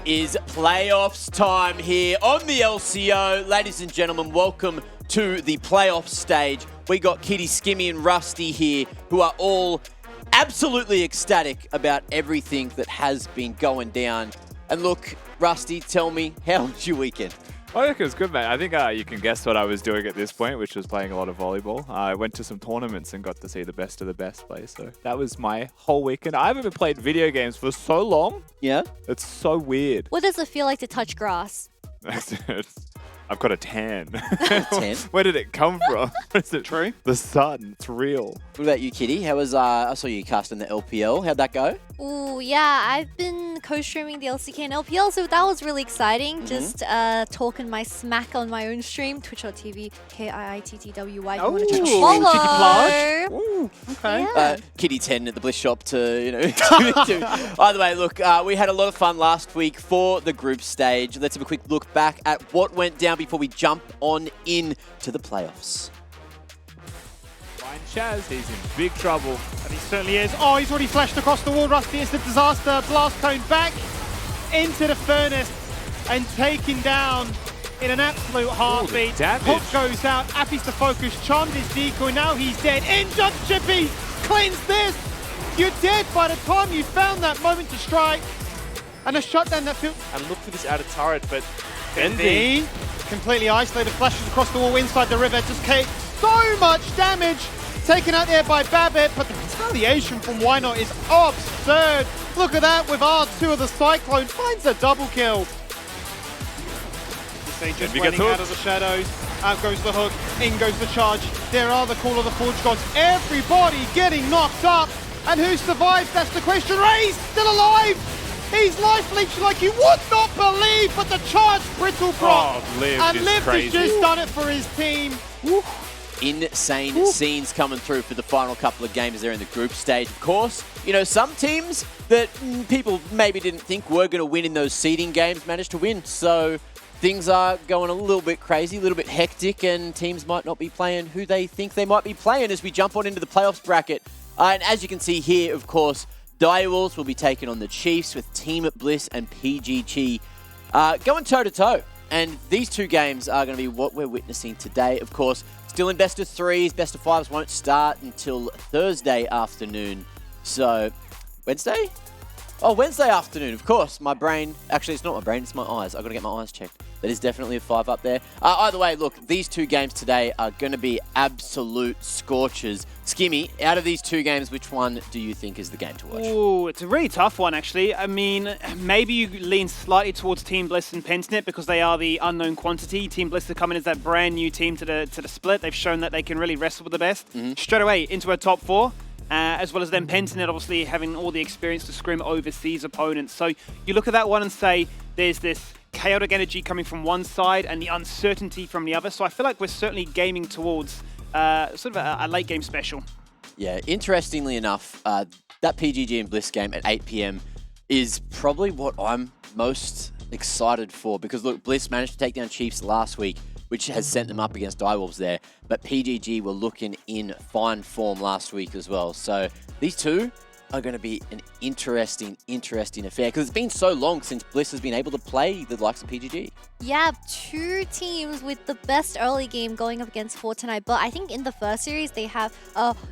is playoffs time here on the LCO. Ladies and gentlemen, welcome to the playoff stage. We got Kitty, Skimmy and Rusty here who are all absolutely ecstatic about everything that has been going down. And look, Rusty, tell me, how was your weekend? I think it was good, mate. I think you can guess what I was doing at this point, which was playing a lot of volleyball. I went to some tournaments and got to see the best of the best play. So that was my whole weekend. I haven't been played video games for so long. Yeah? It's so weird. What does it feel like to touch grass? I've got a tan. 10. Where did it come from? Is it true? The sun. It's real. What about you, Kitty? How was, I saw you cast in the LPL. How'd that go? Ooh, yeah, I've been co-streaming the LCK and LPL, so that was really exciting. Just talking my smack on my own stream, twitch.tv, KIITTWY. Oh, check cheeky follow. plug. Ooh, okay. Yeah. Kitty 10 at the Bliss shop to, you know. Either way, look, we had a lot of fun last week for the group stage. Let's have a quick look back at what went down before we jump on in to the playoffs. Find Chaz. He's in big trouble. And he certainly is. Oh, he's already flashed across the wall. Rusty, it's a disaster. Blast cone back into the furnace and taken down in an absolute heartbeat. Hook goes out. Appy's to focus. Charmed his decoy. Now he's dead. In jumps Chippy. Cleans this. You're dead by the time you found that moment to strike. And a shutdown that feels... And look for this outer turret, but Bendy completely isolated. Flashes across the wall inside the river. Just so much damage taken out there by Babbitt, but the retaliation from Why Not is absurd. Look at that with R2 of the Cyclone, finds a double kill. They just running out of the shadows. Out goes the hook, in goes the charge. There are the Call of the Forge Gods. Everybody getting knocked up. And who survives? That's the question. Ray's still alive. He's life leech like you would not believe, but the charge brittle prop. And Liv has just done it for his team. Woo. Insane scenes coming through for the final couple of games there in the group stage. Of course, you know, some teams that people maybe didn't think were going to win in those seeding games managed to win. So things are going a little bit crazy, a little bit hectic, and teams might not be playing who they think they might be playing as we jump on into the playoffs bracket. And as you can see here, of course, Direwolves will be taking on the Chiefs with Team Bliss and PGG going toe-to-toe. And these two games are going to be what we're witnessing today. Of course, still in best of threes. Best of fives won't start until Thursday afternoon. So, Wednesday? Oh, Wednesday afternoon, of course. My brain, actually it's not my brain, it's my eyes. I've got to get my eyes checked. That is definitely a 5 up there. Either way, look, these two games today are going to be absolute scorchers. Skimmy, out of these two games, which one do you think is the game to watch? Ooh, it's a really tough one, actually. I mean, maybe you lean slightly towards Team Bliss and Pentanet because they are the unknown quantity. Team Bliss are coming as that brand new team to the split. They've shown that they can really wrestle with the best. Straight away into a top 4. As well as then Pentanet obviously having all the experience to scrim overseas opponents. So you look at that one and say there's this chaotic energy coming from one side and the uncertainty from the other. So I feel like we're certainly gaming towards sort of a late game special. Yeah, interestingly enough, that PGG and Bliss game at 8 p.m. is probably what I'm most excited for because look, Bliss managed to take down Chiefs last week, which has sent them up against Direwolves there. But PGG were looking in fine form last week as well. So these two are going to be an interesting affair because it's been so long since Bliss has been able to play the likes of PGG. Yeah, two teams with the best early game going up against Fortnite. But I think in the first series, they have,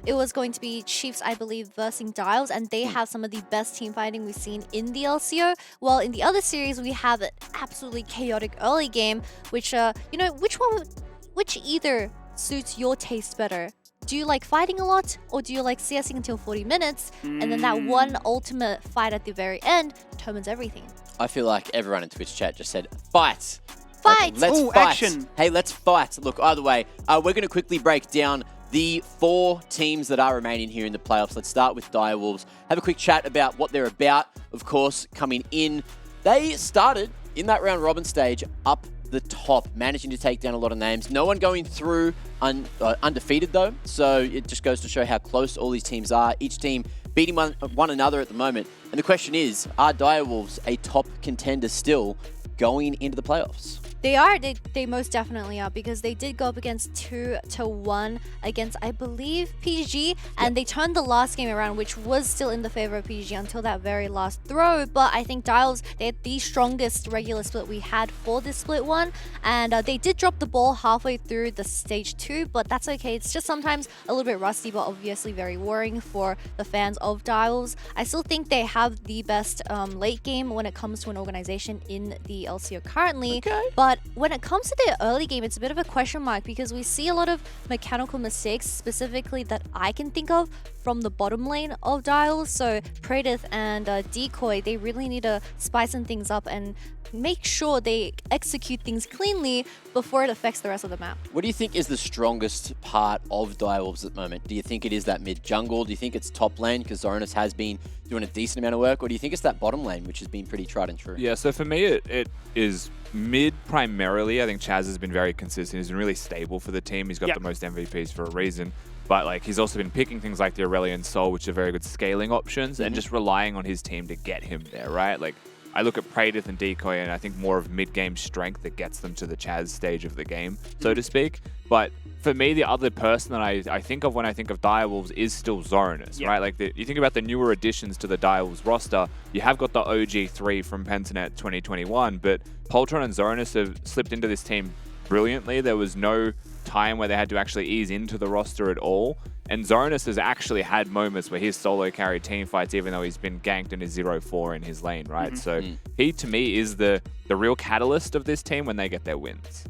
it was going to be Chiefs, I believe, versus Dials. And they have some of the best team fighting we've seen in the LCO. While in the other series, we have an absolutely chaotic early game, which, you know, which either suits your taste better? Do you like fighting a lot, or do you like CSing until 40 minutes, and then that one ultimate fight at the very end determines everything? I feel like everyone in Twitch chat just said, fight! Fight! Okay, let's fight! Action! Hey, let's fight! Look, either way, we're going to quickly break down the 4 teams that are remaining here in the playoffs. Let's start with Direwolves. Have a quick chat about what they're about. Of course, coming in, they started in that round robin stage up the top, managing to take down a lot of names. No one going through undefeated though, so it just goes to show how close all these teams are. Each team beating one another at the moment. And the question is, are Direwolves a top contender still going into the playoffs? They are. They most definitely are, because they did go up against 2-1 against, I believe, PGG, and they turned the last game around, which was still in the favor of PGG until that very last throw. But I think Dials, they had the strongest regular split we had for this split one, and they did drop the ball halfway through the stage 2, but that's okay. It's just sometimes a little bit rusty, but obviously very worrying for the fans of Dials. I still think they have the best late game when it comes to an organization in the LCO currently. But when it comes to the early game, it's a bit of a question mark, because we see a lot of mechanical mistakes, specifically that I can think of from the bottom lane of Dials. So Predith and Decoy, they really need to spice some things up and make sure they execute things cleanly before it affects the rest of the map. What do you think is the strongest part of Direwolves at the moment? Do you think it is that mid jungle? Do you think it's top lane, because Zoranus has been doing a decent amount of work? Or do you think it's that bottom lane, which has been pretty tried and true? Yeah, so for me, it is mid primarily. I think Chaz has been very consistent. He's been really stable for the team. He's got the most MVPs for a reason. But like, he's also been picking things like the Aurelion Soul, which are very good scaling options, and just relying on his team to get him there, right? Like, I look at Predith and Decoy, and I think more of mid-game strength that gets them to the Chaz stage of the game, so to speak. But for me, the other person that I think of when I think of Direwolves is still Zoranus, right? Like, you think about the newer additions to the Direwolves roster, you have got the OG3 from Pentanet 2021, but Poltron and Zoranus have slipped into this team brilliantly. There was no time where they had to actually ease into the roster at all. And Zoranus has actually had moments where he's solo carried team fights, even though he's been ganked and is 0-4 in his lane, right? So he, to me, is the real catalyst of this team when they get their wins.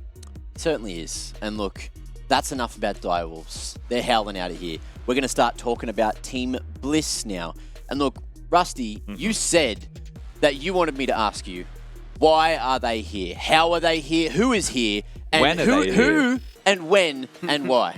It certainly is. And look, that's enough about Direwolves. They're howling out of here. We're going to start talking about Team Bliss now. And look, Rusty, you said that you wanted me to ask you, why are they here? How are they here? Who is here? And when are they here? Who and when and why?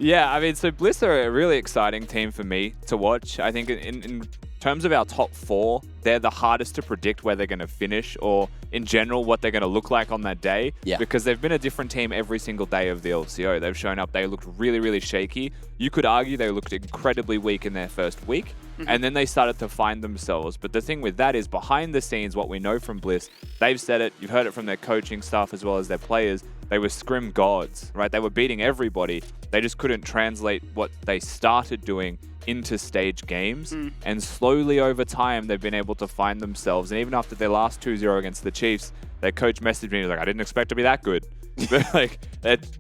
Yeah, I mean, so Bliss are a really exciting team for me to watch. I think in terms of our top 4, they're the hardest to predict where they're going to finish, or in general what they're going to look like on that day, because they've been a different team every single day of the LCO. They've shown up, they looked really, really shaky. You could argue they looked incredibly weak in their first week, and then they started to find themselves. But the thing with that is, behind the scenes, what we know from Bliss, they've said it, you've heard it from their coaching staff as well as their players, they were scrim gods, right? They were beating everybody. They just couldn't translate what they started doing into stage games. And slowly over time, they've been able to find themselves. And even after their last 2-0 against the Chiefs, their coach messaged me, he was like, I didn't expect to be that good. But like,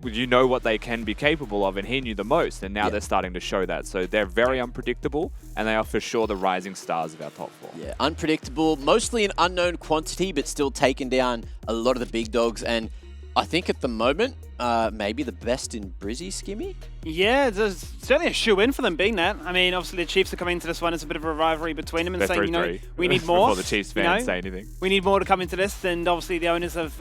you know what they can be capable of, and he knew the most, and now they're starting to show that. So they're very unpredictable, and they are for sure the rising stars of our top 4. Yeah, unpredictable, mostly an unknown quantity, but still taking down a lot of the big dogs. And I think at the moment, maybe the best in Brizzy, Skimmy? Yeah, there's certainly a shoe-in for them being that. I mean, obviously the Chiefs are coming into this one. It's a bit of a rivalry between them and saying, you know, we need more. Before the Chiefs fans say anything. We need more to come into this, and obviously the owners have,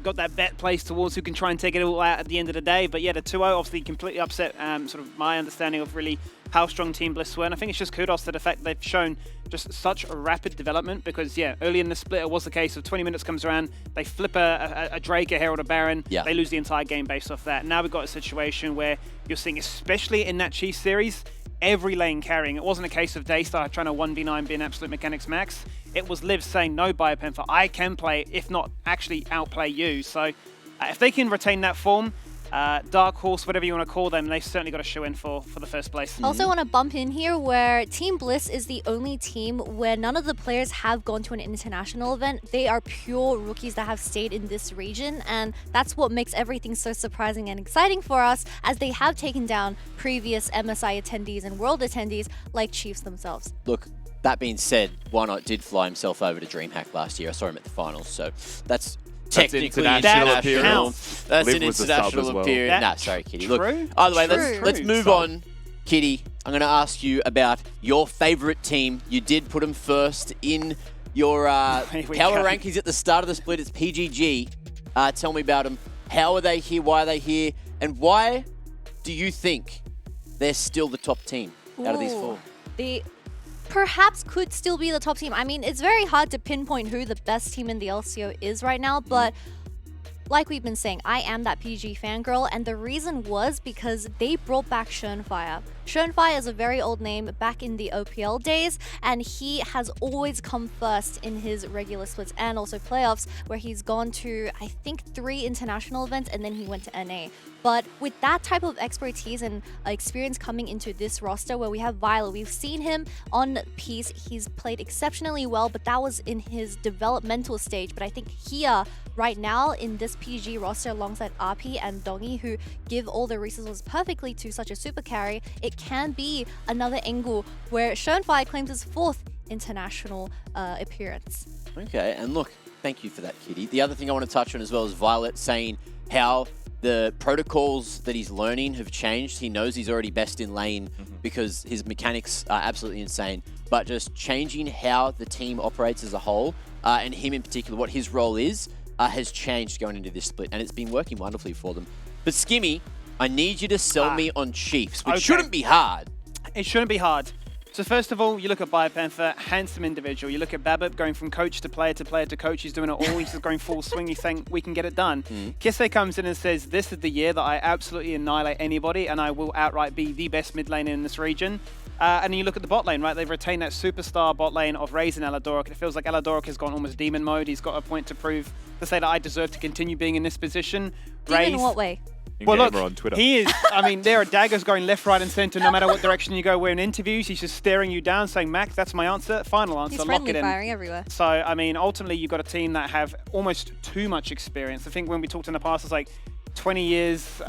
got that bet placed towards who can try and take it all out at the end of the day. But yeah, the 2-0 obviously completely upset sort of my understanding of really how strong Team Bliss were. And I think it's just kudos to the fact they've shown just such a rapid development, because yeah, early in the split it was the case of 20 minutes comes around, they flip a Drake, a Herald, a Baron, they lose the entire game based off that. Now we've got a situation where you're seeing, especially in that Chiefs series, every lane carrying. It wasn't a case of Daystar trying to 1v9 being absolute mechanics max. It was Liv saying, no, Biopentha, I can play, if not actually outplay you. So if they can retain that form, Dark Horse, whatever you want to call them, they've certainly got a shoe in for the first place. Also want to bump in here where Team Bliss is the only team where none of the players have gone to an international event. They are pure rookies that have stayed in this region, and that's what makes everything so surprising and exciting for us, as they have taken down previous MSI attendees and world attendees like Chiefs themselves. Look, that being said, Why Not did fly himself over to DreamHack last year. I saw him at the finals, so that's technically international appearance. That's Liv an was the sub as international well. appearance. Nah, sorry, Kitty. Look, True. either way, True. let's move on. Kitty, I'm going to ask you about your favorite team. You did put them first in your power rankings at the start of the split. It's PGG. Tell me about them. How are they here? Why are they here? And why do you think they're still the top team out of these 4? They perhaps could still be the top team. I mean, it's very hard to pinpoint who the best team in the LCO is right now, but like we've been saying, I am that PG fangirl, and the reason was because they brought back Schönfire. Schönfire is a very old name back in the OPL days, and he has always come first in his regular splits and also playoffs, where he's gone to, I think, 3 international events, and then he went to NA. But with that type of expertise and experience coming into this roster where we have Violet, we've seen him on Peace. He's played exceptionally well, but that was in his developmental stage. But I think here, right now, in this PG roster alongside RP and Dongi, who give all the resources perfectly to such a super carry, it can be another angle where Schönfire claims his 4th international appearance. Okay, and look, thank you for that, Kitty. The other thing I want to touch on as well is Violet saying how the protocols that he's learning have changed. He knows he's already best in lane because his mechanics are absolutely insane, but just changing how the team operates as a whole, and him in particular, what his role is, has changed going into this split, and it's been working wonderfully for them. But Skimmy, I need you to sell me on Chiefs, which shouldn't be hard. It shouldn't be hard. So first of all, you look at Biopanther, handsome individual. You look at Babip going from coach to player to player to coach. He's doing it all. He's just going full swing. He's saying, we can get it done. Kisei comes in and says, this is the year that I absolutely annihilate anybody and I will outright be the best mid laner in this region. And then you look at the bot lane, right? They've retained that superstar bot lane of Raze and Aladoric. It feels like Aladoric has gone almost demon mode. He's got a point to prove, to say that I deserve to continue being in this position. Demon in what way? Well, look, on Twitter. he is, I mean, there are daggers going left, right, and center no matter what direction you go. We're in interviews. He's just staring you down saying, Mac, that's my answer. Final answer. He's Lock friendly it in. firing everywhere. So, I mean, ultimately, you've got a team that have almost too much experience. I think when we talked in the past, it's like 20 years,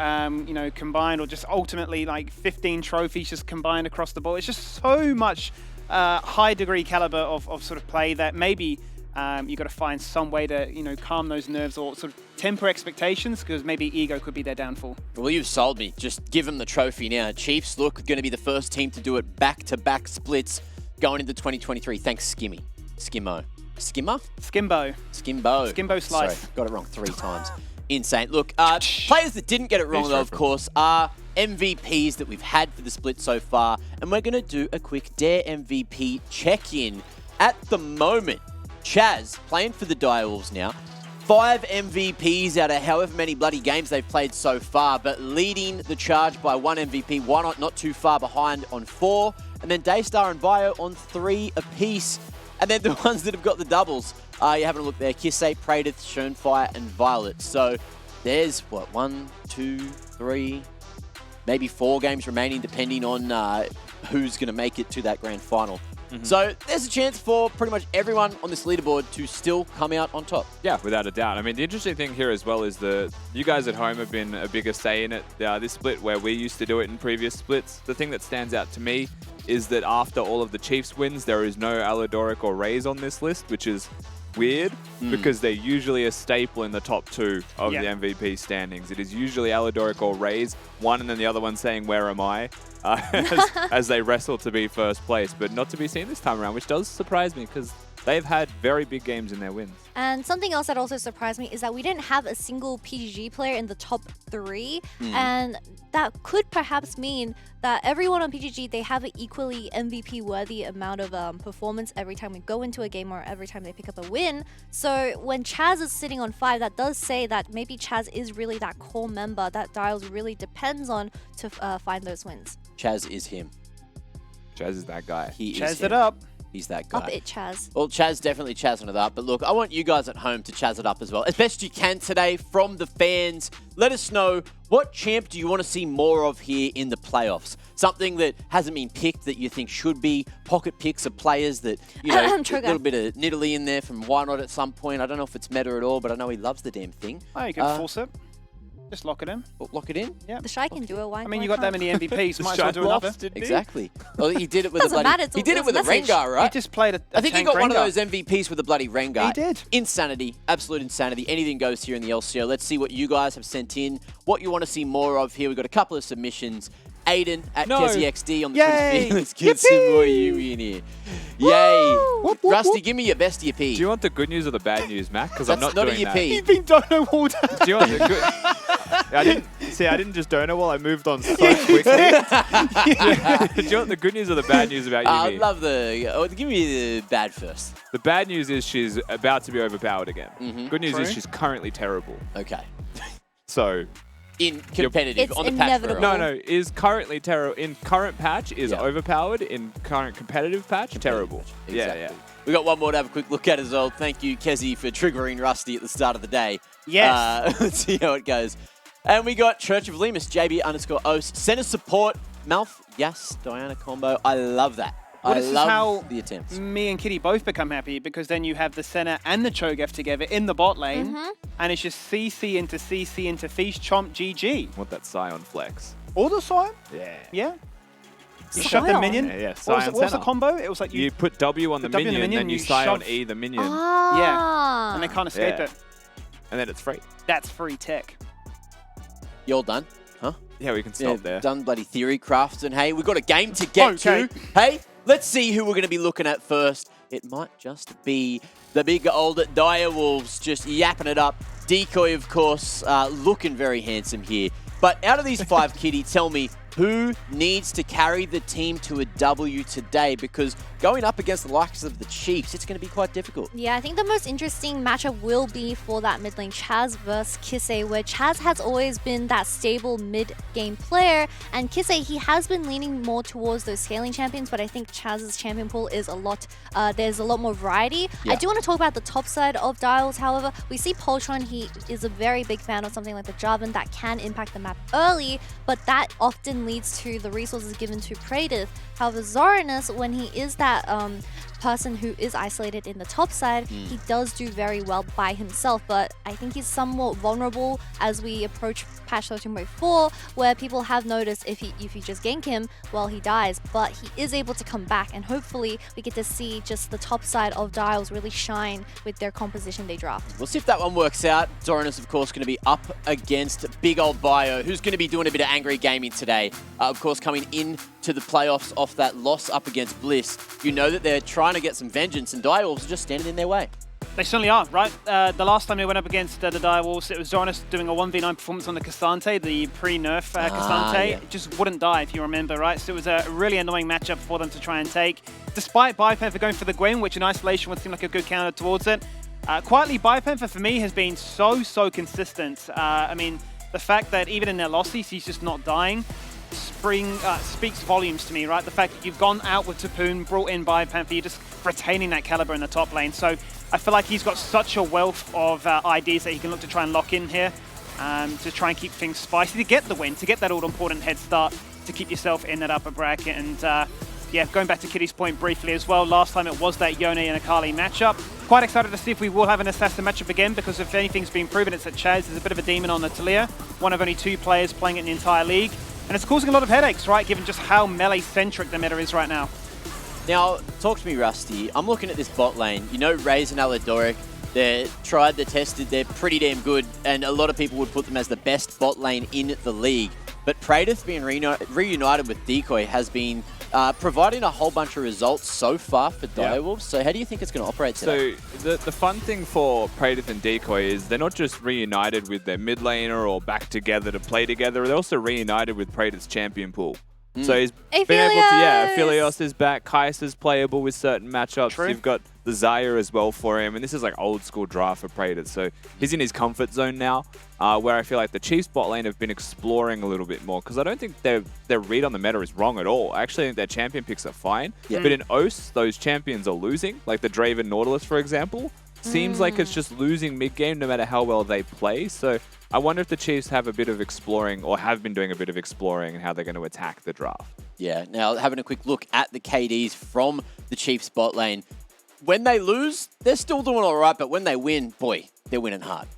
you know, combined, or just ultimately like 15 trophies just combined across the board. It's just so much high degree caliber of sort of play that maybe you've got to find some way to, you know, calm those nerves or sort of temper expectations, because maybe ego could be their downfall. Well, you've sold me. Just give them the trophy now. Chiefs look going to be the first team to do it back-to-back splits going into 2023. Thanks, Skimmy. Skimmo. Skimmer? Skimbo. Skimbo. Skimbo Slice. Sorry, got it wrong 3 times. Insane. Look, players that didn't get it wrong, though, of course, are MVPs that we've had for the split so far. And we're going to do a quick Dare MVP check-in. At the moment, Chaz, playing for the Direwolves now, 5 MVPs out of however many bloody games they've played so far, but leading the charge by 1 MVP, one not too far behind on 4, and then Daystar and Bio on 3 apiece. And then the ones that have got the doubles, you're having a look there, Kisei, Praedyth, Schönfire, and Violet. So there's, what, 1, 2, 3, maybe 4 games remaining, depending on who's going to make it to that grand final. So there's a chance for pretty much everyone on this leaderboard to still come out on top. Yeah, without a doubt. I mean, the interesting thing here as well is you guys at home have been a bigger say in it this split, where we used to do it in previous splits. The thing that stands out to me is that after all of the Chiefs wins, there is no Aladoric or Raze on this list, which is weird because they're usually a staple in the top 2 of the MVP standings. It is usually Aladoric or Raze, one and then the other one saying, where am I? As they wrestle to be first place, but not to be seen this time around, which does surprise me because they've had very big games in their wins. And something else that also surprised me is that we didn't have a single PGG player in the top 3, and that could perhaps mean that everyone on PGG, they have an equally MVP-worthy amount of performance every time we go into a game or every time they pick up a win. So when Chaz is sitting on 5, that does say that maybe Chaz is really that core member that Dials really depends on to find those wins. Chaz is him. Chaz is that guy. He Chaz is it him. up. He's that guy. Up it, Chaz. Well, Chaz definitely chazzing it up. But look, I want you guys at home to chaz it up as well. As best you can today from the fans. Let us know, what champ do you want to see more of here in the playoffs? Something that hasn't been picked that you think should be. Pocket picks of players that, you know, a little bit of Nidalee in there from Why Not at some point. I don't know if it's meta at all, but I know he loves the damn thing. Oh, you can force it. Just lock it in. Lock it in? Yeah. The Shy can do it. Why? I mean, you got that many MVPs. Might as well do another. Exactly. Well, he did it with a Doesn't bloody... matter, it's He did a it with a message. Rengar, right? He just played a I think he tank got one of Rengar. those MVPs with the bloody Rengar. He did. Insanity. Absolute insanity. Anything goes here in the LCO. Let's see what you guys have sent in, what you want to see more of here. We've got a couple of submissions. Aiden at KeziXD on the Yay. Twitch. Let's get some more Yumi in here. Yay. Rusty, give me your best EP. Do you want the good news or the bad news, Mac? Because I'm That's not not doing a EP. that. He's been dono water. Do you want the good... I didn't just donut while I moved on so quickly. Do you want the good news or the bad news about I'd Yumi? love give me the bad first. The bad news is she's about to be overpowered again. Good news True. is she's currently terrible. Okay. So, in competitive It's on the patch. inevitable. No, is currently terrible. In current patch is overpowered. In current competitive patch, terrible. Exactly. Yeah. We got one more to have a quick look at as well. Thank you, Kezi, for triggering Rusty at the start of the day. Yes. Let's see how it goes. And we got Church of Lemus, JB_Os, center support, Malf, Yas, Diana combo. I love that. Well, I this is love how the attempts. me and Kitty both become happy because then you have the Senna and the Cho'Gath together in the bot lane, and it's just CC into Feast, Chomp, GG. Want that Scion flex? All the Scion? Yeah. Yeah. You shove the Scion? minion. Yeah, What was the Scion combo? It was like You put W on the W on the minion, minion, then you you Scion shove- E the minion, Ah. and they can't escape Yeah. it. and then it's free. That's free tech. You all done? Huh? Yeah, we can stop there. Done bloody theory crafts. And hey, we've got a game to get Okay. to. Hey, let's see who we're going to be looking at first. It might just be the big old Dire Wolves just yapping it up. Decoy, of course, looking very handsome here. But out of these 5, Kitty, tell me, who needs to carry the team to a W today? Because going up against the likes of the Chiefs, it's going to be quite difficult. Yeah, I think the most interesting matchup will be for that mid lane, Chaz versus Kisei, where Chaz has always been that stable mid-game player, and Kisei, he has been leaning more towards those scaling champions, but I think Chaz's champion pool is a lot, there's a lot more variety. Yeah. I do want to talk about the top side of Dials, however. We see Poltron, he is a very big fan of something like the Jarvan that can impact the map early, but that often leads to the resources given to Praedyth. However, Zoranus, when he is that person who is isolated in the top side, he does do very well by himself, but I think he's somewhat vulnerable as we approach patch 13.4, where people have noticed if you just gank him, well, he dies, but he is able to come back, and hopefully we get to see just the top side of Dials really shine with their composition they draft. We'll see if that one works out. Zoranus, of course, going to be up against big old Bio, who's going to be doing a bit of angry gaming today. Of course, coming into the playoffs off that loss up against Bliss. You know that they're trying to get some vengeance, and Dire Wolves are just standing in their way. They certainly are, right? The last time they went up against the Dire Wolves, it was Zoranus doing a 1v9 performance on the Cassante, the pre-nerf Cassante. Yeah. It just wouldn't die, if you remember, right? So it was a really annoying matchup for them to try and take. Despite Biopanther going for the Gwen, which in isolation would seem like a good counter towards it, quietly, Biopanther for me has been so consistent. I mean, the fact that even in their losses, he's just not dying speaks volumes to me, right? The fact that you've gone out with Tapoon, brought in Biopanther, you're just retaining that caliber in the top lane. So I feel like he's got such a wealth of ideas that he can look to try and lock in here to try and keep things spicy, to get the win, to get that all-important head start, to keep yourself in that upper bracket. And yeah, going back to Kitty's point briefly as well, last time it was that Yone and Akali matchup. Quite excited to see if we will have an assassin matchup again, because if anything's been proven, it's that Chaz is a bit of a demon on the Talia, one of only 2 players playing it in the entire league. And it's causing a lot of headaches, right, given just how melee-centric the meta is right now. Now, talk to me, Rusty. I'm looking at this bot lane. You know, Raze and Aladoric, they're tried, they're tested, they're pretty damn good, and a lot of people would put them as the best bot lane in the league. But Praedyth being reunited with Decoy has been providing a whole bunch of results so far for Dire Wolves. So how do you think it's going to operate today? So the fun thing for Praedyth and Decoy is they're not just reunited with their mid laner or back together to play together, they're also reunited with Praedyth's champion pool. So he's been able to, Aphelios is back, Kais is playable with certain matchups. True. You've got the Zaya as well for him, and this is like old school draft for Praedyth. So he's in his comfort zone now, where I feel like the Chiefs bot lane have been exploring a little bit more, because I don't think their read on the meta is wrong at all. I actually think their champion picks are fine, but in OS, those champions are losing, like the Draven Nautilus, for example. Seems like it's just losing mid-game no matter how well they play. So I wonder if the Chiefs have a bit of exploring, or have been doing a bit of exploring, and how they're going to attack the draft. Yeah, now having a quick look at the KDs from the Chiefs bot lane. When they lose, they're still doing all right, but when they win, boy, they're winning hard.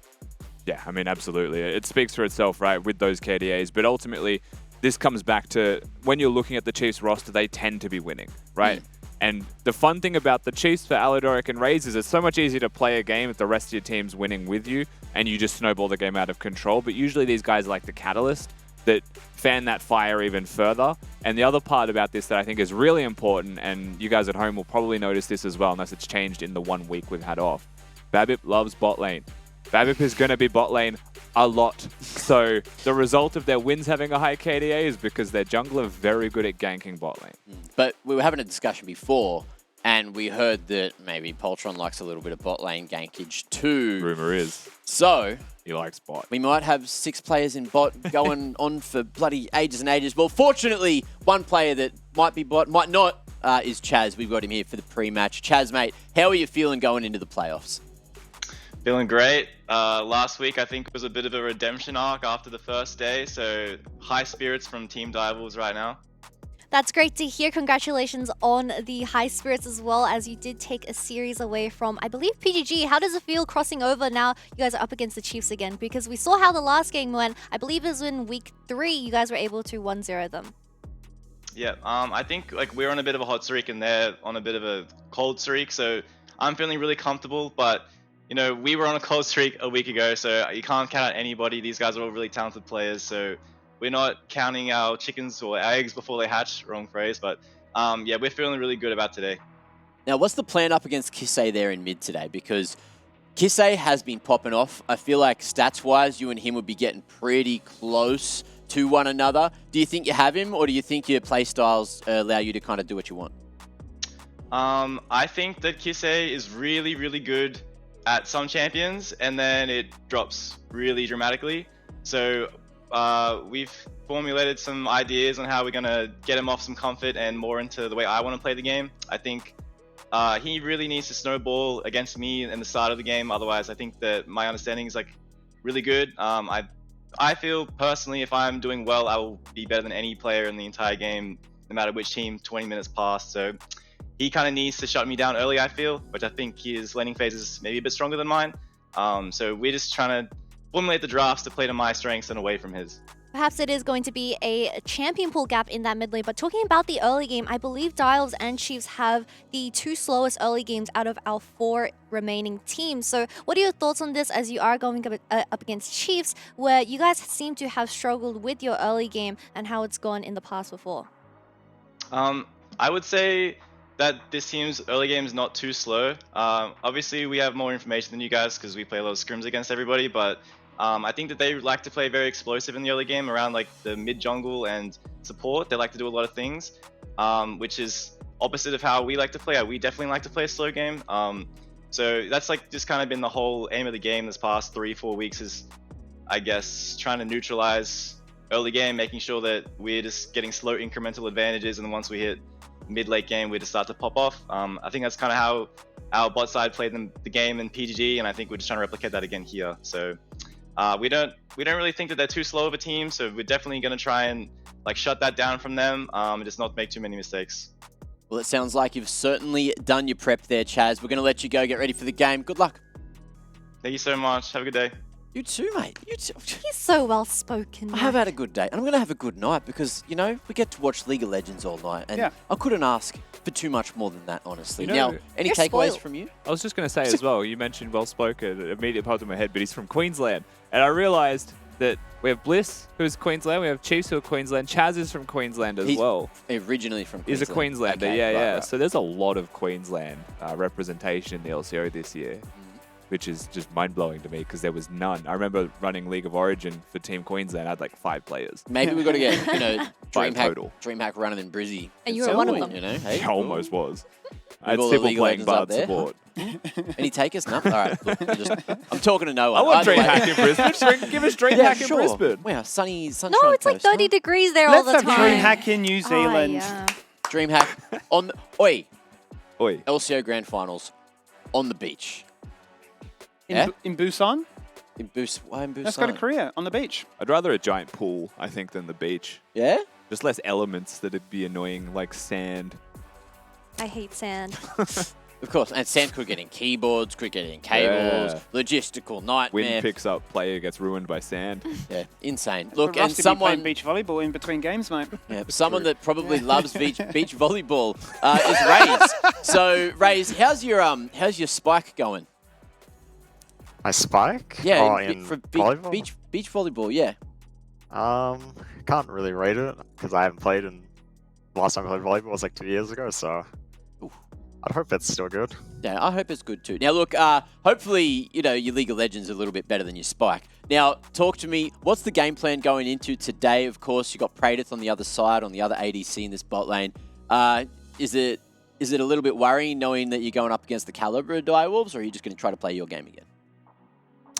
Yeah, I mean, absolutely. It speaks for itself, right, with those KDAs. But ultimately, this comes back to when you're looking at the Chiefs roster, they tend to be winning, right? And the fun thing about the Chiefs for Aladoric and Raze is it's so much easier to play a game if the rest of your team's winning with you and you just snowball the game out of control. But usually these guys are like the catalyst that fan that fire even further. And the other part about this that I think is really important, and you guys at home will probably notice this as well, unless it's changed in the 1 week we've had off. Babip loves bot lane. Babip is going to be bot lane a lot. So the result of their wins having a high KDA is because their jungler very good at ganking bot lane. But we were having a discussion before, and we heard that maybe Poltron likes a little bit of bot lane gankage too. Rumor is. So, He likes bot. We might have 6 players in bot going on for bloody ages and ages. Well, fortunately, one player that might be bot, might not, is Chaz. We've got him here for the pre-match. Chaz, mate, how are you feeling going into the playoffs? Feeling great. Last week, I think, was a bit of a redemption arc after the first day, so high spirits from Team Divals right now. That's great to hear. Congratulations on the high spirits as well, as you did take a series away from, I believe, PGG. How does it feel crossing over now you guys are up against the Chiefs again? Because we saw how the last game went. I believe it was in week 3 you guys were able to 1-0 them. Yeah, I think we're on a bit of a hot streak and they're on a bit of a cold streak, so I'm feeling really comfortable, but we were on a cold streak a week ago, so you can't count out anybody. These guys are all really talented players, so we're not counting our chickens or eggs before they hatch, wrong phrase, but yeah, we're feeling really good about today. Now, what's the plan up against Kisei there in mid today? Because Kisei has been popping off. I feel like stats-wise, you and him would be getting pretty close to one another. Do you think you have him, or do you think your playstyles allow you to kind of do what you want? I think that Kisei is really, really good at some champions, and then it drops really dramatically. So we've formulated some ideas on how we're going to get him off some comfort and more into the way I want to play the game. I think he really needs to snowball against me in the start of the game. Otherwise, I think that my understanding is really good. I feel personally, if I'm doing well, I will be better than any player in the entire game, no matter which team 20 minutes past. So he kind of needs to shut me down early, I feel, which I think his laning phase is maybe a bit stronger than mine. So we're just trying to formulate the drafts to play to my strengths and away from his. Perhaps it is going to be a champion pool gap in that mid lane, but talking about the early game, I believe Dials and Chiefs have the 2 slowest early games out of our 4 remaining teams. So what are your thoughts on this as you are going up against Chiefs, where you guys seem to have struggled with your early game and how it's gone in the past before? I would say that this team's early game is not too slow. Obviously, we have more information than you guys because we play a lot of scrims against everybody, but I think that they like to play very explosive in the early game around the mid jungle and support. They like to do a lot of things, which is opposite of how we like to play. We definitely like to play a slow game. So that's just kind of been the whole aim of the game this past 3-4 weeks is, I guess, trying to neutralize early game, making sure that we're just getting slow incremental advantages, and then once we hit mid-late game, we just start to pop off. I think that's kind of how our bot side played the game in PGG, and I think we're just trying to replicate that again here. So we don't really think that they're too slow of a team, so we're definitely going to try and shut that down from them, and just not make too many mistakes. Well, it sounds like you've certainly done your prep there, Chaz. We're going to let you go, get ready for the game. Good luck. Thank you so much. Have a good day. You too, mate. You too. He's so well spoken. I have had a good day, and I'm going to have a good night because, we get to watch League of Legends all night, and I couldn't ask for too much more than that, honestly. Now, any takeaways spoiled. from you? I was just going to say as well, you mentioned well-spoken, it immediately popped in my head, but he's from Queensland. And I realised that we have Bliss, who's Queensland, we have Chiefs, who are Queensland, Chaz is from Queensland as well. Originally from Queensland. He's a Queenslander, Okay, right. So there's a lot of Queensland representation in the LCO this year, which is just mind-blowing to me because there was none. I remember running League of Origin for Team Queensland. I had 5 players. Maybe we've got to get, total. DreamHack running in Brizzy. And you at were some one of point, them. Hey? I almost was. I had all the people League of playing Legends up Bard there. support. Any takers? No? All right. Look, I'm talking to no one. I want Either way- DreamHack in Brisbane. Give us DreamHack in Brisbane. Wow, sunshine No, it's coast, 30 huh? degrees there all Let's the have time. DreamHack in New Zealand. yeah. DreamHack on the... Oi, Oi. LCO Grand Finals on the beach. In, Yeah? in Busan? Why in Busan? Let's go to Korea on the beach. I'd rather a giant pool, I think, than the beach. Yeah? Just less elements that'd be annoying, like sand. I hate sand. Of course, and sand could get in keyboards, could get in cables, Yeah. logistical nightmare. Wind picks up, player gets ruined by sand. Yeah, insane. But Look, and Rusty be playing someone, beach volleyball in between games, mate. someone that probably loves beach volleyball is Raze. So, Raze, how's your spike going? My spike? Yeah, Oh, in, in for volleyball? beach volleyball. Yeah. Can't really rate it because I haven't played in. Last time I played volleyball was 2 years ago, so Oof. I'd hope it's still good. Yeah, I hope it's good too. Now, look, hopefully, your League of Legends is a little bit better than your Spike. Now, talk to me. What's the game plan going into today? Of course, you got Praedyth on the other side, on the other ADC in this bot lane. Is it a little bit worrying knowing that you're going up against the caliber of Direwolves, or are you just going to try to play your game again?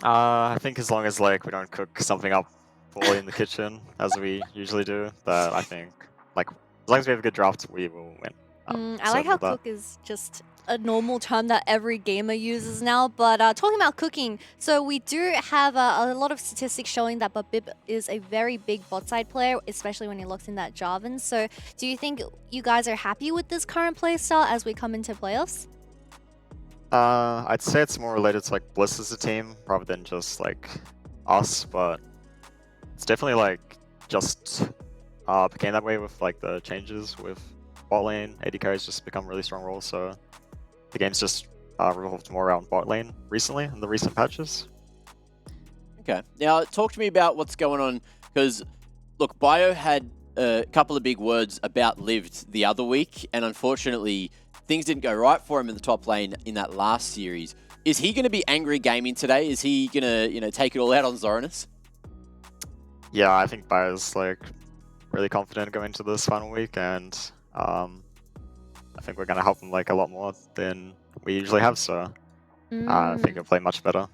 I think as long as like we don't cook something up poorly in the kitchen as we usually do, that I think like as long as we have a good draft, we will win. I like certain how of that. cook is just a normal term that every gamer uses now. But talking about cooking, so we do have a lot of statistics showing that Babib is a very big bot side player, especially when he locks in that Jarvan. So do you think you guys are happy with this current playstyle as we come into playoffs? I'd say it's more related to like Bliss as a team rather than just like us, but it's definitely like just became that way with like the changes with bot lane. AD carries just become really strong roles, so the game's just revolved more around bot lane recently in the recent patches. Okay. Now, talk to me about what's going on, because, look, Bio had a couple of big words about Lived the other week, and unfortunately, things didn't go right for him in the top lane in that last series. Is he going to be angry gaming today? Is he going to, take it all out on Zoranus? Yeah, I think Bio's like really confident going into this final week, and I think we're gonna help him like a lot more than we usually have. So I think he'll play much better.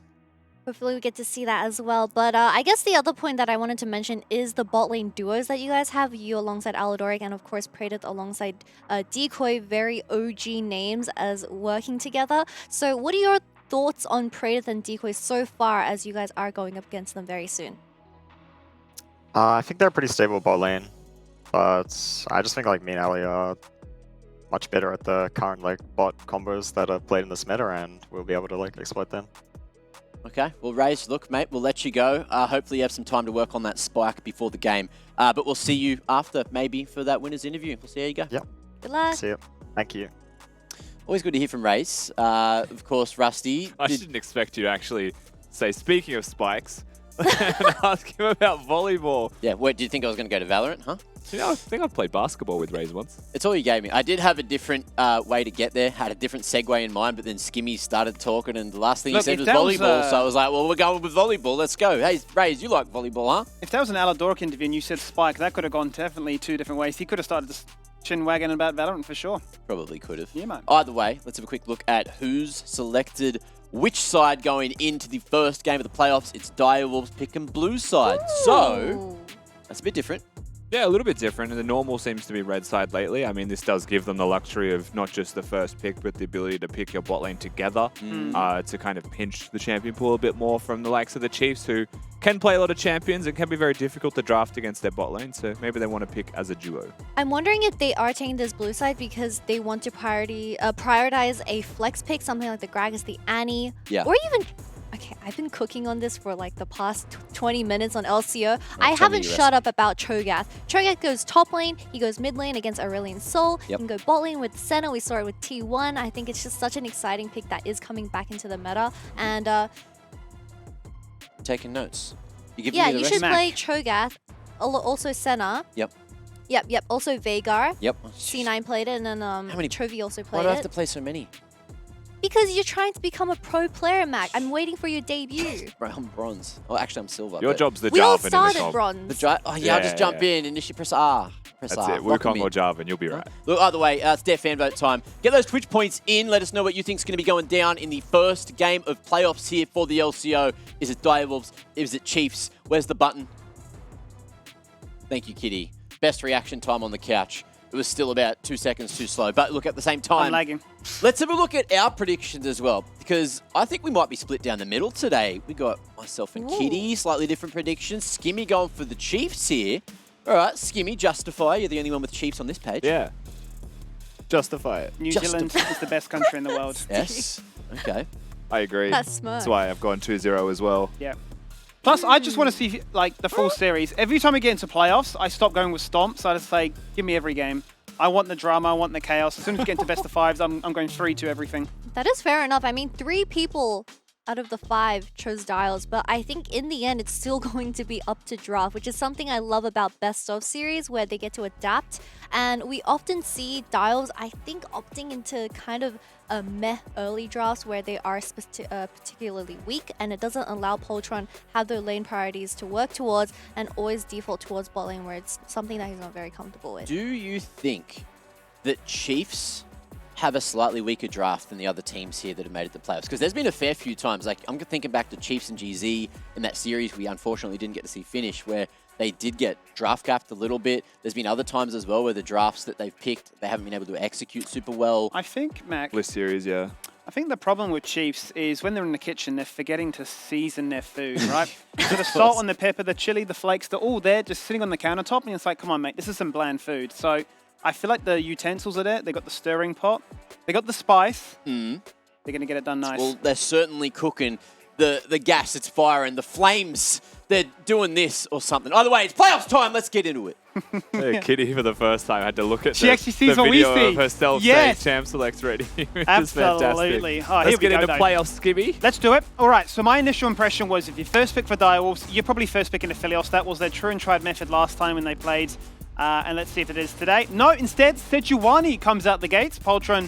Hopefully we get to see that as well. But I guess the other point that I wanted to mention is the bot lane duos that you guys have. You alongside Aladoric and of course Praedyth alongside Decoy. Very OG names as working together. So what are your thoughts on Praedyth and Decoy so far as you guys are going up against them very soon? I think they're pretty stable bot lane, but I just think like me and Ali are much better at the current like bot combos that are played in this meta, and we'll be able to like exploit them. Okay, well, Raze, look, mate, we'll let you go. Hopefully you have some time to work on that spike before the game. But we'll see you after, maybe, for that winner's interview. We'll see how you go. Yep. Good luck. See you. Thank you. Always good to hear from Raze. Of course, Rusty. I didn't expect you to actually say, speaking of spikes, and ask him about volleyball. Yeah, wait, do you think I was going to go to Valorant, huh? You know, I think I've played basketball with Raze once. It's all you gave me. I did have a different way to get there, had a different segue in mind, but then Skimmy started talking, and the last thing he said was volleyball. So I was like, well, we're going with volleyball. Let's go. Hey, Raze, you like volleyball, huh? If that was an Aladoric interview and you said Spike, that could have gone definitely two different ways. He could have started this chin wagging about Valorant for sure. Probably could have. Yeah, mate. Either way, let's have a quick look at who's selected which side going into the first game of the playoffs. It's Direwolves picking blue side. So, that's a bit different. Yeah, a little bit different, and the normal seems to be red side lately. I mean, this does give them the luxury of not just the first pick, but the ability to pick your bot lane together to kind of pinch the champion pool a bit more from the likes of the Chiefs, who can play a lot of champions and can be very difficult to draft against their bot lane, so maybe they want to pick as a duo. I'm wondering if they are taking this blue side because they want to prioritize a flex pick, something like the Gragas, the Annie, or even... Okay, I've been cooking on this for like the past 20 minutes on LCO. I haven't shut up about Cho'Gath. Cho'Gath goes top lane, he goes mid lane against Aurelion Sol. He can go bot lane with Senna. We saw it with T1. I think it's just such an exciting pick that is coming back into the meta. And taking notes. You give yeah, me the you rest? should play Cho'Gath, also Senna. Yep. Also Veigar. Yep. C9 played it, and then How many? Chovy also Why played do I have it. to play so many? Because you're trying to become a pro player, Mac. I'm waiting for your debut. Bro, I'm bronze. Oh, actually, I'm silver. Your but job's the We all Jarvan in the started comp. bronze. Oh, yeah, I'll just jump in and just press R. Press That's R. it. Lock 'em Wukong in. or Jarvan, you'll be right. Look, either way, it's Deaf fan vote time. Get those Twitch points in. Let us know what you think's going to be going down in the first game of playoffs here for the LCO. Is it Direwolves? Is it Chiefs? Where's the button? Thank you, Kitty. Best reaction time on the couch. It was still about 2 seconds too slow. But look, at the same time, I'm lagging. Let's have a look at our predictions as well, because I think we might be split down the middle today. We got myself and Kitty, slightly different predictions. Skimmy going for the Chiefs here. All right, Skimmy, justify. You're the only one with Chiefs on this page. Yeah. Justify it. New Zealand is the best country in the world. Yes. Okay. I agree. That's smart. That's why I've gone 2-0 as well. Yeah. Plus, I just want to see like the full series. Every time we get into playoffs, I stop going with stomps. I just say, give me every game. I want the drama. I want the chaos. As soon as we get into best of fives, I'm going 3-2 everything. That is fair enough. I mean, 3 people out of the 5 chose Dials, but I think in the end, it's still going to be up to draft, which is something I love about Best of series, where they get to adapt. And we often see Dials, I think, opting into kind of a meh early drafts where they are particularly weak, and it doesn't allow Poltron have their lane priorities to work towards and always default towards bot lane, where it's something that he's not very comfortable with. Do you think that Chiefs have a slightly weaker draft than the other teams here that have made it to playoffs? Because there's been a fair few times, like I'm thinking back to Chiefs and GZ in that series we unfortunately didn't get to see finish, where they did get draft capped a little bit. There's been other times as well where the drafts that they've picked, they haven't been able to execute super well. I think, Mac, List series, yeah. I think the problem with Chiefs is when they're in the kitchen, they're forgetting to season their food, right? So the salt and the pepper, the chili, the flakes, they're all there just sitting on the countertop. And it's like, come on, mate, this is some bland food. So I feel like the utensils are there. They got the stirring pot. They got the spice. They're going to get it done nice. Well, they're certainly cooking the gas. It's firing. The flames, they're doing this or something. Either way, it's playoffs time. Let's get into it. Yeah, Kitty for the first time had to look at She actually sees the what we video see. of herself Yes. saying Champ Select's ready. Which Absolutely. is fantastic. Oh, here Let's we get go, into though. playoffs, Skibby. Let's do it. All right, so my initial impression was if you first pick for Direwolves, you're probably first picking Aphelios. That was their true and tried method last time when they played. And let's see if it is today. No, instead, Sejuani comes out the gates. Poltron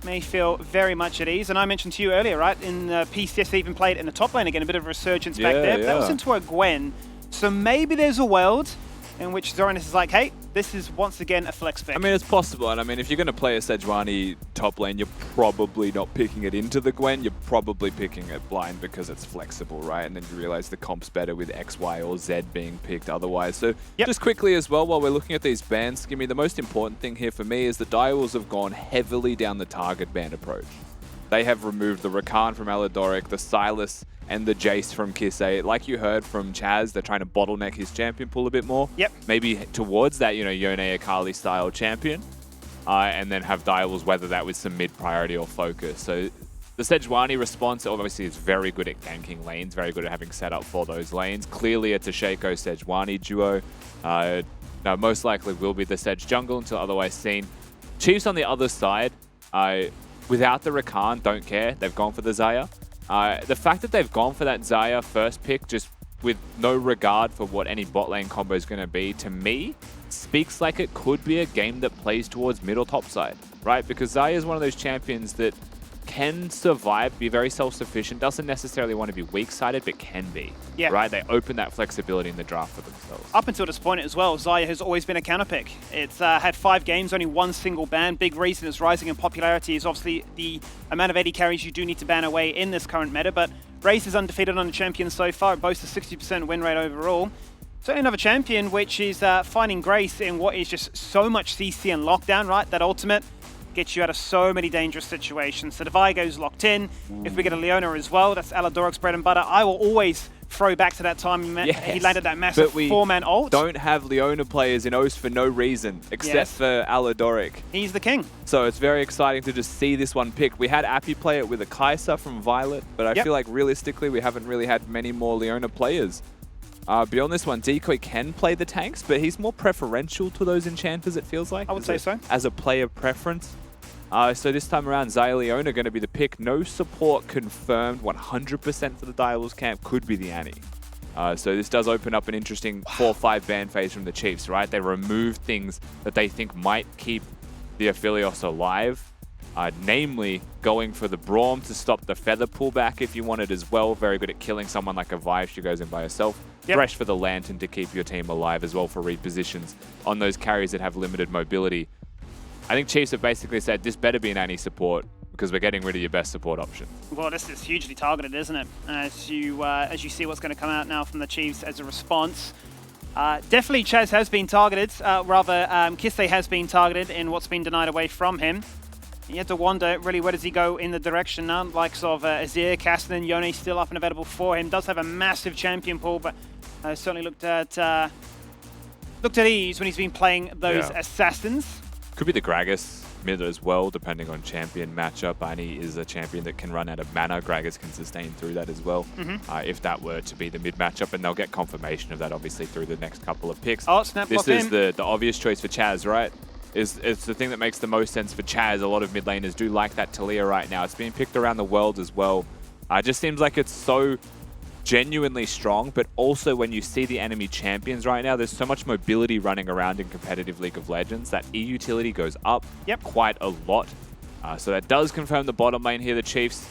may feel very much at ease. And I mentioned to you earlier, right, in PCS they even played in the top lane again, a bit of a resurgence back there. But that was into a Gwen. So maybe there's a world in which Zoranus is like, hey, this is once again a flex pick. I mean, it's possible. And I mean, if you're going to play a Sejuani top lane, you're probably not picking it into the Gwen. You're probably picking it blind because it's flexible, right? And then you realize the comp's better with X, Y, or Z being picked otherwise. So just quickly as well, while we're looking at these bans, Skimmy, the most important thing here for me is the Direwolves have gone heavily down the target ban approach. They have removed the Rakan from Alidoric, the Sylas, and the Jace from Kisei. Like you heard from Chaz, they're trying to bottleneck his champion pool a bit more. Yep. Maybe towards that, you know, Yone Akali style champion. And then have Direwolves weather that with some mid-priority or focus. So the Sejuani response obviously is very good at ganking lanes, very good at having set up for those lanes. Clearly it's a Shaco-Sejuani duo. No, most likely will be the Sej jungle until otherwise seen. Chiefs on the other side, without the Rakan, don't care. They've gone for the Xayah. The fact that they've gone for that Xayah first pick, just with no regard for what any bot lane combo is going to be, to me, speaks like it could be a game that plays towards middle top side, right? Because Xayah is one of those champions that can survive, be very self-sufficient, doesn't necessarily want to be weak-sided, but can be, right? They open that flexibility in the draft for themselves. Up until this point as well, Xayah has always been a counter pick. It's had 5 games, only 1 single ban. Big reason it's rising in popularity is obviously the amount of AD carries you do need to ban away in this current meta, but Raze is undefeated on the champion so far. It boasts a 60% win rate overall. Certainly another champion which is finding grace in what is just so much CC and lockdown, right? That ultimate gets you out of so many dangerous situations. So the Vi goes locked in. If we get a Leona as well, that's Aladoric's bread and butter. I will always throw back to that time he landed that massive 4-man ult. Don't have Leona players in O's for no reason, except for Aladoric. He's the king. So it's very exciting to just see this one picked. We had Appy play it with a Kai'Sa from Violet, but I feel like realistically we haven't really had many more Leona players. Beyond this one, Decoy can play the tanks, but he's more preferential to those enchanters, it feels like. I would say so. As a player preference. So this time around, Xayah Leona going to be the pick. No support confirmed. 100% for the Direwolves camp could be the Annie. So this does open up an interesting 4-5 ban phase from the Chiefs, right? They remove things that they think might keep the Aphelios alive. Namely, going for the Braum to stop the Feather pullback if you want it as well. Very good at killing someone like a Vi if she goes in by herself. Thresh for the Lantern to keep your team alive as well for repositions on those carries that have limited mobility. I think Chiefs have basically said this better be an Annie support because we're getting rid of your best support option. Well, this is hugely targeted, isn't it? As you see what's going to come out now from the Chiefs as a response. Definitely Chaz has been targeted, Kisei has been targeted in what's been denied away from him. You have to wonder, really, where does he go in the direction now? Likes of Azir, Cassidy, Yone still up and available for him. Does have a massive champion pool, but certainly looked at ease when he's been playing those assassins. Could be the Gragas mid as well, depending on champion matchup. Annie is a champion that can run out of mana. Gragas can sustain through that as well, if that were to be the mid matchup, and they'll get confirmation of that obviously through the next couple of picks. Oh, snap this is the obvious choice for Chaz, right? It's the thing that makes the most sense for Chaz. A lot of mid laners do like that Talia right now. It's being picked around the world as well. It just seems like it's so genuinely strong, but also when you see the enemy champions right now, there's so much mobility running around in competitive League of Legends that E utility goes up quite a lot. So that does confirm the bottom lane here. The Chiefs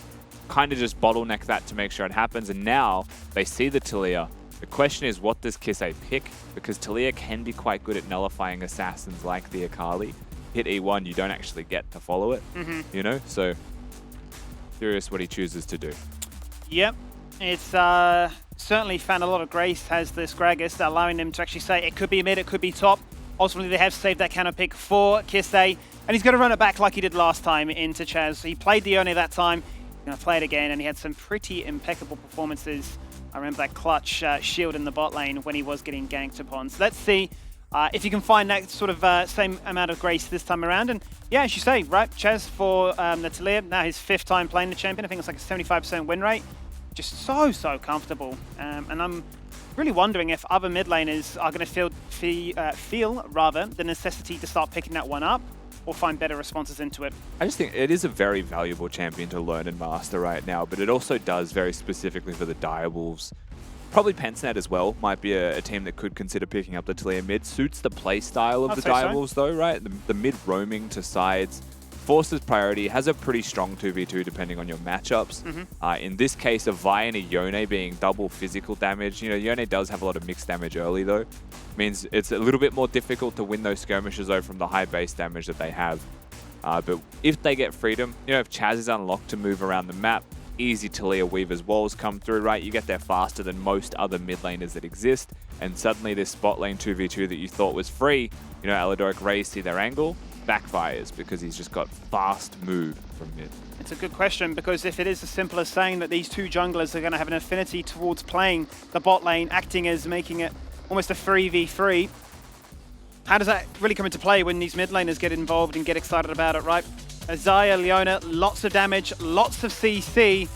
kind of just bottleneck that to make sure it happens, and now they see the Talia. The question is, what does Kisei pick? Because Talia can be quite good at nullifying assassins like the Akali. hit E1, you don't actually get to follow it, you know? So, curious what he chooses to do. Yep. It's certainly found a lot of grace, has this Gragas, allowing him to actually say it could be mid, it could be top. Ultimately, they have saved that counter pick for Kisei, and he's going to run it back like he did last time into Chaz. He played the Yone that time, he's going to play it again, and he had some pretty impeccable performances. I remember that clutch shield in the bot lane when he was getting ganked upon. So let's see if you can find that sort of same amount of grace this time around. And yeah, as you say, right, Chaz for Natalia, now his 5th time playing the champion. I think it's like a 75% win rate. Just so comfortable. And I'm really wondering if other mid laners are going to feel the necessity to start picking that one up or find better responses into it. I just think it is a very valuable champion to learn and master right now, but it also does very specifically for the Direwolves. Probably Pensnet as well might be a team that could consider picking up the Talia mid. Suits the play style of the Direwolves though, right? The mid roaming to sides. Forces priority, has a pretty strong 2v2 depending on your matchups. In this case, a Vi and a Yone being double physical damage. You know, Yone does have a lot of mixed damage early though. Means it's a little bit more difficult to win those skirmishes though from the high base damage that they have. But if they get freedom, you know, if Chaz is unlocked to move around the map, easy Talia Weaver's walls come through, right? You get there faster than most other mid laners that exist. And suddenly this spot lane 2v2 that you thought was free, you know, Aladoric Rays see their angle, backfires because he's just got fast move from mid. It's a good question, because if it is as simple as saying that these two junglers are going to have an affinity towards playing the bot lane, acting as making it almost a 3v3, how does that really come into play when these mid laners get involved and get excited about it, right? Azaya, Leona, lots of damage, lots of CC,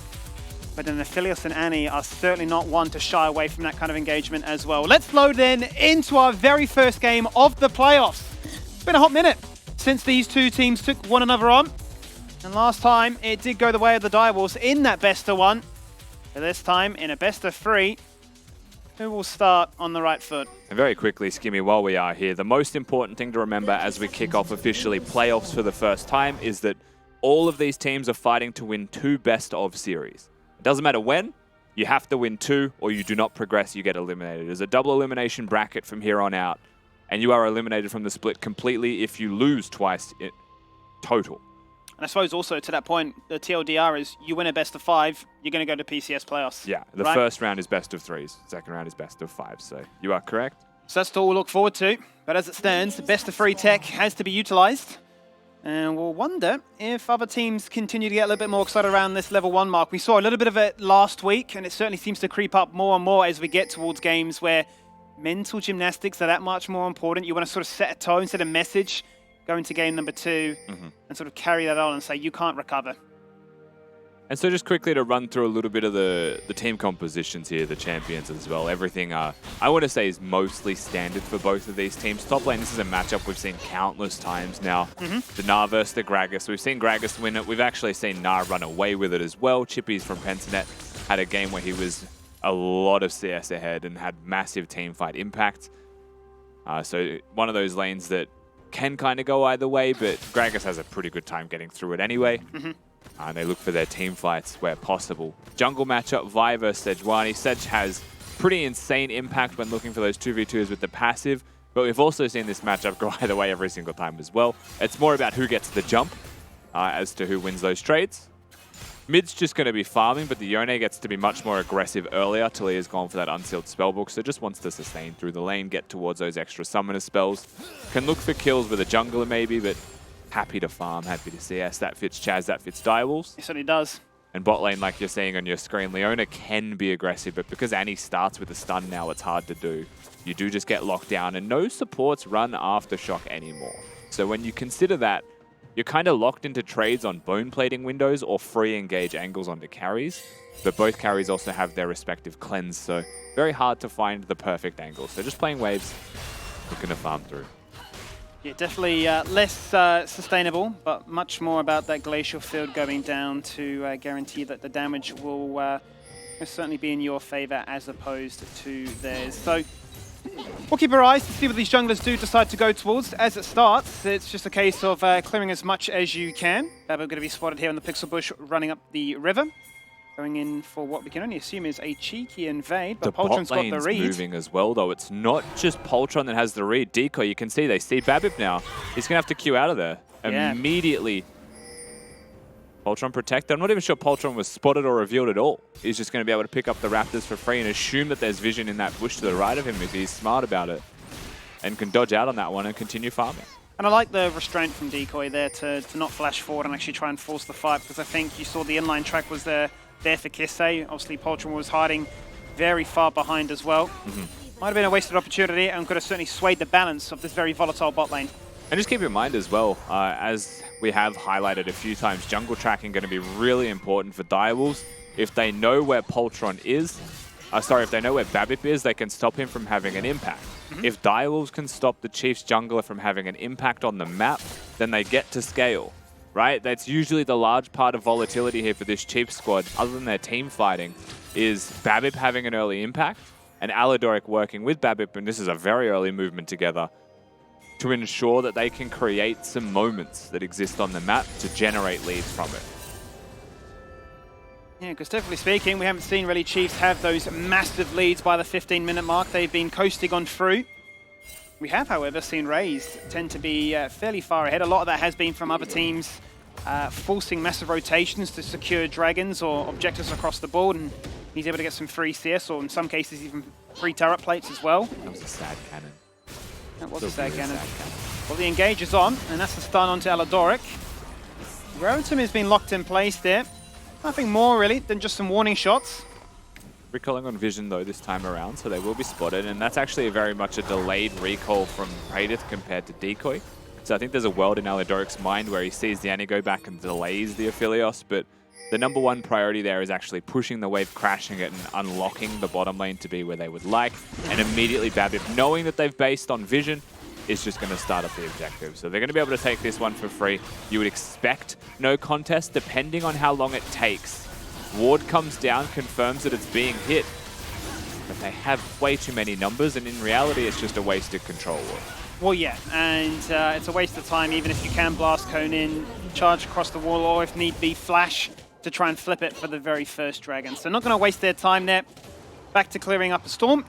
but then Aphelios and Annie are certainly not one to shy away from that kind of engagement as well. Let's load then into our very first game of the playoffs. It's been a hot minute since these two teams took one another on. And last time, it did go the way of the Direwolves in that best of 1. But this time, in a best of 3, who will start on the right foot? And very quickly, Skimmy, while we are here, the most important thing to remember as we kick off officially playoffs for the first time is that all of these teams are fighting to win 2 best of series. It doesn't matter when, you have to win 2 or you do not progress, you get eliminated. There's a double elimination bracket from here on out, and you are eliminated from the split completely if you lose twice in total. And I suppose also to that point, the TLDR is you win a best of 5, you're going to go to PCS playoffs. Yeah, the right? first round is best of 3s, second round is best of 5, so you are correct. So that's all we'll look forward to. But as it stands, the best of 3 tech has to be utilized. And we'll wonder if other teams continue to get a little bit more excited around this level 1 mark. We saw a little bit of it last week, and it certainly seems to creep up more and more as we get towards games where mental gymnastics are that much more important. You want to sort of set a tone, set a message, go into game number 2 and sort of carry that on and say, you can't recover. And so just quickly to run through a little bit of the team compositions here, the champions as well. Everything, I want to say, is mostly standard for both of these teams. Top lane, this is a matchup we've seen countless times now. The Gnar versus the Gragas. We've seen Gragas win it. We've actually seen Gnar run away with it as well. Chippies from Pensnet had a game where he was a lot of CS ahead and had massive team fight impact. So one of those lanes that can kind of go either way, but Gragas has a pretty good time getting through it anyway. And they look for their team fights where possible. Jungle matchup, Vi versus Sejuani. Sej has pretty insane impact when looking for those 2v2s with the passive, but we've also seen this matchup go either way every single time as well. It's more about who gets the jump as to who wins those trades. Mid's just going to be farming, but the Yone gets to be much more aggressive earlier. Talia's gone for that unsealed spellbook, so just wants to sustain through the lane, get towards those extra summoner spells. Can look for kills with a jungler maybe, but happy to farm, happy to CS. That fits Chaz, that fits Direwolves. It certainly does. And bot lane, like you're seeing on your screen, Leona can be aggressive, but because Annie starts with a stun now, it's hard to do. You do just get locked down, and no supports run Aftershock anymore. So when you consider that, you're kind of locked into trades on bone plating windows or free engage angles onto carries, but both carries also have their respective cleanse, so very hard to find the perfect angle. So just playing waves, looking to farm through. Yeah, definitely less sustainable, but much more about that glacial field going down to guarantee that the damage will certainly be in your favor as opposed to theirs. So we'll keep our eyes to see what these junglers do decide to go towards. As it starts, it's just a case of clearing as much as you can. We're going to be spotted here on the Pixel Bush running up the river. Going in for what we can only assume is a cheeky invade, The but bot Poltron's got the lane's read. moving as well, though. It's not just Poltron that has the read. Decoy, you can see they see Babip now. He's going to have to queue out of there Yeah. immediately. Poltron protected. I'm not even sure Poltron was spotted or revealed at all. He's just going to be able to pick up the Raptors for free and assume that there's vision in that bush to the right of him if he's smart about it. And can dodge out on that one and continue farming. And I like the restraint from Decoy there to not flash forward and actually try and force the fight, because I think you saw the inline track was there for Kisei. Obviously, Poltron was hiding very far behind as well. Might have been a wasted opportunity and could have certainly swayed the balance of this very volatile bot lane. And just keep in mind as well, as we have highlighted a few times, jungle tracking going to be really important for Direwolves. If they know where Poltron is, if they know where Babip is, they can stop him from having an impact. If Direwolves can stop the Chief's jungler from having an impact on the map, then they get to scale, right? That's usually the large part of volatility here for this Chiefs squad, other than their team fighting, is Babip having an early impact and Alidoric working with Babip, and this is a very early movement together, to ensure that they can create some moments that exist on the map to generate leads from it. Yeah, because typically speaking, we haven't seen really Chiefs have those massive leads by the 15-minute mark. They've been coasting on through. We have, however, seen Rays tend to be fairly far ahead. A lot of that has been from other teams forcing massive rotations to secure dragons or objectives across the board, and he's able to get some free CS, or in some cases even free turret plates as well. That was a sad cannon. That was a sad cannon. Well, the engage is on, and that's the stun onto Alidoric. Rotom has been locked in place there. Nothing more, really, than just some warning shots. Recalling on vision, though, this time around, so they will be spotted, and that's actually very much a delayed recall from Praedyth compared to Decoy. So I think there's a world in Alidoric's mind where he sees the Annie go back and delays the Aphelios, but the number one priority there is actually pushing the wave, crashing it, and unlocking the bottom lane to be where they would like, and immediately Babip, knowing that they've based on vision, is just going to start up the objective. So they're going to be able to take this one for free. You would expect no contest, depending on how long it takes. Ward comes down, confirms that it's being hit, but they have way too many numbers, and in reality, it's just a wasted control ward. Well, yeah, and it's a waste of time, even if you can blast cone in, charge across the wall, or if need be, flash to try and flip it for the very first dragon. So not going to waste their time there. Back to clearing up a storm.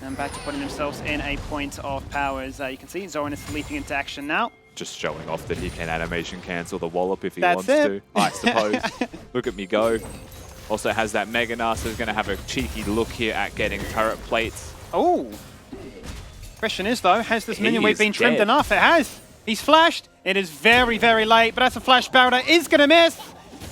And back to putting themselves in a point of power. As you can see, Zoran is leaping into action now. Just showing off that he can animation cancel the wallop if he That's wants it. to, I suppose. Look at me go. Also has that Mega Gnar, so he's going to have a cheeky look here at getting turret plates. Oh! Question is, though, has this He minion wave is been trimmed dead. enough? It has. He's flashed. It is very, very late, but that's a flash barrel that is going to miss.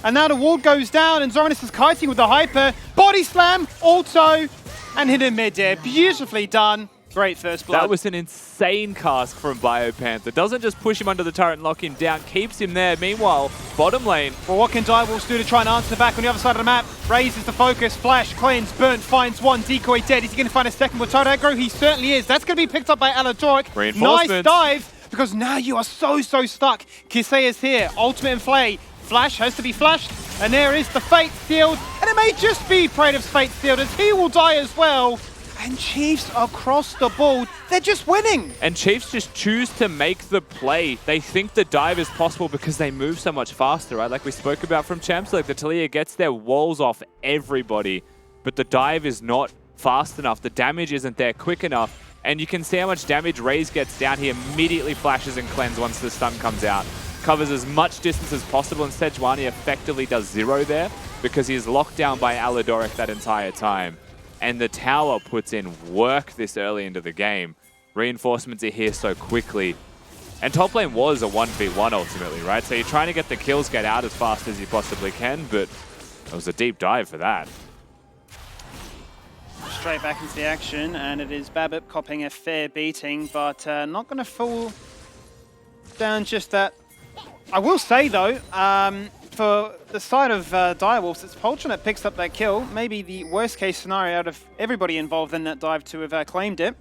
And now the ward goes down, and Zoranus is kiting with the hyper. Body slam, auto, and hit in mid-air. Beautifully done. Great first blood. That was an insane cast from BioPanther. Doesn't just push him under the turret and lock him down, keeps him there. Meanwhile, bottom lane. Well, what can Direwolves do to try and answer back on the other side of the map? Raises the focus, flash, cleanse, burnt, finds one, Decoy dead. Is he going to find a second with turret aggro? He certainly is. That's going to be picked up by Alidoric. Reinforcements. Nice dive, because now you are so stuck. Kisei is here, ultimate in play. Flash has to be flashed, and there is the Fate Sealed, and it may just be Praedyth's Fate Sealed, as he will die as well. And Chiefs across the board, they're just winning. And Chiefs just choose to make the play. They think the dive is possible because they move so much faster, right? Like we spoke about from Champs League, the Talia gets their walls off everybody, but the dive is not fast enough. The damage isn't there quick enough. And you can see how much damage Raze gets down. He immediately flashes and cleanse once the stun comes out. Covers as much distance as possible, and Sejuani effectively does 0 there because he is locked down by Alidoric that entire time. And the tower puts in work this early into the game. Reinforcements are here so quickly. And top lane was a 1v1 ultimately, right? So you're trying to get the kills, get out as fast as you possibly can, but it was a deep dive for that. Straight back into the action, and it is Babip copping a fair beating, but not going to fall down just that. I will say, though, for the side of Direwolves, it's Poltron that picks up that kill. Maybe the worst case scenario out of everybody involved in that dive to have claimed it.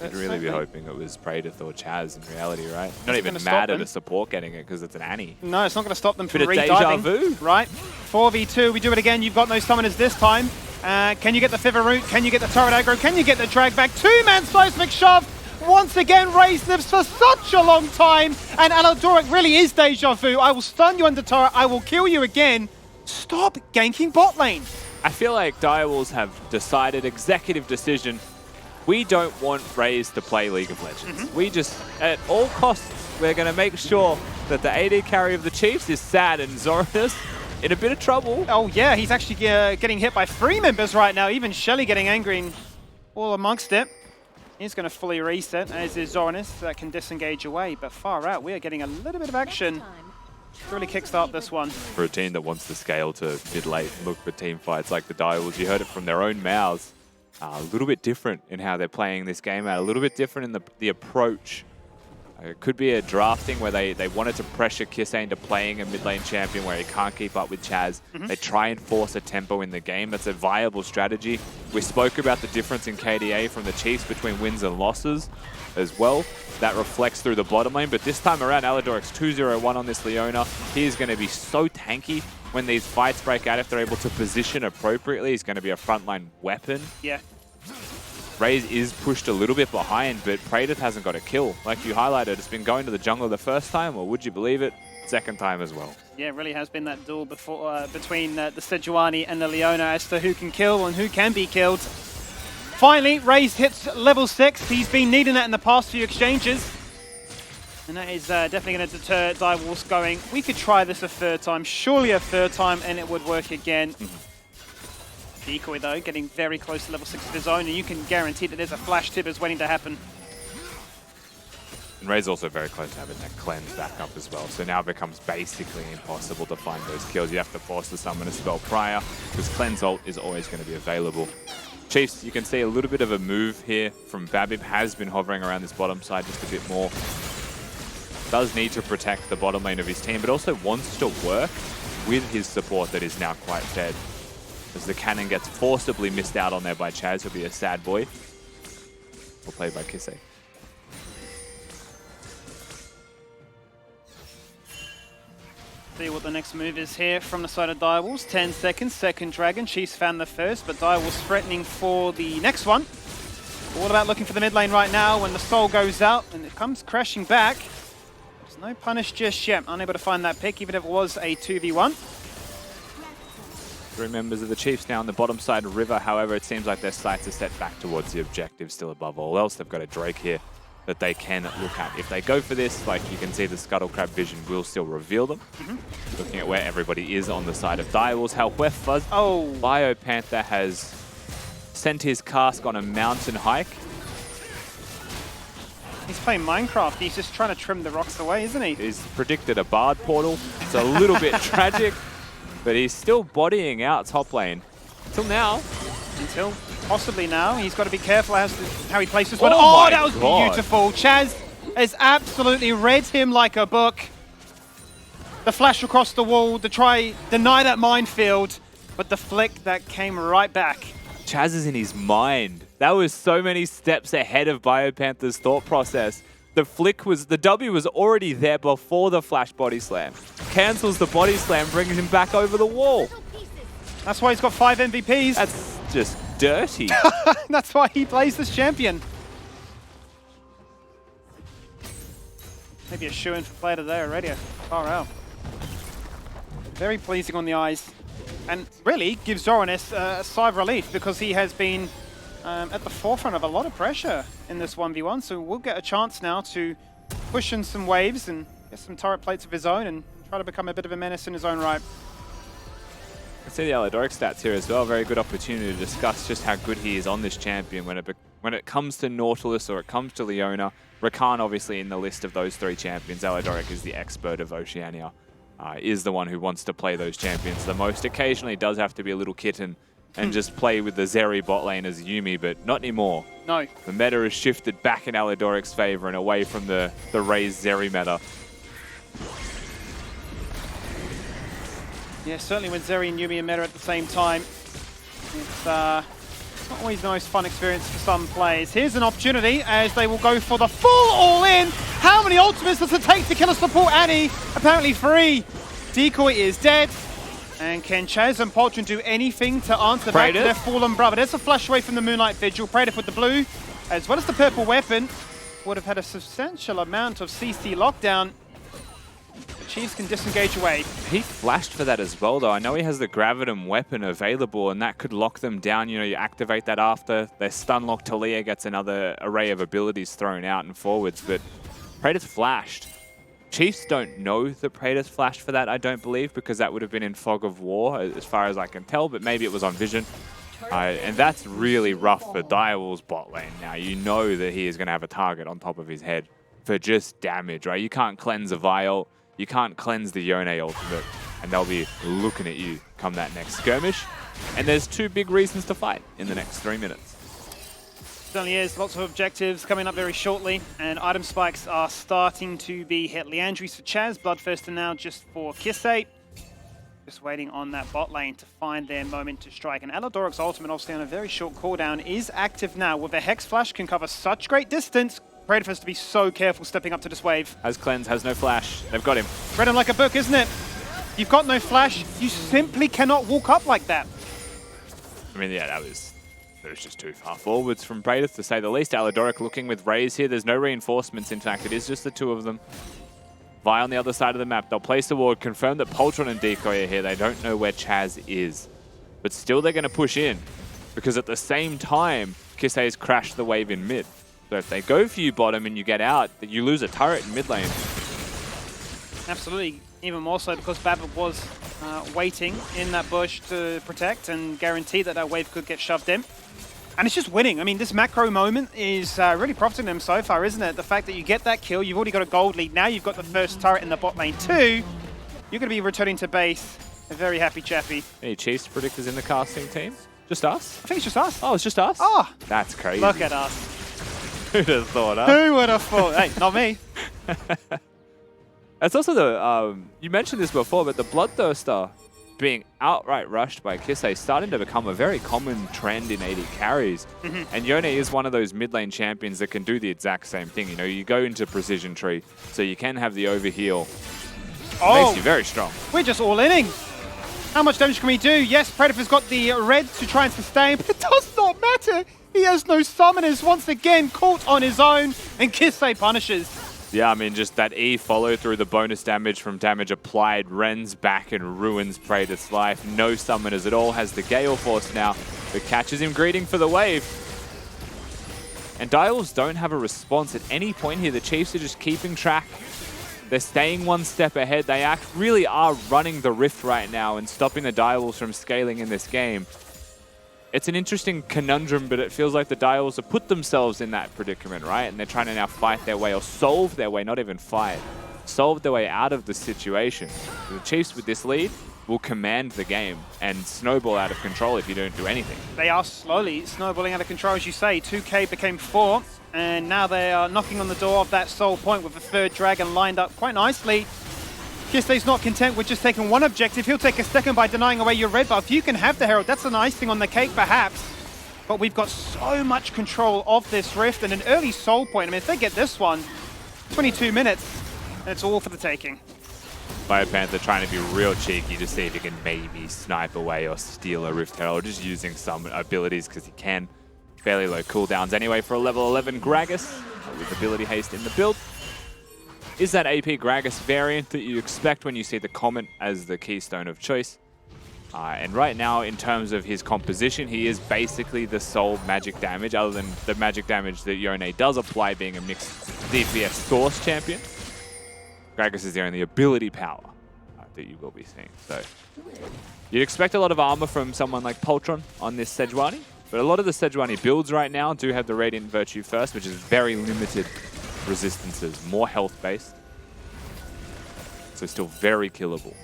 I'd really be hoping it was Praedyth or Chaz in reality, right? Not It's even gonna mad stop at them. a support getting it because it's an Annie. No, it's not going to stop them from Bit of deja re-diving. vu. Right, 4v2, we do it again. You've got no summoners this time. Can you get the Feather Root? Can you get the turret aggro? Can you get the drag back? Two-man seismic shove. Once again, Raze lives for such a long time, and Alidoric really is deja vu. I will stun you under turret. I will kill you again. Stop ganking bot lane. I feel like Direwolves have decided, executive decision, we don't want Raze to play League of Legends. We just, at all costs, we're going to make sure that the AD carry of the Chiefs is sad and Zoranus in a bit of trouble. Oh yeah, he's actually getting hit by 3 members right now. Even Shelly getting angry and all amongst it. He's going to fully reset, as is Zoranus, that can disengage away. But far out, we are getting a little bit of action. Really kickstart this one. For a team that wants to scale to mid-late and look for team fights like the Direwolves, you heard it from their own mouths. A little bit different in how they're playing this game out, a little bit different in the approach. It could be a drafting where they wanted to pressure Kissa into playing a mid lane champion where he can't keep up with Chaz. They try and force a tempo in the game. That's a viable strategy. We spoke about the difference in KDA from the Chiefs between wins and losses as well. That reflects through the bottom lane, but this time around, Alidoric's 2-0-1 on this Leona. He is going to be so tanky when these fights break out. If they're able to position appropriately, he's going to be a frontline weapon. Yeah. Raze is pushed a little bit behind, but Praetor hasn't got a kill. Like you highlighted, it's been going to the jungle the first time, or would you believe it, second time as well. Yeah, it really has been that duel before between the Sejuani and the Leona as to who can kill and who can be killed. Finally, Raze hits level 6. He's been needing that in the past few exchanges. And that is definitely going to deter Direwolves going, we could try this a third time, surely a third time, and it would work again. Decoy, though, getting very close to level 6 of his own, and you can guarantee that there's a flash tip is waiting to happen. And Ray's also very close to having that cleanse back up as well, so now it becomes basically impossible to find those kills. You have to force the summon a spell prior, because cleanse ult is always going to be available. Chiefs, you can see a little bit of a move here from Babib, has been hovering around this bottom side just a bit more. Does need to protect the bottom lane of his team, but also wants to work with his support that is now quite dead. As the cannon gets forcibly missed out on there by Chaz, he'll be a sad boy. Or played by Kisse. See what the next move is here from the side of Direwolves. 10 seconds, second dragon. Chiefs found the first, but Direwolves threatening for the next one. All about looking for the mid lane right now when the soul goes out and it comes crashing back. There's no punish just yet. Unable to find that pick, even if it was a 2v1. 3 members of the Chiefs now on the bottom side of River. However, it seems like their sights are set back towards the objective still above all else. They've got a Drake here that they can look at. If they go for this, like you can see the Scuttle Crab vision will still reveal them. Looking at where everybody is on the side of Direwolves. However, Biopanther has sent his cask on a mountain hike. He's playing Minecraft. He's just trying to trim the rocks away, isn't he? He's predicted a Bard portal. It's a little bit tragic, but he's still bodying out top lane. Until now. Until possibly now. He's got to be careful as to how he places this one. Oh, that was beautiful. Chaz has absolutely read him like a book. The flash across the wall to try deny that minefield, but the flick that came right back. Chaz is in his mind. That was so many steps ahead of Biopanther's thought process. The flick was, the W was already there before the flash body slam. Cancels the body slam, brings him back over the wall. That's why he's got 5 MVPs. That's just dirty. That's why he plays this champion. Maybe a shoe-in for player today already. Far out. Very pleasing on the eyes. And really gives Zoranus a sigh of relief because he has been at the forefront of a lot of pressure in this 1v1. So we'll get a chance now to push in some waves and get some turret plates of his own and try to become a bit of a menace in his own right. I see the Alidoric stats here as well. Very good opportunity to discuss just how good he is on this champion when it comes to Nautilus or it comes to Leona. Rakan obviously in the list of those 3 champions. Alidoric is the expert of Oceania. Is the one who wants to play those champions the most. Occasionally does have to be a little kitten and just play with the Zeri bot lane as Yuumi, but not anymore. No. The meta has shifted back in Alidoric's favor and away from the Raze Zeri meta. Yeah, certainly when Zeri and Yuumi are meta at the same time, it's not always the most fun experience for some players. Here's an opportunity as they will go for the full all-in. How many ultimates does it take to kill a support Annie? Apparently 3. Decoy is dead. And can Chaz and Poltron do anything to answer back to their fallen brother? There's a flash away from the Moonlight Vigil. Praetor with the blue, as well as the purple weapon. Would have had a substantial amount of CC lockdown. Chiefs can disengage away. He flashed for that as well, though. I know he has the Gravitum weapon available, and that could lock them down. You know, you activate that after. Their stun lock Talia gets another array of abilities thrown out and forwards, but Praetor's flashed. Chiefs don't know that Praetor's flashed for that, I don't believe, because that would have been in Fog of War, as far as I can tell, but maybe it was on Vision. And that's really rough for Direwolf's bot lane. Now, you know that he is going to have a target on top of his head for just damage, right? You can't cleanse a Vial, you can't cleanse the Yone ultimate, and they'll be looking at you come that next skirmish. And there's 2 big reasons to fight in the next 3 minutes. Certainly is. Lots of objectives coming up very shortly, and item spikes are starting to be hit. Leandry's for Chaz, Bloodthirster now just for Kissei. Just waiting on that bot lane to find their moment to strike. And Aladoric's ultimate, obviously on a very short cooldown, is active now. With a Hex Flash can cover such great distance. Praetor has to be so careful stepping up to this wave. Has cleanse, has no flash. They've got him. Read him like a book, isn't it? You've got no flash. You simply cannot walk up like that. I mean, yeah, that was just too far forwards from Praetor, to say the least. Aladoric looking with Raze here. There's no reinforcements, in fact. It is just the 2 of them. Vi on the other side of the map. They'll place the ward, confirm that Poltron and Decoy are here. They don't know where Chaz is. But still they're going to push in, because at the same time, Kissei has crashed the wave in mid. So if they go for you bottom and you get out, you lose a turret in mid lane. Absolutely. Even more so because Babbitt was waiting in that bush to protect and guarantee that that wave could get shoved in. And it's just winning. I mean, this macro moment is really profiting them so far, isn't it? The fact that you get that kill, you've already got a gold lead. Now you've got the first turret in the bot lane too. You're going to be returning to base. A very happy Chappie. Any Chiefs predictors in the casting team? Just us? I think it's just us. Oh, it's just us? Oh, that's crazy. look at us. Who'd have thought, huh? Who would have thought? Hey, not me. That's also the, you mentioned this before, but the Bloodthirster being outright rushed by Kissei starting to become a very common trend in AD carries. And Yone is one of those mid lane champions that can do the exact same thing. You know, you go into precision tree, so you can have the overheal. Oh, makes you very strong. We're just all inning. How much damage can we do? Yes, Predator's got the red to try and sustain, but it does not matter. He has no summoners, once again caught on his own, and Kissei punishes. Yeah, I mean, just that E follow through the bonus damage from damage applied, rends back and ruins Praetor's life. No summoners at all, has the Gale Force now, but catches him greeting for the wave. And Direwolves don't have a response at any point here. The Chiefs are just keeping track. They're staying one step ahead. They really are running the Rift right now and stopping the Direwolves from scaling in this game. It's an interesting conundrum, but it feels like the Direwolves have put themselves in that predicament, right? And they're trying to now fight their way, or solve their way, not even fight, solve their way out of the situation. The Chiefs with this lead will command the game and snowball out of control if you don't do anything. They are slowly snowballing out of control, as you say. 2K became 4, and now they are knocking on the door of that soul point with the third dragon lined up quite nicely. Kissei's not content with just taking one objective. He'll take a second by denying away your red buff. You can have the Herald. That's a nice thing on the cake, perhaps. But we've got so much control of this Rift and an early soul point. I mean, if they get this one, 22 minutes, and it's all for the taking. Fire Panther trying to be real cheeky to see if he can maybe snipe away or steal a Rift Herald, just using some abilities because he can. Fairly low cooldowns anyway for a level 11 Gragas with ability haste in the build. Is that AP Gragas variant that you expect when you see the Comet as the keystone of choice. And right now, in terms of his composition, he is basically the sole magic damage, other than the magic damage that Yone does apply being a mixed DPS source champion. Gragas is the only ability power that you will be seeing. So you'd expect a lot of armor from someone like Poltron on this Sejuani, but a lot of the Sejuani builds right now do have the Radiant Virtue first, which is very limited resistances, more health based, so still very killable.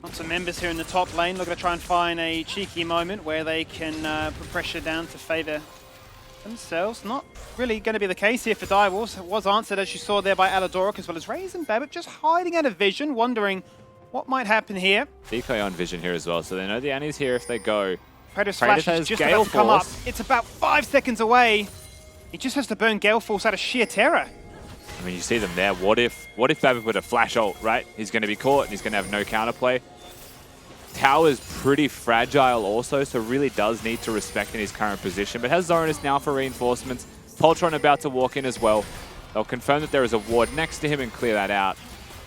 Lots of members here in the top lane looking to try and find a cheeky moment where they can put pressure down to favor themselves. Not really going to be the case here for Direwolves. It was answered, as you saw there, by Aladoric, as well as Raze and Babbitt, just hiding out of vision, wondering what might happen here. Decoy on vision here as well, so they know the Annie's here if they go. Predator's flash is just about to come up. It's about 5 seconds away. He just has to burn Gale Force out of sheer terror. I mean, you see them there. What if Babbitt with a flash ult, right? He's going to be caught and he's going to have no counterplay. Tower's pretty fragile also, so really does need to respect in his current position, but has Zoranus now for reinforcements. Poltron about to walk in as well. They'll confirm that there is a ward next to him and clear that out.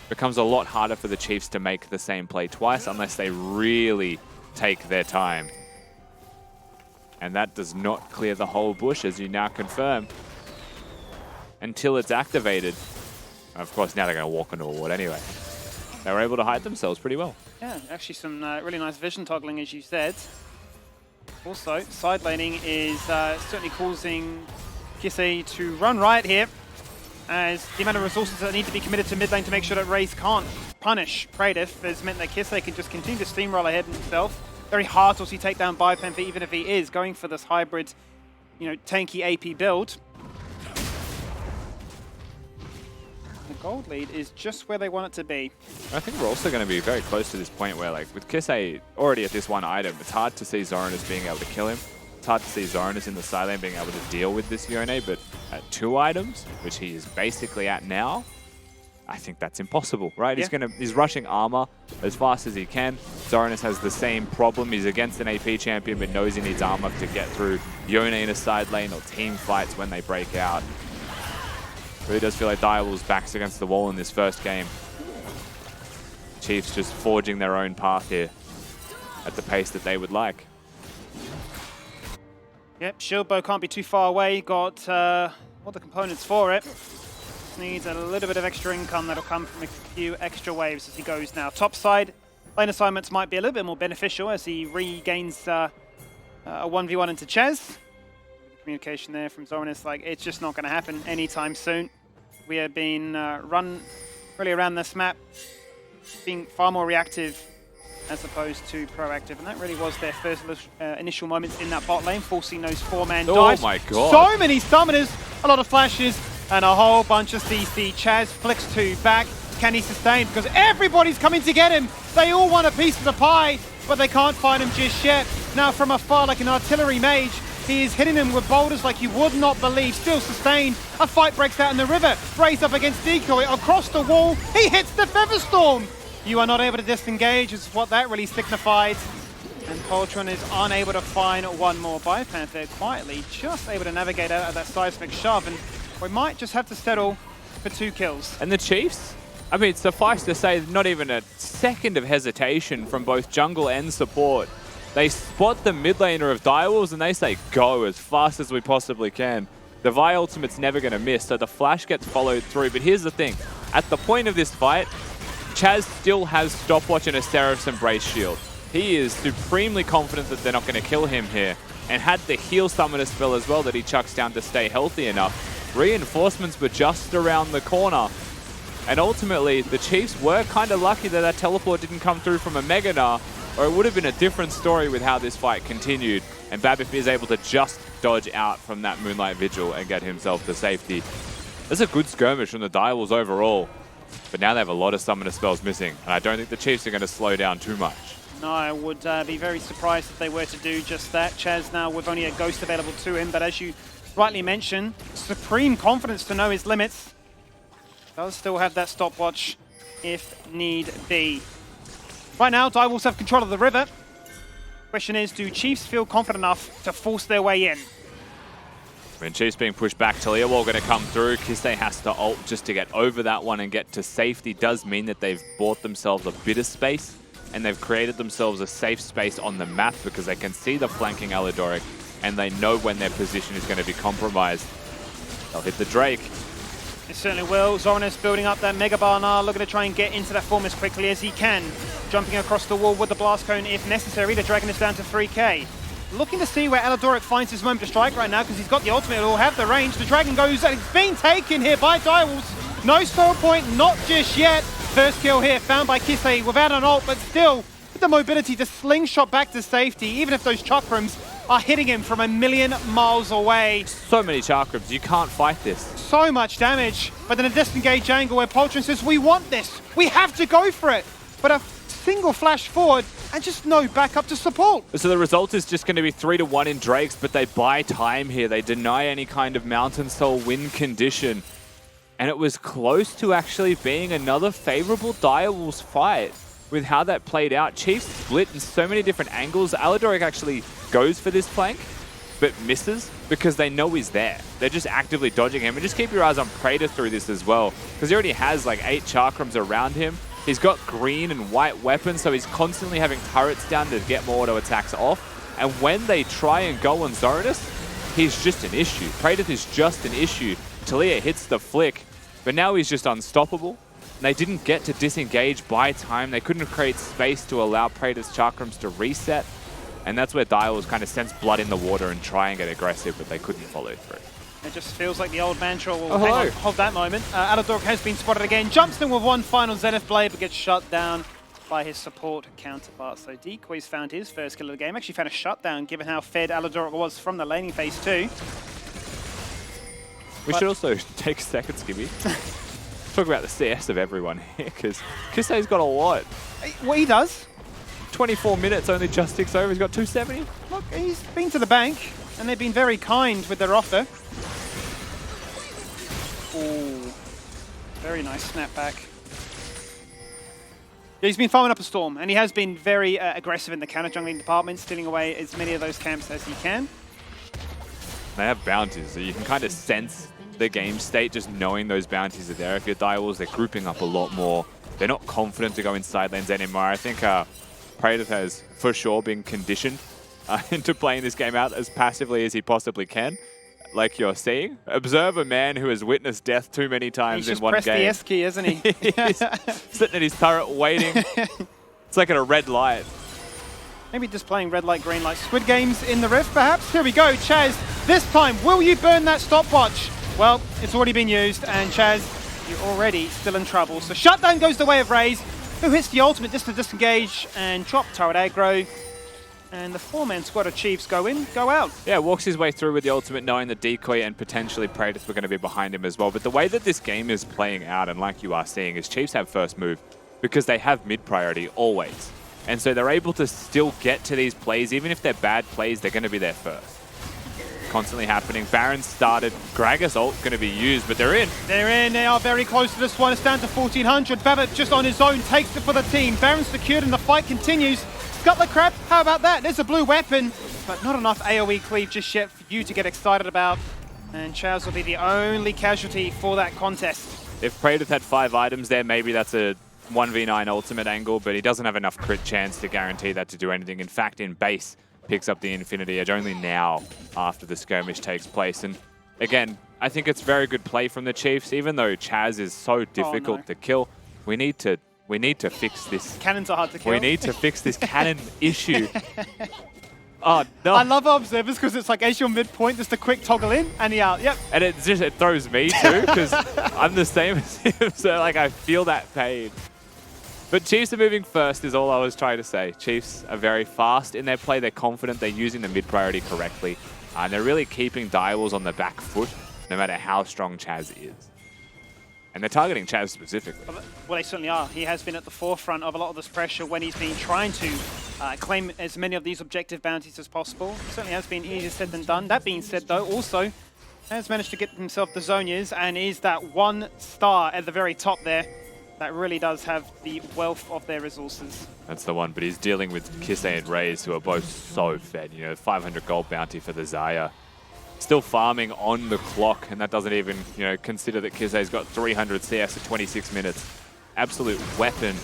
Becomes a lot harder for the Chiefs to make the same play twice unless they really take their time. And that does not clear the whole bush, as you now confirm, until it's activated. Of course, now they're going to walk into a ward anyway. They were able to hide themselves pretty well. Yeah, actually some really nice vision toggling, as you said. Also, side laning is certainly causing Kisei to run riot here, as the amount of resources that need to be committed to mid lane to make sure that Raze can't punish Praedyth has meant that Kisei can just continue to steamroll ahead himself. Very hard to see take down Biopanther, even if he is going for this hybrid, tanky AP build. The gold lead is just where they want it to be. I think we're also going to be very close to this point where, like, with Kisei already at this one item, it's hard to see Zoranus being able to kill him. It's hard to see Zoranus in the side lane being able to deal with this Yone, but at 2 items, which he is basically at now, I think that's impossible, right? Yeah. He's rushing armor as fast as he can. Zoranus has the same problem. He's against an AP champion, but knows he needs armor to get through Yone in a side lane or team fights when they break out. Really does feel like Direwolves backs against the wall in this first game. Chiefs just forging their own path here at the pace that they would like. Yep, shield bow can't be too far away. Got all the components for it. Needs a little bit of extra income that'll come from a few extra waves as he goes now. Top side, lane assignments might be a little bit more beneficial as he regains a 1v1 into Chaz. Communication there from Zoranus, like, it's just not going to happen anytime soon. We have been run really around this map, being far more reactive as opposed to proactive, and that really was their first initial moments in that bot lane, forcing those 4-man dives. Oh my god. So many summoners, a lot of flashes, and a whole bunch of CC. Chaz flicks 2 back. Can he sustain? Because everybody's coming to get him. They all want a piece of the pie, but they can't find him just yet. Now from afar, like an artillery mage, he is hitting them with boulders like you would not believe. Still sustained. A fight breaks out in the river. Raze up against Decoy. Across the wall, he hits the Featherstorm. You are not able to disengage, is what that really signified. And Poltron is unable to find one more. Biopanther quietly just able to navigate out of that seismic shove, and we might just have to settle for 2 kills. And the Chiefs? I mean, suffice to say, not even a second of hesitation from both jungle and support. They spot the mid laner of Direwolves and they say, go as fast as we possibly can. The Vi ultimate's never going to miss, so the flash gets followed through. But here's the thing. At the point of this fight, Chaz still has Stopwatch and a Seraph's Embrace shield. He is supremely confident that they're not going to kill him here, and had the heal summoner spell as well that he chucks down to stay healthy enough. Reinforcements were just around the corner, and ultimately the Chiefs were kind of lucky that that teleport didn't come through from a Mega Gnar, or it would have been a different story with how this fight continued, and Babif is able to just dodge out from that Moonlight Vigil and get himself to safety. That's a good skirmish from the Direwolves overall, but now they have a lot of summoner spells missing, and I don't think the Chiefs are going to slow down too much. No, I would be very surprised if they were to do just that. Chaz now with only a Ghost available to him, but as you rightly mentioned, supreme confidence to know his limits. Does still have that stopwatch if need be. Right now, Direwolves have control of the river. Question is, do Chiefs feel confident enough to force their way in? When Chiefs being pushed back, Talia Wall going to come through. Kisei has to ult just to get over that one and get to safety. Does mean that they've bought themselves a bit of space, and they've created themselves a safe space on the map because they can see the flanking Alidoric, and they know when their position is going to be compromised. They'll hit the Drake. It certainly will. Zoranus building up that Mega Barnar, looking to try and get into that form as quickly as he can. Jumping across the wall with the Blast Cone if necessary. The Dragon is down to 3k. Looking to see where Alidoric finds his moment to strike right now because he's got the ultimate, it'll have the range. The Dragon goes, and it's been taken here by Direwolves. No store point, not just yet. First kill here found by Kisei without an ult, but still with the mobility to slingshot back to safety, even if those chakrams are hitting him from a million miles away. So many chakrams, you can't fight this. So much damage, but then a disengaged angle where Poltron says, we want this, we have to go for it. But a single flash forward and just no backup to support. So the result is just going to be 3-1 in Drakes, but they buy time here. They deny any kind of Mountain Soul win condition. And it was close to actually being another favorable Direwolves fight with how that played out. Chiefs split in so many different angles. Alidoric actually goes for this flank, but misses because they know he's there. They're just actively dodging him. And just keep your eyes on Praetor through this as well, because he already has like 8 chakrams around him. He's got green and white weapons, so he's constantly having turrets down to get more auto attacks off. And when they try and go on Zoranus, he's just an issue. Praetor is just an issue. Talia hits the flick, but now he's just unstoppable. They didn't get to disengage by time. They couldn't create space to allow Praetor's chakrams to reset. And that's where Dials kind of sense blood in the water and try and get aggressive, but they couldn't follow through. It just feels like the old mantra will hang on, hold that moment. Alador has been spotted again. Jumps in with one final Zenith Blade, but gets shut down by his support counterpart. So Decoy's found his first kill of the game. Actually found a shutdown, given how fed Alador was from the laning phase too. We should also take a second, Skibby. Talk about the CS of everyone here, because Kisei's got a lot. Well, he does. 24 minutes, only just ticks over. He's got 270. Look, he's been to the bank, and they've been very kind with their offer. Ooh, very nice snapback. Yeah, he's been following up a Storm, and he has been very aggressive in the counter jungling department, stealing away as many of those camps as he can. They have bounties, so you can kind of sense the game state just knowing those bounties are there. If you're Direwolves, they're grouping up a lot more. They're not confident to go inside lanes anymore. I think Praetor has for sure been conditioned into playing this game out as passively as he possibly can. Like you're seeing, observe a man who has witnessed death too many times in one game. He's just pressed the S key, isn't he? He's sitting at his turret waiting. It's like at a red light. Maybe just playing red light, green light. Squid Games in the Rift, perhaps? Here we go, Chaz. This time, will you burn that stopwatch? Well, it's already been used, and Chaz, you're already still in trouble. So shutdown goes the way of Raze, who hits the ultimate just to disengage and drop turret aggro. And the 4-man squad of Chiefs go in, go out. Yeah, walks his way through with the ultimate, knowing that Decoy and potentially Praetor were going to be behind him as well. But the way that this game is playing out, and like you are seeing, is Chiefs have first move because they have mid priority always. And so they're able to still get to these plays. Even if they're bad plays, they're going to be there first. Constantly happening. Baron started. Gragas ult going to be used, but they're in. They're in. They are very close to this one. It's down to 1400. Babbitt just on his own takes it for the team. Baron secured and the fight continues. Scutler Crab, how about that? There's a blue weapon, but not enough AoE cleave just yet for you to get excited about. And Chaz will be the only casualty for that contest. If Praetor had 5 items there, maybe that's a 1v9 ultimate angle, but he doesn't have enough crit chance to guarantee that to do anything. In fact, in base, picks up the Infinity Edge only now after the skirmish takes place. And again, I think it's very good play from the Chiefs, even though Chaz is so difficult to kill. We need to fix this. Cannons are hard to kill. We need to fix this cannon issue. Oh, no. I love observers because it's like as you're midpoint, just a quick toggle in and he out. Yep. And it throws me too, because I'm the same as him, so like I feel that pain. But Chiefs are moving first is all I was trying to say. Chiefs are very fast in their play. They're confident. They're using the mid priority correctly. And they're really keeping Direwolves on the back foot, no matter how strong Chaz is. And they're targeting Chaz specifically. Well, they certainly are. He has been at the forefront of a lot of this pressure when he's been trying to claim as many of these objective bounties as possible. Certainly has been easier said than done. That being said, though, also has managed to get himself the Zonias and is that 1 star at the very top there that really does have the wealth of their resources. That's the one, but he's dealing with Kisei and Raze, who are both so fed. You know, 500 gold bounty for the Xayah. Still farming on the clock, and that doesn't even, you know, consider that Kisei's got 300 CS at 26 minutes. Absolute weapon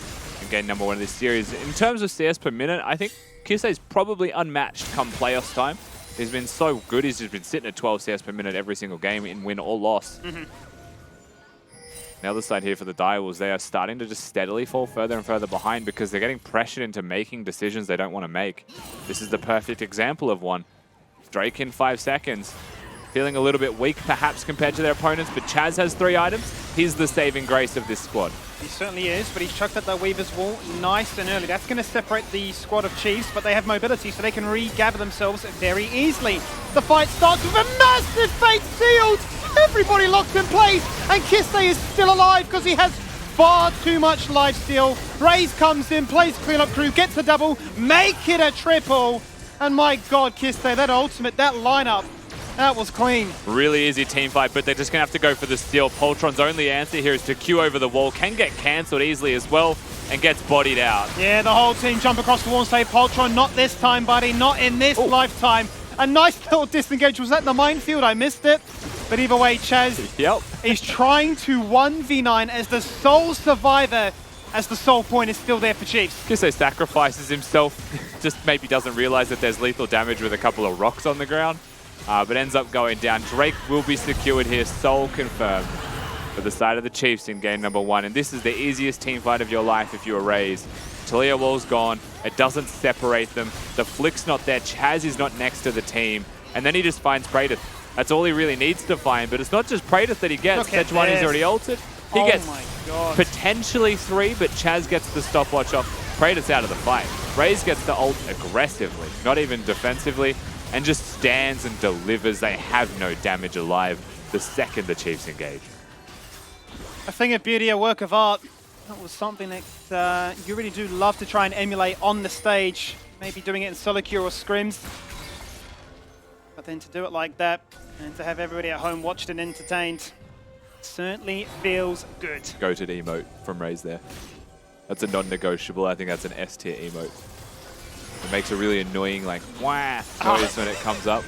again, #1 of this series. In terms of CS per minute, I think Kisei's probably unmatched come playoffs time. He's been so good, he's just been sitting at 12 CS per minute every single game in win or loss. The other side here for the Direwolves, they are starting to just steadily fall further and further behind because they're getting pressured into making decisions they don't want to make. This is the perfect example of one. Drake in 5 seconds. Feeling a little bit weak perhaps compared to their opponents, but Chaz has 3 items. He's the saving grace of this squad. He certainly is, but he's chucked at that Weaver's Wall nice and early. That's going to separate the squad of Chiefs, but they have mobility, so they can regather themselves very easily. The fight starts with a massive fate shield! Everybody locked in place, and Kisei is still alive because he has far too much lifesteal. Raze comes in, plays cleanup crew, gets a double, make it a triple. And my God, Kisei, that ultimate, that lineup, that was clean. Really easy team fight, but they're just going to have to go for the steal. Poltron's only answer here is to queue over the wall. Can get cancelled easily as well and gets bodied out. Yeah, the whole team jump across the wall and say, Poltron, not this time, buddy, not in this lifetime. A nice little disengage. Was that in the minefield? I missed it. But either way, Chaz is trying to 1v9 as the sole survivor, as the sole point is still there for Chiefs. Kisei sacrifices himself, just maybe doesn't realize that there's lethal damage with a couple of rocks on the ground, but ends up going down. Drake will be secured here, sole confirmed for the side of the Chiefs in game number 1. And this is the easiest team fight of your life if you are Raze. Talia wall's gone, it doesn't separate them, the flick's not there, Chaz is not next to the team, and then he just finds Praedyth. That's all he really needs to find, but it's not just Praedyth that he gets. Sejuani's already ulted. He gets potentially 3, but Chaz gets the stopwatch off. Praedyth's out of the fight. Raze gets the ult aggressively, not even defensively, and just stands and delivers. They have no damage alive the second the Chiefs engage. A thing of beauty, a work of art. That was something that you really do love to try and emulate on the stage. Maybe doing it in solo queue or scrims. But then to do it like that, and to have everybody at home watched and entertained, certainly feels good. Goated emote from Raze there. That's a non-negotiable. I think that's an S tier emote. It makes a really annoying, like, wah noise when it comes up.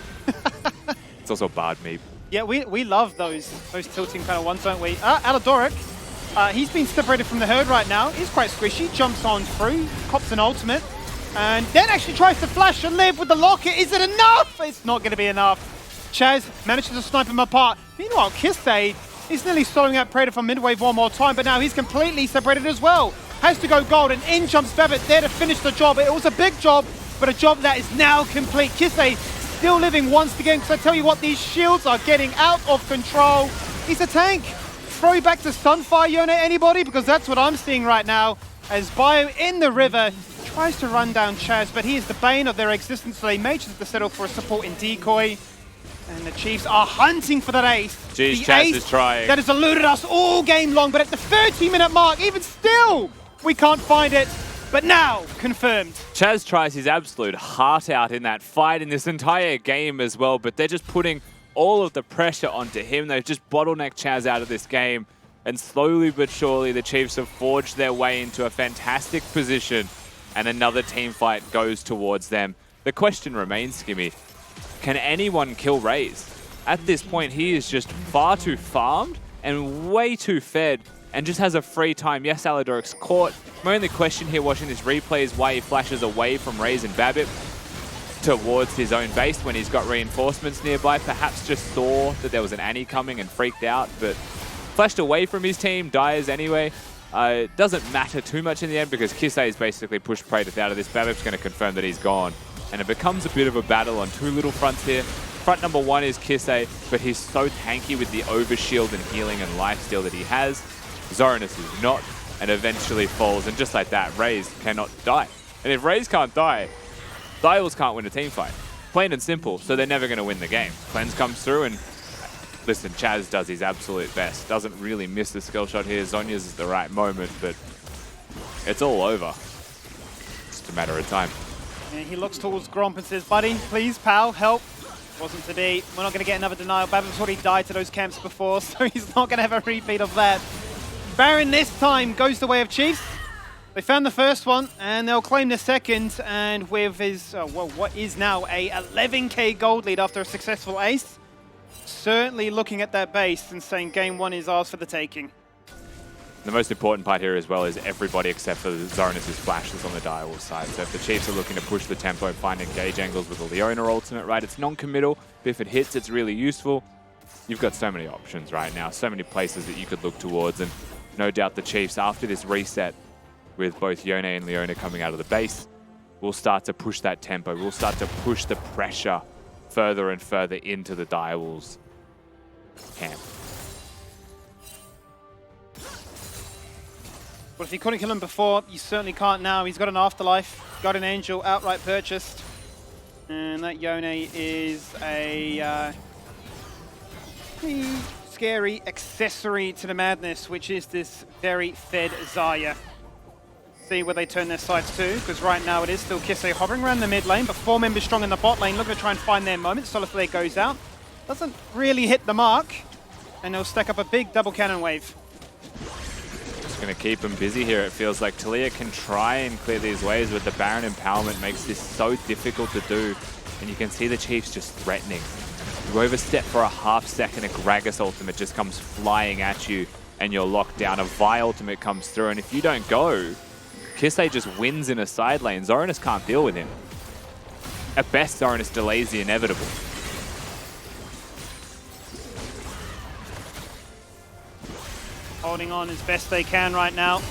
It's also a Bard meep. Yeah, we love those tilting kind of ones, don't we? Aladoric, he's been separated from the herd right now. He's quite squishy, jumps on through, cops an ultimate, and then actually tries to flash and live with the locket. Is it enough? It's not going to be enough. Chaz manages to snipe him apart. Meanwhile, Kisei is nearly soloing out Praedyth from mid-wave one more time, but now he's completely separated as well. Has to go gold, and in jumps Babbitt there to finish the job. It was a big job, but a job that is now complete. Kisei still living once again, because I tell you what, these shields are getting out of control. He's a tank. Throw back to Sunfire, Yone, anybody? Because that's what I'm seeing right now, as Bio in the river tries to run down Chaz, but he is the bane of their existence, so they may just have to settle for a support in Decoy. And the Chiefs are hunting for that ace. Jeez, the Chaz ace is trying. that has eluded us all game long, but at the 30-minute mark, even still, we can't find it. But now, confirmed. Chaz tries his absolute heart out in that fight in this entire game as well, but they're just putting all of the pressure onto him. They've just bottlenecked Chaz out of this game, and slowly but surely the Chiefs have forged their way into a fantastic position, and another team fight goes towards them. The question remains, Skimmy, can anyone kill Raze? At this point, he is just far too farmed and way too fed and just has a free time. Yes, Aladoric's caught. My only question here watching this replay is why he flashes away from Raze and Babbitt towards his own base when he's got reinforcements nearby. Perhaps just saw that there was an Annie coming and freaked out, but flashed away from his team, dies anyway. It doesn't matter too much in the end because Kisei has basically pushed Praedyth out of this. Babbitt's going to confirm that he's gone. And it becomes a bit of a battle on two little fronts here. Front number 1 is Kisei, but he's so tanky with the overshield and healing and lifesteal that he has. Zoranus is not, and eventually falls. And just like that, Raze cannot die. And if Raze can't die, Dials can't win a team fight. Plain and simple, so they're never going to win the game. Cleanse comes through, and listen, Chaz does his absolute best. Doesn't really miss the skill shot here. Zonya's is the right moment, but it's all over. Just a matter of time. And he looks towards Gromp and says, buddy, please, pal, help. Wasn't to be. We're not going to get another denial. Babbitt's already died to those camps before, so he's not going to have a repeat of that. Baron this time goes the way of Chiefs. They found the first one, and they'll claim the second, and with his, well, what is now a 11k gold lead after a successful ace, certainly looking at that base and saying game 1 is ours for the taking. The most important part here as well is everybody except for Zoranus' flashes on the Direwolf side. So if the Chiefs are looking to push the tempo, find engage angles with a Leona ultimate, right? It's non-committal, but if it hits, it's really useful. You've got so many options right now, so many places that you could look towards, and no doubt the Chiefs, after this reset, with both Yone and Leona coming out of the base, will start to push that tempo. We'll start to push the pressure further and further into the Direwolves camp. But if you couldn't kill him before, you certainly can't now. He's got an afterlife, got an angel outright purchased. And that Yone is a pretty scary accessory to the madness, which is this very fed Zarya. See where they turn their sights to, because right now it is still Kisei hovering around the mid lane, but 4 members strong in the bot lane, looking to try and find their moment. Soliflare goes out, doesn't really hit the mark, and they'll stack up a big double cannon wave. Going to keep him busy here. It feels like Talia can try and clear these waves, but the Baron empowerment makes this so difficult to do. and you can see the Chiefs just threatening. You overstep for a half second, a Gragas ultimate just comes flying at you, and you're locked down. A Vi ultimate comes through, and if you don't go, Kisei just wins in a side lane. Zoranus can't deal with him. At best, Zoranus delays the inevitable. Holding on as best they can right now.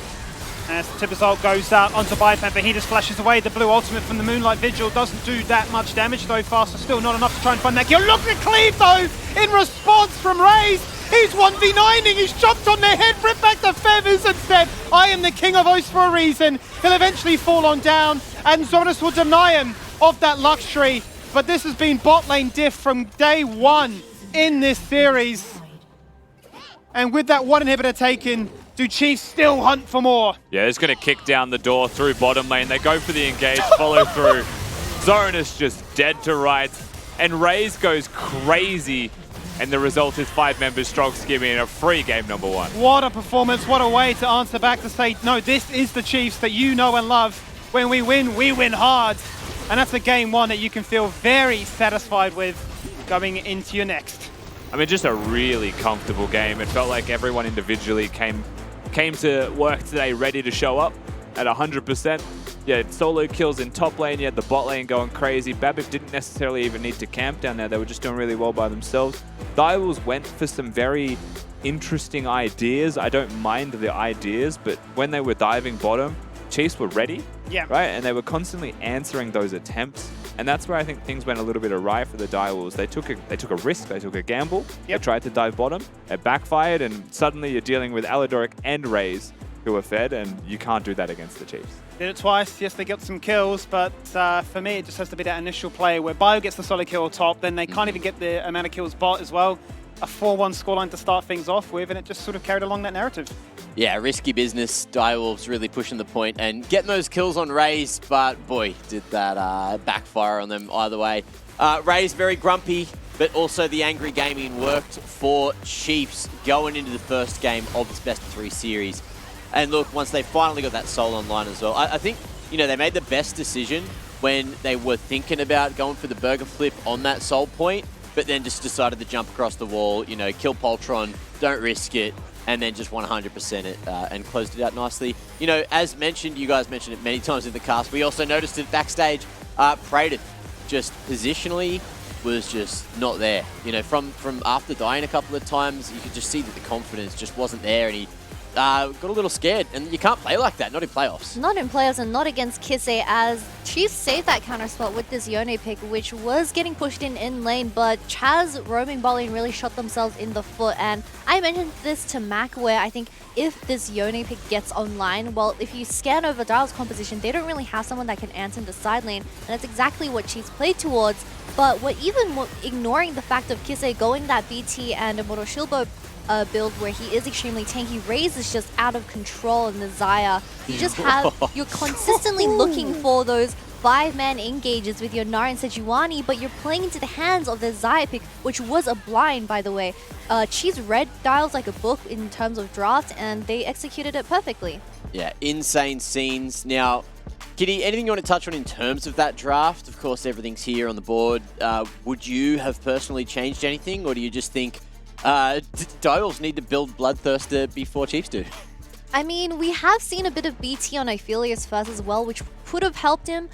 As Tibazult goes out onto Bifan, but he just flashes away. The blue ultimate from the Moonlight Vigil doesn't do that much damage, though Faster still not enough to try and find that kill. Look at Cleave, though, in response from Raze. He's 1v9ing, he's jumped on their head, ripped back the feathers and said, I am the king of Oath for a reason. He'll eventually fall on down, and Zoranus will deny him of that luxury. But this has been bot lane diff from day one in this series. And with that one inhibitor taken, do Chiefs still hunt for more? Yeah, it's going to kick down the door through bottom lane. They go for the engage, follow through. Zoranus just dead to rights. And Raze goes crazy. And the result is 5 members strong skimming in a free game number 1. What a performance, what a way to answer back to say, no, this is the Chiefs that you know and love. When we win hard. And that's a game 1 that you can feel very satisfied with going into your next. I mean, just a really comfortable game. It felt like everyone individually came to work today ready to show up at 100%. Yeah, solo kills in top lane, you had the bot lane going crazy. Babip didn't necessarily even need to camp down there. They were just doing really well by themselves. Direwolves went for some very interesting ideas. I don't mind the ideas, but when they were diving bottom, Chiefs were ready, yeah, right? And they were constantly answering those attempts. And that's where I think things went a little bit awry for the Direwolves. They took a risk, they took a gamble. Yep. They tried to dive bottom, it backfired, and suddenly you're dealing with Aladoric and Raze, who are fed, and you can't do that against the Chiefs. Did it twice, yes, they got some kills, but for me, it just has to be that initial play where Bio gets the solid kill top, then they can't even get the amount of kills bot as well. A 4-1 scoreline to start things off with, and it just sort of carried along that narrative. Yeah, risky business. Direwolves really pushing the point and getting those kills on Raze, but boy, did that backfire on them either way. Raze very grumpy, but also the angry gaming worked for Chiefs going into the first game of this best of 3 series. And look, once they finally got that soul online as well, I think, you know, they made the best decision when they were thinking about going for the burger flip on that soul point, but then just decided to jump across the wall, you know, kill Poltron, don't risk it, and then just 100% it and closed it out nicely. You know, as mentioned, you guys mentioned it many times in the cast, we also noticed it backstage, Prated just positionally was just not there. You know, from after dying a couple of times, you could just see that the confidence just wasn't there, and he got a little scared, and you can't play like that, not in playoffs. Not in playoffs and not against Kisei, as Chiefs saved that counter spot with this Yone pick, which was getting pushed in lane, but Chaz roaming bot lane really shot themselves in the foot. And I mentioned this to Mac, where I think if this Yone pick gets online, well, if you scan over Dial's composition, they don't really have someone that can answer in the side lane, and that's exactly what Chiefs played towards. But ignoring the fact of Kisei going that BT and Immortal Shieldbow build where he is extremely tanky, Raze is just out of control in the Xayah. You just have, you're consistently looking for those 5-man engages with your Nara and Sejuani, but you're playing into the hands of the Xayah pick, which was a blind, by the way. Chiefs read Dials like a book in terms of draft, and they executed it perfectly. Yeah, insane scenes. Now, Kitty, anything you want to touch on in terms of that draft? Of course, everything's here on the board. Would you have personally changed anything, or do you just think Dials need to build Bloodthirster before Chiefs do? I mean, we have seen a bit of BT on Aphelios first as well, which could have helped him.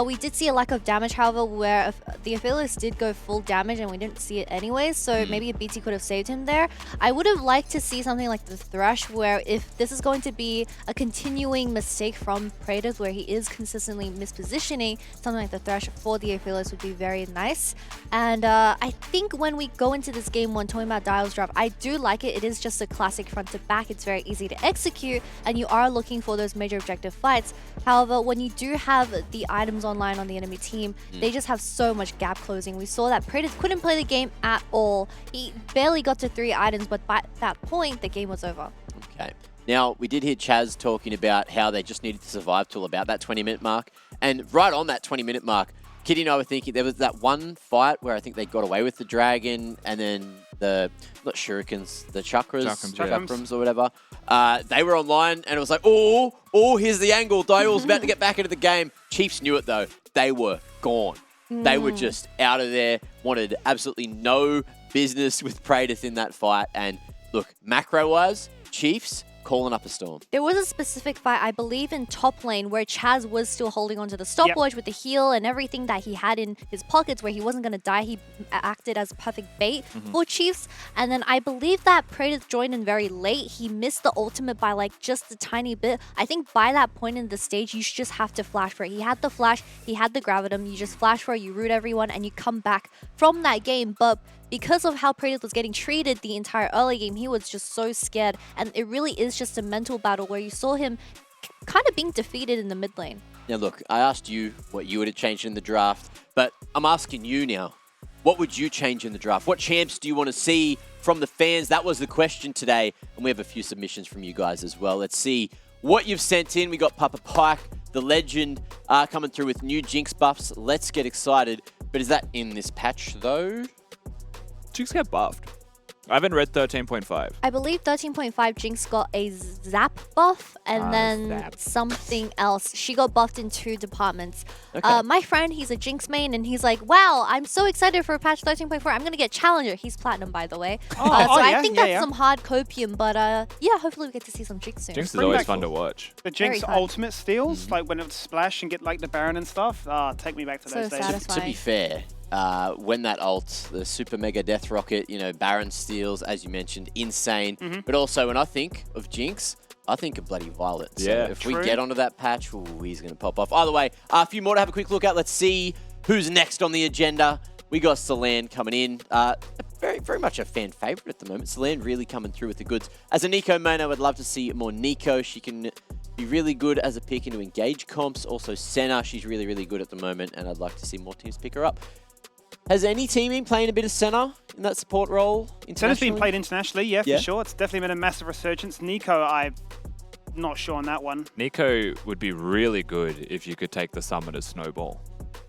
We did see a lack of damage, however, where the Aphelios did go full damage and we didn't see it anyways, so maybe a BT could have saved him there. I would have liked to see something like the Thresh, where if this is going to be a continuing mistake from Praetor, where he is consistently mispositioning, something like the Thresh for the Aphelios would be very nice. And I think when we go into this game one, talking about Dial's draft, I do like it. It is just a classic front to back. It's very easy to execute, and you are looking for those major objective fights. However, when you do have the items online on the enemy team, they just have so much gap closing. We saw that Praetor couldn't play the game at all. He barely got to 3 items, but by that point, the game was over. Okay. Now, we did hear Chaz talking about how they just needed to survive till about that 20-minute mark. And right on that 20-minute mark, Kitty and I were thinking there was that one fight where I think they got away with the dragon, and then the, not shurikens, the chakrams or whatever. They were online, and it was like, oh, here's the angle. Dial's about to get back into the game. Chiefs knew it, though. They were gone. They were just out of there, wanted absolutely no business with Praedyth in that fight. And look, macro-wise, Chiefs calling up a storm. There was a specific fight, I believe, in top lane where Chaz was still holding onto the stopwatch with the heal and everything that he had in his pockets where he wasn't going to die. He acted as perfect bait for Chiefs. And then I believe that Praedyth joined in very late. He missed the ultimate by like just a tiny bit. I think by that point in the stage, you just have to flash for it. He had the flash, he had the gravitum. You just flash for it, you root everyone, and you come back from that game. But because of how Praedyth was getting treated the entire early game, he was just so scared. And it really is just a mental battle where you saw him kind of being defeated in the mid lane. Now look, I asked you what you would have changed in the draft, but I'm asking you now. What would you change in the draft? What champs do you want to see from the fans? That was the question today, and we have a few submissions from you guys as well. Let's see what you've sent in. We got Papa Pike, the legend, coming through with new Jinx buffs. Let's get excited. But is that in this patch, though? Jinx got buffed. I haven't read 13.5. I believe 13.5 Jinx got a zap buff and then Zap. something else. She got buffed in 2 departments. Okay. My friend, he's a Jinx main and he's like, wow, I'm so excited for patch 13.4. I'm going to get Challenger. He's Platinum, by the way. So I think that's some hard copium, but yeah, hopefully we get to see some Jinx soon. Jinx is Bring always back fun to watch. The Jinx fun. ultimate steals, like when it would splash and get like the Baron and stuff. Take me back to So those days. satisfying. To be fair, when that ult, the Super Mega Death Rocket, you know, Baron steals, as you mentioned, insane. But also, when I think of Jinx, I think of bloody Violet. So Yeah, if we true. get onto that patch, ooh, he's going to pop off. Either way, a few more to have a quick look at. Let's see who's next on the agenda. We got Celine coming in. Very much a fan favorite at the moment. Celine really coming through with the goods. As a Nico main, I would love to see more Nico. She can be really good as a pick into engage comps. Also, Senna, she's really, really good at the moment, and I'd like to see more teams pick her up. Has any team been playing a bit of Senna in that support role internationally? Senna's been played internationally, yeah, for sure. It's definitely been a massive resurgence. Nico, I'm not sure on that one. Nico would be really good if you could take the summon as Snowball.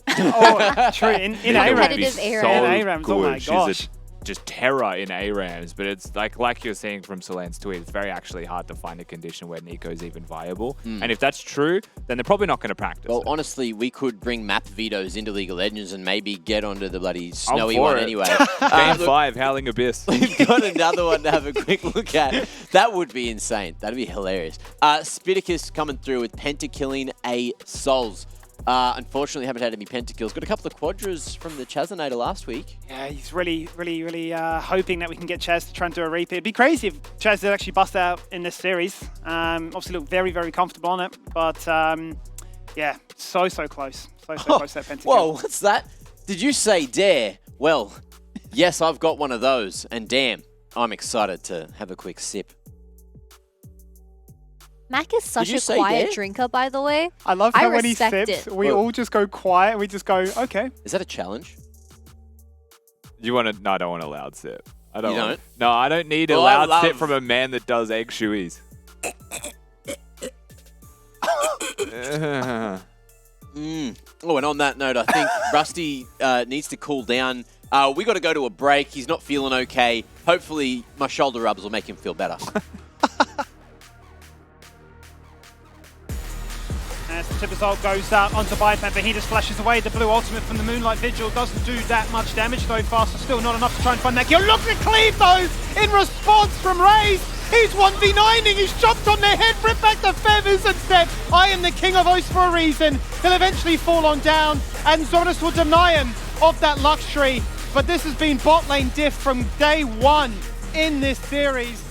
Oh, true. In Nico would ARAMs. be Competitive so ARAMs, oh my good. gosh. She's just terror in ARAMs, but it's like you're seeing from Celine's tweet, it's very actually hard to find a condition where Nico's even viable. And if that's true, then they're probably not going to practice. Well, it. honestly, we could bring map vetoes into League of Legends and maybe get onto the bloody I'm snowy for one it. anyway. Game Look, 5, Howling Abyss. we've got another one to have a quick look at. That would be insane. That'd be hilarious. Spiticus coming through with pentakilling a Souls. Unfortunately, haven't had any pentakills. Got a couple of quadras from the Chazinator last week. Yeah, he's really hoping that we can get Chaz to try and do a repeat. It'd be crazy if Chaz did actually bust out in this series. Obviously, look very, very comfortable on it. But yeah, so close. So close to that pentakill. Whoa, what's that? Did you say dare? Well, yes, I've got one of those. And damn, I'm excited to have a quick sip. Mac is such you a say quiet there? drinker, by the way. I love I how when he respect sips, it. we Well- all just go quiet and we just go, okay. Is that a challenge? You want to? No, I don't want a loud sip. I don't. You want, don't? No, I don't need a Well, I loud sip love- from a man that does egg shoeies. Oh, and on that note, I think Rusty needs to cool down. We got to go to a break. He's not feeling okay. Hopefully, my shoulder rubs will make him feel better. As the tip result goes onto Biped, but he just flashes away. The blue ultimate from the Moonlight Vigil doesn't do that much damage, though faster still not enough to try and find that kill. Look at Cleave, though, in response from Raze. He's 1v9ing, he's jumped on their head, ripped back the feathers and said, I am the king of Oath for a reason. He'll eventually fall on down, and Zonus will deny him of that luxury. But this has been bot lane diff from day one in this series.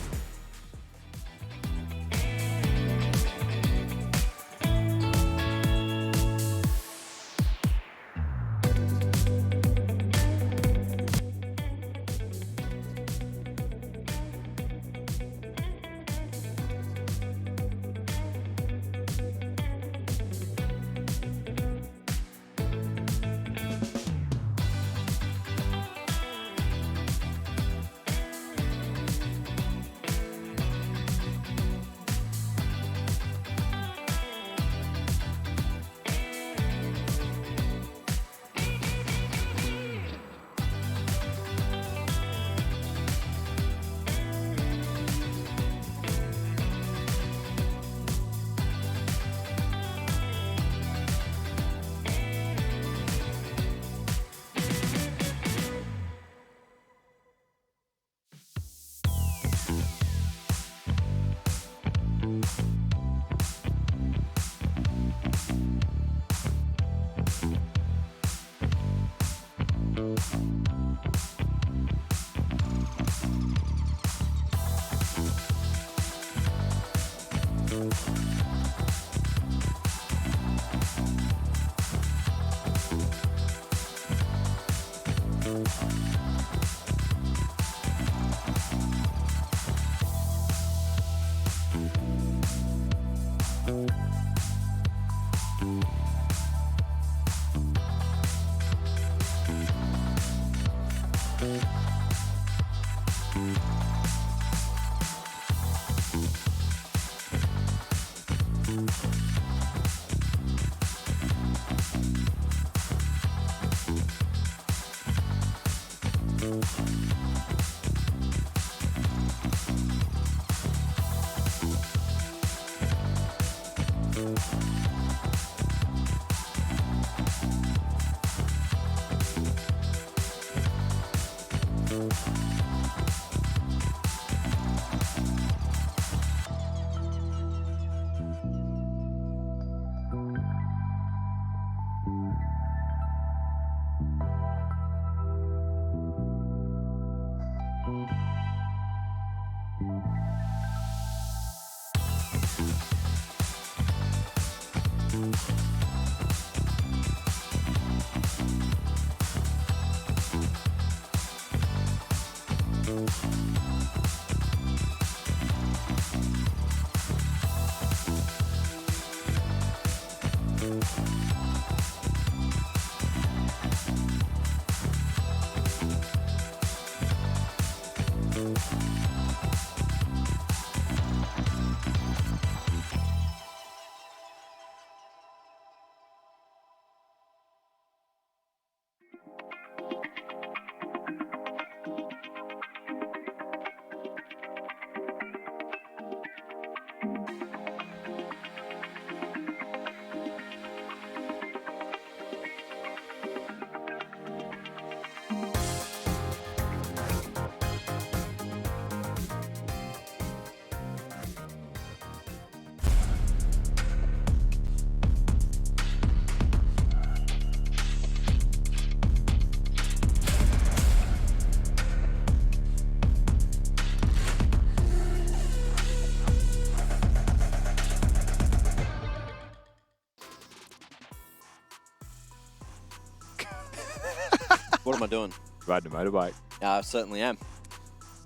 What am I doing? Riding a motorbike. I certainly am.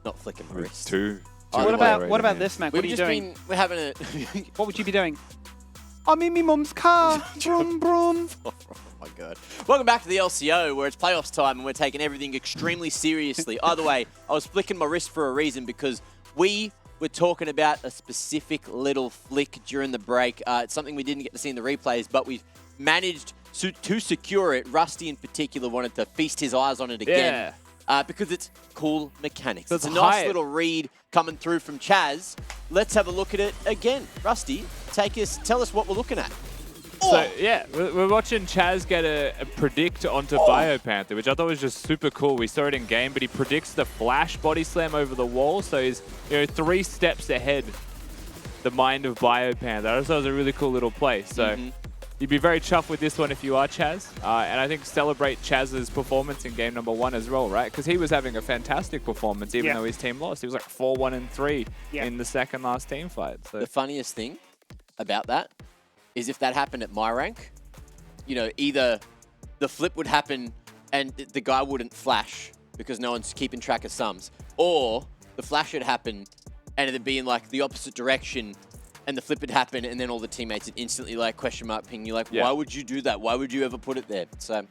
Not flicking my wrist. Two. Oh, What about this, Mac? What are you doing? We're having a... What would you be doing? I'm in my mum's car. Brum, brum. Oh my god. Welcome back to the LCO, where it's playoffs time and we're taking everything extremely seriously. Either way, I was flicking my wrist for a reason because we were talking about a specific little flick during the break. It's something we didn't get to see in the replays, but we've managed to secure it. Rusty in particular wanted to feast his eyes on it again. Because it's cool mechanics. It's a nice little read coming through from Chaz. Let's have a look at it again. Rusty, tell us what we're looking at. So, yeah, we're watching Chaz get a predict onto Biopanther, which I thought was just super cool. We saw it in game, but he predicts the flash body slam over the wall, so he's 3 steps ahead the mind of Biopanther. I just thought it was a really cool little play. So you'd be very chuffed with this one if you are Chaz. And I think celebrate Chaz's performance in game number 1 as well, right? Because he was having a fantastic performance, even though his team lost. He was like 4-1-3 in the second last team fight. So. The funniest thing about that is if that happened at my rank, either the flip would happen and the guy wouldn't flash because no one's keeping track of sums, or the flash would happen and it'd be in like the opposite direction and the flip would happen and then all the teammates would instantly like question mark ping you like, why would you do that? Why would you ever put it there? So,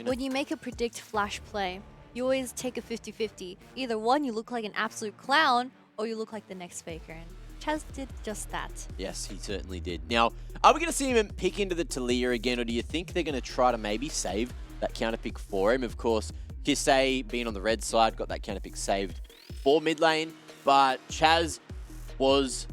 When you make a predict flash play, you always take a 50-50. Either one, you look like an absolute clown, or you look like the next faker. And Chaz did just that. Yes, he certainly did. Now, are we going to see him pick into the Talia again, or do you think they're going to try to maybe save that counter pick for him? Of course, Kisei, being on the red side, got that counter pick saved for mid lane, but Chaz was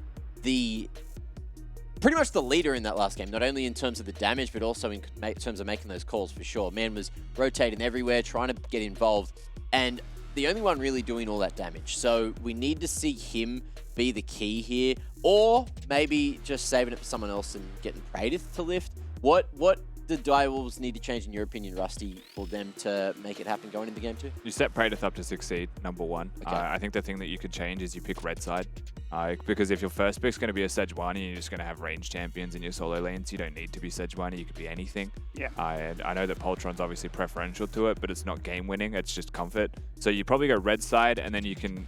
pretty much the leader in that last game, not only in terms of the damage, but also in terms of making those calls for sure. Man was rotating everywhere, trying to get involved, and the only one really doing all that damage. So we need to see him be the key here, or maybe just saving it for someone else and getting Praedyth to lift. What do Direwolves need to change, in your opinion, Rusty, for them to make it happen going into game 2? You set Praedyth up to succeed, number one. Okay. I think the thing that you could change is you pick red side. Because if your first pick's going to be a Sejuani and you're just going to have range champions in your solo lanes, you don't need to be Sejuani, you could be anything. Yeah. And I know that Poltron's obviously preferential to it, but it's not game winning, it's just comfort. So you probably go red side, and then you can,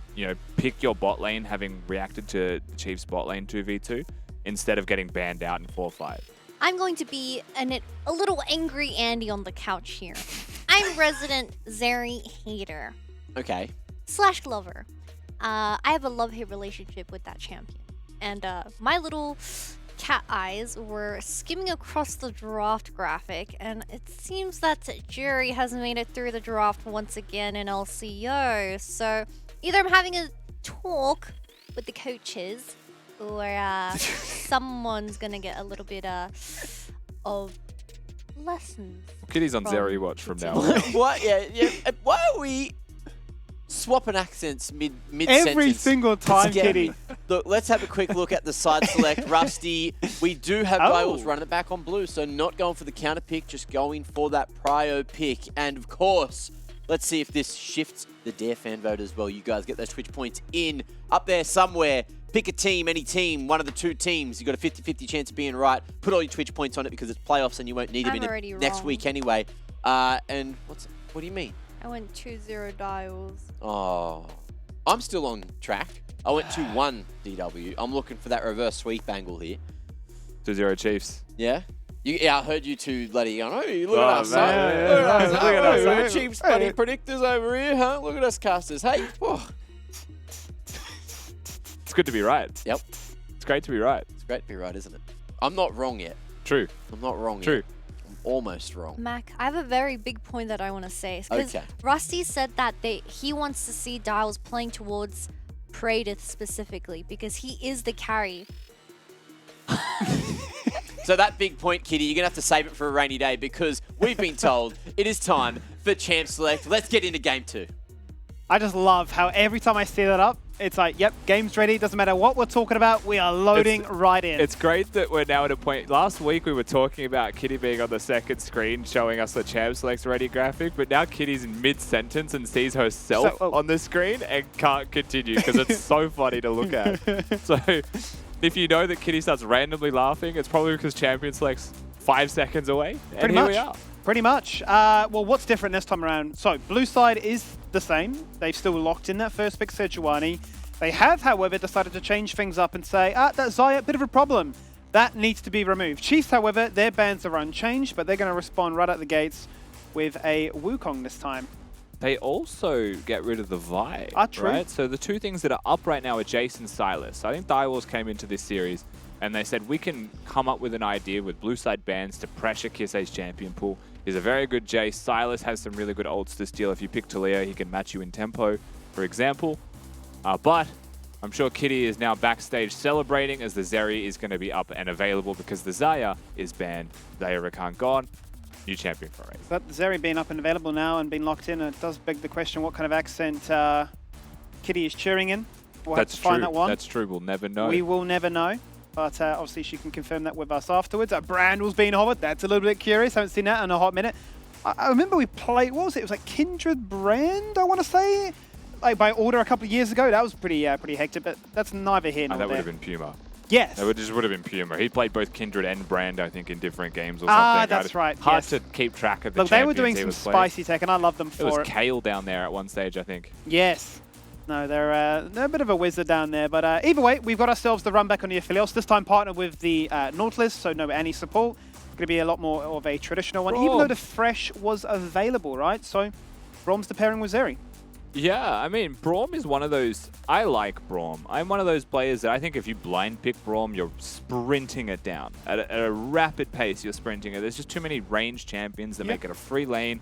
pick your bot lane having reacted to the Chiefs bot lane 2v2 instead of getting banned out in 4-5. I'm going to be a little angry Andy on the couch here. I'm resident Zeri hater Okay. / lover. I have a love-hate relationship with that champion. And my little cat eyes were skimming across the draft graphic, and it seems that Jerry has made it through the draft once again in LCO. So either I'm having a talk with the coaches, or someone's gonna get a little bit of lessons. Kitty's on From Zeri watch from now on. What? Yeah. Why are we swapping accents mid-sentence? Every single time, It's getting Kitty. me. Look, let's have a quick look at the side select. Rusty, we do have Direwolves running it back on blue, so not going for the counter pick, just going for that prio pick. And of course, let's see if this shifts the Dare fan vote as well. You guys get those Twitch points in up there somewhere. Pick a team, any team, one of the two teams. You've got a 50-50 chance of being right. Put all your Twitch points on it because it's playoffs and you won't need them I'm in already it next wrong. week anyway. And what do you mean? I went 2-0 dials. Oh, I'm still on track. I went 2-1 DW. I'm looking for that reverse sweep angle here. 2-0 Chiefs. Yeah? Yeah, I heard you two bloody going, hey, look Oh, at us. man. Huh? Look at us. Look at us, Hey, huh? Chiefs bloody predictors over here, huh? Look at us casters. Hey. Oh. It's good to be right. Yep. It's great to be right. It's great to be right, isn't it? I'm not wrong yet. True. I'm not wrong True. yet. I'm almost wrong. Mac, I have a very big point that I want to say. Because Okay. Rusty said that he wants to see Dials playing towards Praedyth specifically because he is the carry. So that big point, Kitty, you're going to have to save it for a rainy day because we've been told it is time for Champ Select. Let's get into Game 2. I just love how every time I see that up, it's like, yep, game's ready. Doesn't matter what we're talking about. We are loading right in. It's great that we're now at a point. Last week we were talking about Kitty being on the second screen showing us the Champ Select's ready graphic, but now Kitty's in mid-sentence and sees herself on the screen and can't continue because it's so funny to look at. So if you know that Kitty starts randomly laughing, it's probably because Champion Select's 5 seconds away. And Pretty here much. we are. Pretty much. Well, what's different this time around? So, blue side is the same. They've still locked in that first pick, Sejuani. They have, however, decided to change things up and say, that Xayah, a bit of a problem. That needs to be removed. Chiefs, however, their bans are unchanged, but they're going to respond right at the gates with a Wukong this time. They also get rid of the Vi, True. right? So the two things that are up right now are Jace and Silas. I think Direwolves came into this series and they said, we can come up with an idea with blue side bans to pressure Kisei's champion pool. He's a very good Jace. Silas has some really good ults to steal. If you pick Talia, he can match you in tempo, for example. But I'm sure Kitty is now backstage celebrating as the Zeri is going to be up and available because the Xayah is banned. Xayah Rakan gone. New champion for race. But Zeri being up and available now and being locked in, it does beg the question what kind of accent Kitty is cheering in. We'll have to find that one. That's true. We'll never know. We will never know. But obviously she can confirm that with us afterwards. Brandl's being hovered. That's a little bit curious. Haven't seen that in a hot minute. I remember we played, what was it? It was like Kindred Brand, I want to say. Like by order a couple of years ago. That was pretty hectic, but that's neither here nor that would there. have been Puma. Yes. That just would have been Puma. He played both Kindred and Brand, I think, in different games or something. That's right. Hard yes. to keep track of the Look, they were champions doing he some was playing. spicy tech, and I love them It was for it. Kale down there at one stage, I think. Yes. No, they're a bit of a wizard down there. But either way, we've got ourselves the run back on the Aphelios. This time partnered with the Nautilus, so no Annie support. Going to be a lot more of a traditional one, even though the Fresh was available, right? So Brom's the pairing with Zeri. Yeah, I mean, Braum is one of those... I like Braum. I'm one of those players that I think if you blind pick Braum, you're sprinting it down. At a rapid pace, you're sprinting it. There's just too many range champions that make it a free lane.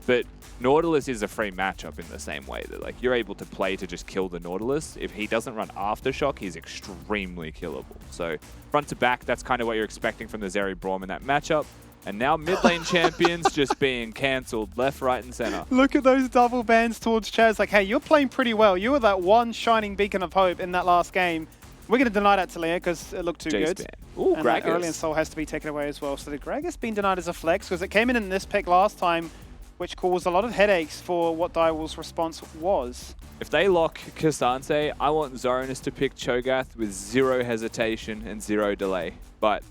But Nautilus is a free matchup in the same way that like you're able to play to just kill the Nautilus. If he doesn't run Aftershock, he's extremely killable. So front to back, that's kind of what you're expecting from the Zeri Braum in that matchup. And now mid lane champions just being cancelled left, right, and center. Look at those double bans towards Chaz. Like, hey, you're playing pretty well. You were that one shining beacon of hope in that last game. We're going to deny that to Leah because it looked too Jace good. ban. Ooh, And that early Gragas. and Soul has to be taken away as well. So the Gragas being denied as a flex because it came in this pick last time, which caused a lot of headaches for what Direwolf's response was. If they lock Cassante, I want Zoranus to pick Cho'Gath with 0 hesitation and 0 delay. But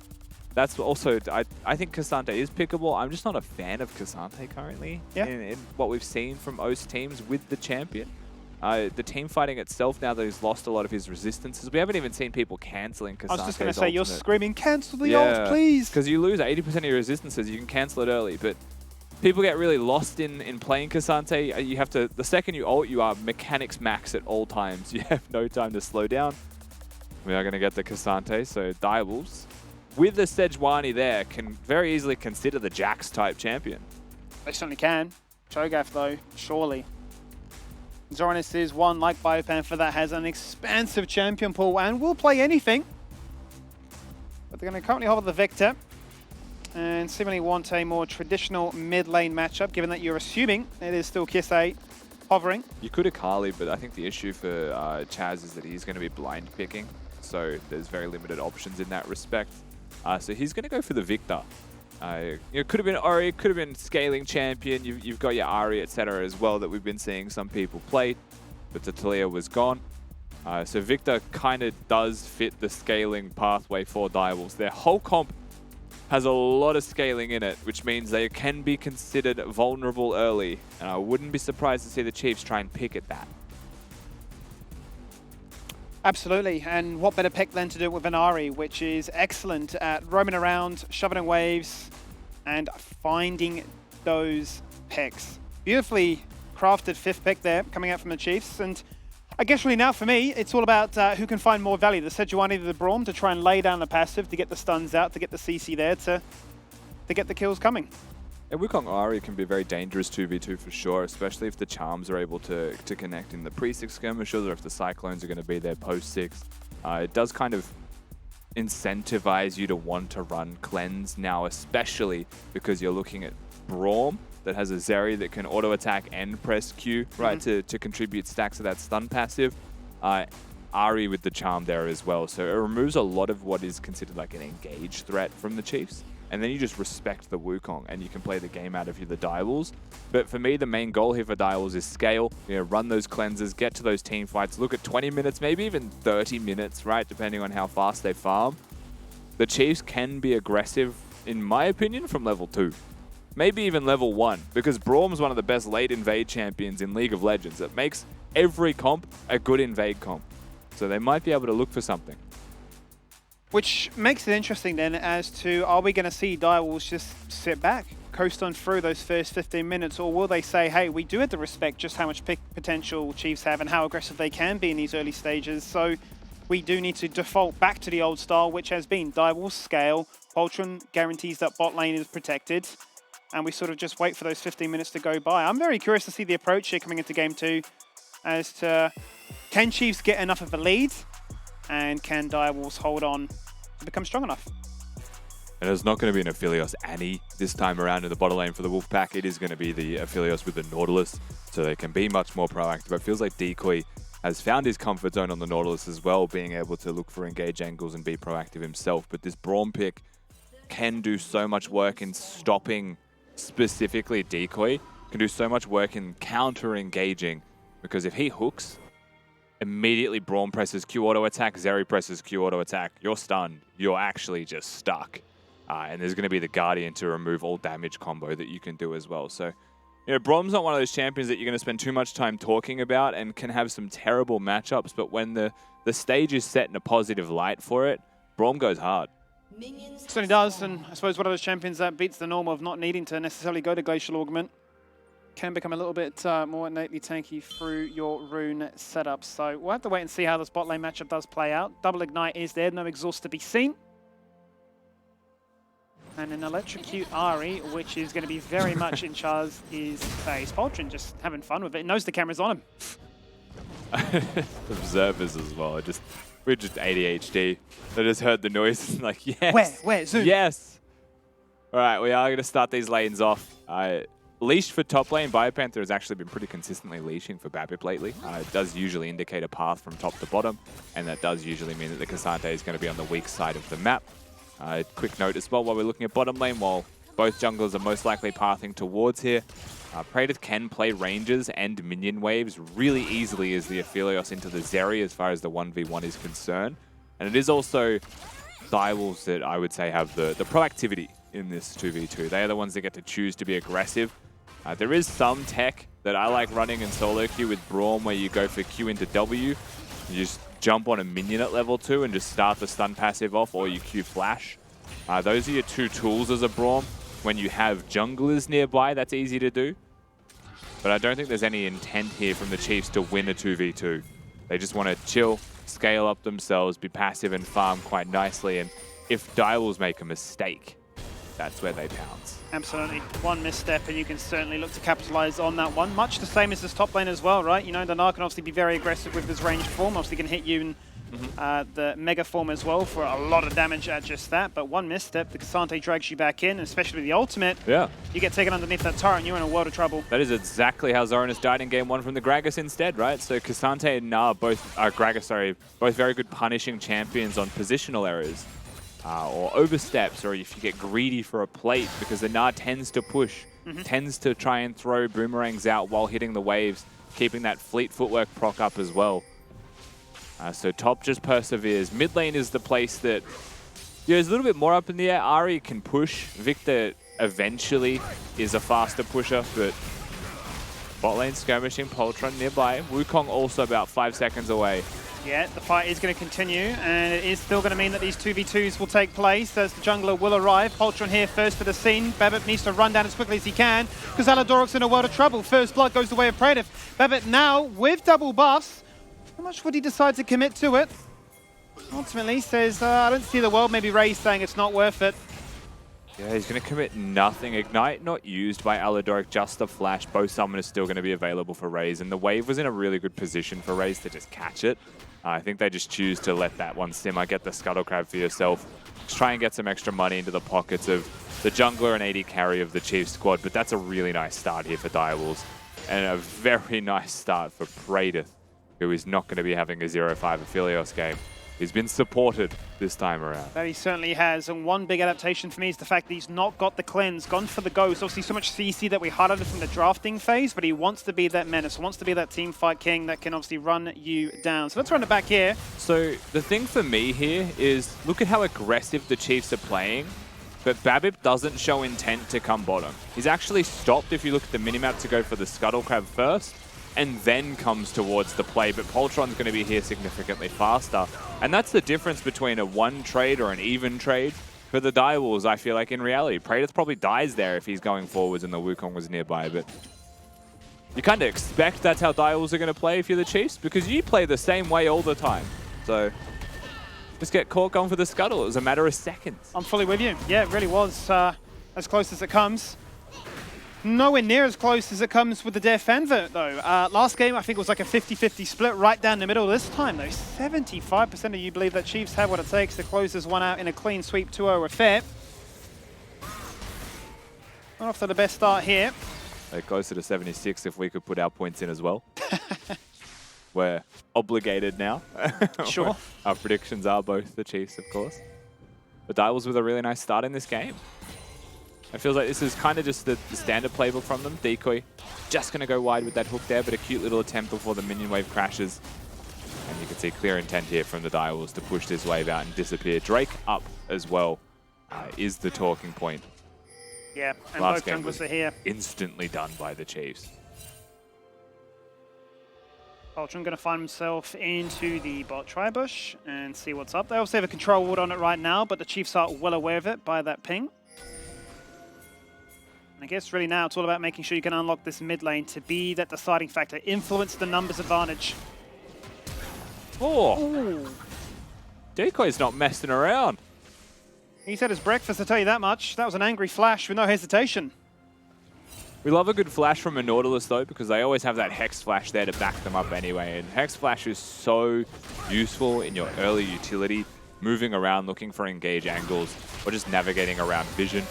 that's also, I think Cassante is pickable. I'm just not a fan of Cassante currently in what we've seen from O's teams with the champion. The team fighting itself, now that he's lost a lot of his resistances, we haven't even seen people cancelling Cassante's I was just going to say, you're ultimate. screaming, cancel the ult, please! Because you lose 80% of your resistances, you can cancel it early, but people get really lost in playing Cassante. You have to, the second you ult, you are mechanics max at all times. You have no time to slow down. We are going to get the Cassante, so Direwolves, with the Sejuani there, can very easily consider the Jax type champion. They certainly can. Cho'Gath, though, surely. Zoranus is one, like Biopanther, that has an expansive champion pool and will play anything. But they're going to currently hold the Victor and seemingly want a more traditional mid lane matchup, given that you're assuming it is still Kiss 8 hovering. You could Akali, but I think the issue for Chaz is that he's going to be blind picking, so there's very limited options in that respect. So he's going to go for the Victor. It could have been Ori, it could have been scaling champion. You've got your Ari, etc. as well that we've been seeing some people play, but the Talia was gone. So Victor kind of does fit the scaling pathway for Direwolves. Their whole comp has a lot of scaling in it, which means they can be considered vulnerable early, and I wouldn't be surprised to see the Chiefs try and pick at that. Absolutely, and what better pick than to do it with an Ari, which is excellent at roaming around, shoving waves, and finding those picks. Beautifully crafted 5th pick there, coming out from the Chiefs, and I guess really now for me, it's all about who can find more value. The Sejuani, the Braum, to try and lay down the passive, to get the stuns out, to get the CC there, to get the kills coming. And Wukong Ari can be a very dangerous 2v2 for sure, especially if the charms are able to connect in the pre-6 skirmishes or if the cyclones are going to be there post-6. It does kind of incentivize you to want to run cleanse now, especially because you're looking at Braum that has a Zeri that can auto-attack and press Q, right, to contribute stacks of that stun passive. Ari with the charm there as well, so it removes a lot of what is considered like an engage threat from the Chiefs. And then you just respect the Wukong and you can play the game out of the Direwolves. But for me, the main goal here for Direwolves is scale, run those cleanses, get to those team fights, look at 20 minutes, maybe even 30 minutes, right, depending on how fast they farm. The Chiefs can be aggressive, in my opinion, from level 2. Maybe even level 1, because Braum's one of the best late invade champions in League of Legends. It makes every comp a good invade comp. So they might be able to look for something. Which makes it interesting then as to, are we going to see Direwolves just sit back, coast on through those first 15 minutes, or will they say, hey, we do have to respect just how much pick potential Chiefs have and how aggressive they can be in these early stages, so we do need to default back to the old style, which has been Direwolves scale, Poltron guarantees that bot lane is protected, and we sort of just wait for those 15 minutes to go by. I'm very curious to see the approach here coming into Game 2 as to, can Chiefs get enough of a lead? And can Direwolves hold on to become strong enough? And it's not going to be an Aphelios Annie this time around in the bottom lane for the Wolfpack. It is going to be the Aphelios with the Nautilus, so they can be much more proactive. It feels like Decoy has found his comfort zone on the Nautilus as well, being able to look for engage angles and be proactive himself. But this Braum pick can do so much work in stopping specifically Decoy, can do so much work in counter-engaging, because if he hooks, immediately Braum presses Q auto attack, Zeri presses Q auto attack, you're stunned, you're actually just stuck. And there's going to be the Guardian to remove all damage combo that you can do as well. So, Braum's not one of those champions that you're going to spend too much time talking about and can have some terrible matchups, but when the stage is set in a positive light for it, Braum goes hard. Certainly does, and I suppose one of those champions that beats the norm of not needing to necessarily go to Glacial Augment can become a little bit more innately tanky through your rune setup. So we'll have to wait and see how this bot lane matchup does play out. Double Ignite is there, no exhaust to be seen. And an Electrocute Ari, which is going to be very much in Chaz's face. Poltron just having fun with it. It knows the camera's on him. Observers as well. We're just ADHD. They just heard the noise and like, yes. Where? Zoom. Yes. All right, we are going to start these lanes off. Leash for top lane, Biopanther has actually been pretty consistently leashing for Babip lately. It does usually indicate a path from top to bottom, and that does usually mean that the Cassante is going to be on the weak side of the map. Quick note as well, while we're looking at bottom lane, while both junglers are most likely pathing towards here, Praedyth can play ranges and minion waves really easily as the Aphelios into the Zeri as far as the 1v1 is concerned. And it is also Direwolves that I would say have the proactivity in this 2v2. They are the ones that get to choose to be aggressive. There is some tech that I like running in solo queue with Braum where you go for Q into W. You just jump on a minion at level 2 and just start the stun passive off, or you Q flash. Those are your two tools as a Braum. When you have junglers nearby, that's easy to do. But I don't think there's any intent here from the Chiefs to win a 2v2. They just want to chill, scale up themselves, be passive and farm quite nicely. And if Direwolves make a mistake, that's where they pounce. Absolutely. One misstep and you can certainly look to capitalize on that one. Much the same as this top lane as well, right? You know, the Gnar can obviously be very aggressive with his ranged form. Obviously can hit you in the mega form as well for a lot of damage at just that. But one misstep, the Cassante drags you back in, especially with the ultimate. Yeah. You get taken underneath that turret and you're in a world of trouble. That is exactly how Zoranus died in game 1 from the Gragas instead, right? So Cassante and Gnar, both very good punishing champions on positional errors. Or oversteps, or if you get greedy for a plate, because the Gnar tends to push, tends to try and throw boomerangs out while hitting the waves, keeping that fleet footwork proc up as well. So top just perseveres. Mid lane is the place that is a little bit more up in the air. Ari can push. Victor eventually is a faster pusher, but bot lane skirmishing, Poltron nearby. Wukong also about 5 seconds away. Yeah, the fight is going to continue, and it is still going to mean that these 2v2s will take place as the jungler will arrive. Poltron here first to the scene. Babip needs to run down as quickly as he can, because Aladoric's in a world of trouble. First blood goes the way of Praedyth. Babip now with double buffs. How much would he decide to commit to it? Ultimately says, I don't see the world. Maybe Ray's saying it's not worth it. Yeah, he's going to commit nothing. Ignite not used by Aladoric, just the flash. Both summoners still going to be available for Raze, and the wave was in a really good position for Raze to just catch it. I think they just choose to let that one simmer, get the Scuttle Crab for yourself. Just try and get some extra money into the pockets of the jungler and AD carry of the Chiefs squad, but that's a really nice start here for Direwolves. And a very nice start for Praedyth, who is not going to be having a 0-5 Aphelios game. He's been supported this time around. That he certainly has, and one big adaptation for me is the fact that he's not got the cleanse, gone for the ghost. Obviously so much CC that we highlighted from the drafting phase, but he wants to be that menace, wants to be that team fight king that can obviously run you down. So let's run it back here. So the thing for me here is, look at how aggressive the Chiefs are playing, but Babip doesn't show intent to come bottom. He's actually stopped, if you look at the minimap, to go for the Scuttle Crab first, and then comes towards the play, but Poltron's going to be here significantly faster. And that's the difference between a one trade or an even trade. For the Direwolves, I feel like in reality, Praedyth probably dies there if he's going forwards and the Wukong was nearby, but you kind of expect that's how Direwolves are going to play if you're the Chiefs, because you play the same way all the time. So just get caught going for the Scuttle. It was a matter of seconds. I'm fully with you. Yeah, it really was as close as it comes. Nowhere near as close as it comes with the Defender, though. Last game, I think it was like a 50-50 split right down the middle. This time, though, 75% of you believe that Chiefs have what it takes to close this one out in a clean sweep 2-0 affair. Not off to the best start here. They're closer to 76 if we could put our points in as well. We're obligated now. Sure. Our predictions are both the Chiefs, of course. But Direwolves with a really nice start in this game. It feels like this is kind of just the standard playbook from them. Decoy just going to go wide with that hook there, but a cute little attempt before the minion wave crashes. And you can see clear intent here from the Direwolves to push this wave out and disappear. Drake up as well is the talking point. Yeah, and Last both game junglers was are here. instantly done by the Chiefs. Ultron going to find himself into the bot tri-bush and see what's up. They also have a control ward on it right now, but the Chiefs are well aware of it by that ping. I guess really now it's all about making sure you can unlock this mid lane to be that deciding factor, influence the numbers advantage. Oh, Ooh. Decoy's not messing around. He's had his breakfast, I'll tell you that much. That was an angry flash with no hesitation. We love a good flash from a Nautilus though, because they always have that Hex Flash there to back them up anyway. And Hex Flash is so useful in your early utility, moving around, looking for engage angles, or just navigating around vision.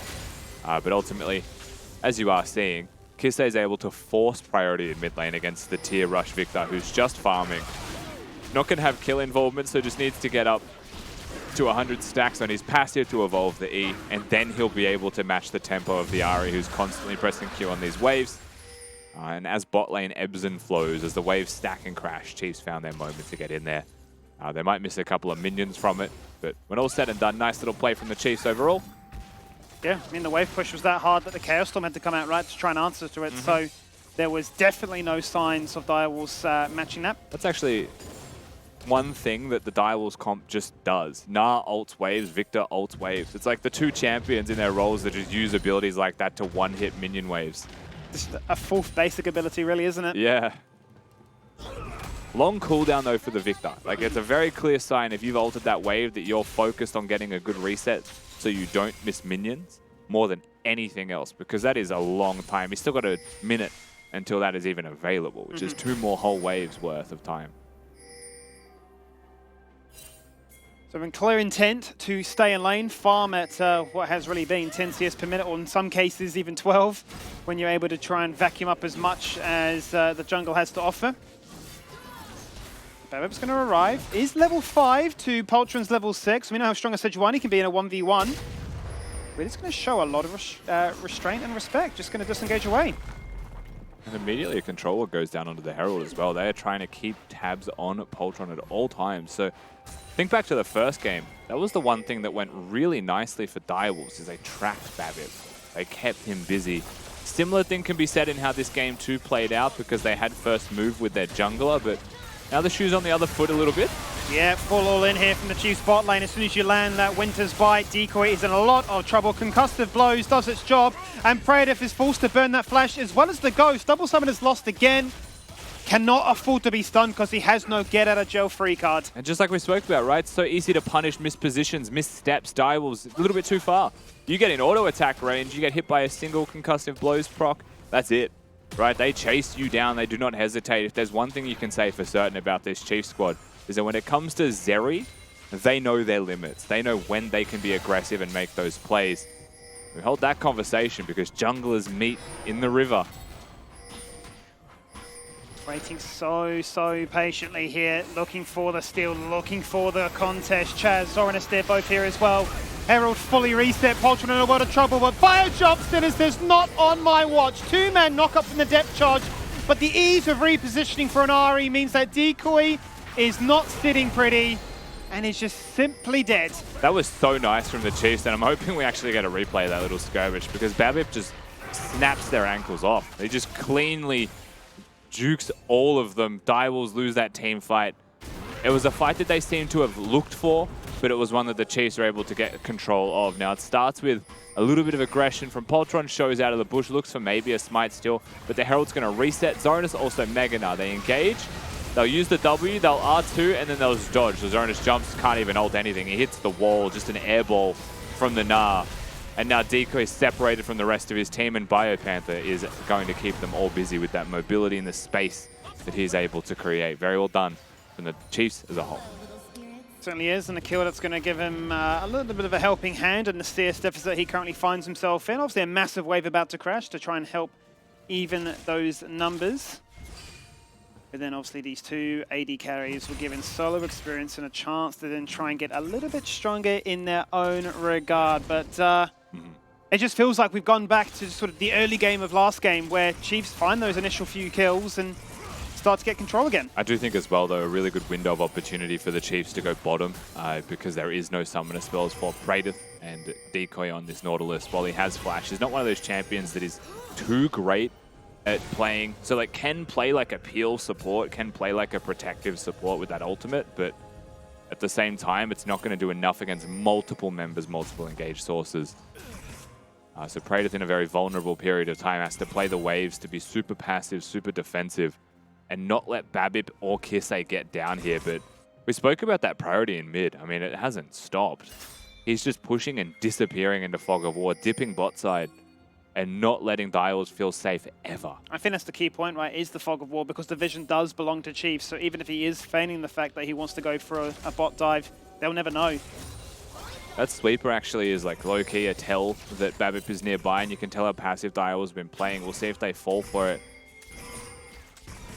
But ultimately, as you are seeing, Kisse is able to force priority in mid lane against the tier rush Victor, who's just farming. Not going to have kill involvement, so just needs to get up to 100 stacks on his passive to evolve the E, and then he'll be able to match the tempo of the Ahri, who's constantly pressing Q on these waves. And as bot lane ebbs and flows, as the waves stack and crash, Chiefs found their moment to get in there. They might miss a couple of minions from it, but when all said and done, nice little play from the Chiefs overall. Yeah, I mean, the wave push was that hard that the Chaos Storm had to come out right to try and answer to it, so there was definitely no signs of Direwolves matching that. That's actually one thing that the Direwolves comp just does. Nah ults waves, Victor ults waves. It's like the two champions in their roles that just use abilities like that to one-hit minion waves. Just a fourth basic ability, really, isn't it? Yeah. Long cooldown, though, for the Victor. Like, it's a very clear sign if you've ulted that wave that you're focused on getting a good reset so you don't miss minions more than anything else, because that is a long time. He's still got a minute until that is even available, which is 2 more whole waves worth of time. So in clear intent to stay in lane, farm at what has really been 10 CS per minute, or in some cases even 12, when you're able to try and vacuum up as much as the jungle has to offer. Babib's going to arrive. Is level 5 to Poltron's level 6. We know how strong a Sejuani can be in a 1v1. But it's going to show a lot of restraint and respect. Just going to disengage away. And immediately a controller goes down onto the Herald as well. They are trying to keep tabs on Poltron at all times. So think back to the first game. That was the one thing that went really nicely for Direwolves, is they tracked Babib. They kept him busy. Similar thing can be said in how this game too played out, because they had first move with their jungler, but now the shoe's on the other foot a little bit. Yeah, full all in here from the Chiefs bot lane. As soon as you land that Winter's Bite, Decoy is in a lot of trouble. Concussive Blows does its job, and Praetor is forced to burn that flash as well as the Ghost. Double Summon is lost again. Cannot afford to be stunned because he has no get out of jail free card. And just like we spoke about, right? So easy to punish mispositions, missteps. Direwolves a little bit too far. You get in auto attack range, you get hit by a single Concussive Blows proc, that's it. Right, they chase you down, they do not hesitate. If there's one thing you can say for certain about this Chiefs squad, is that when it comes to Zeri, they know their limits. They know when they can be aggressive and make those plays. We hold that conversation because junglers meet in the river. Waiting so patiently here, looking for the steal, looking for the contest. Chaz, Zoranus, they're both here as well. Herald fully reset, Poltron in a lot of trouble, but Bio jumps in as there's not on my watch. 2-man knock up from the depth charge, but the ease of repositioning for an Ahri means that Decoy is not sitting pretty and is just simply dead. That was so nice from the Chiefs, and I'm hoping we actually get a replay of that little skirmish, because Babib just snaps their ankles off. They just cleanly jukes all of them. Direwolves lose that team fight. It was a fight that they seem to have looked for, but it was one that the Chiefs are able to get control of. Now it starts with a little bit of aggression from Poltron, shows out of the bush, looks for maybe a smite still, but the Herald's going to reset. Zoranus also Mega Gnar. They engage, they'll use the W, they'll R2, and then they'll just dodge. So Zoranus jumps, can't even ult anything. He hits the wall, just an air ball from the Gnar. And now Decoy is separated from the rest of his team, and Biopanther is going to keep them all busy with that mobility and the space that he's able to create. Very well done from the Chiefs as a whole. Certainly is, and a kill that's going to give him a little bit of a helping hand in the CS deficit he currently finds himself in. Obviously a massive wave about to crash to try and help even those numbers. But then obviously these two AD carries were given solo experience and a chance to then try and get a little bit stronger in their own regard. But it just feels like we've gone back to sort of the early game of last game, where Chiefs find those initial few kills and start to get control again. I do think as well, though, a really good window of opportunity for the Chiefs to go bottom, because there is no summoner spells for Praetor and Decoy on this Nautilus. While he has Flash, he's not one of those champions that is too great at playing. So like, can play like a peel support, can play like a protective support with that ultimate, but at the same time, it's not going to do enough against multiple members, multiple engaged sources. So Praetor's in a very vulnerable period of time, has to play the waves to be super passive, super defensive, and not let Babib or Kisse get down here. But we spoke about that priority in mid. I mean, it hasn't stopped. He's just pushing and disappearing into Fog of War, dipping bot side, and not letting Direwolves feel safe ever. I think that's the key point, right, is the Fog of War, because the vision does belong to Chiefs. So even if he is feigning the fact that he wants to go for a bot dive, they'll never know. That sweeper actually is like low-key a tell that Babip is nearby, and you can tell how passive Dial's been playing. We'll see if they fall for it.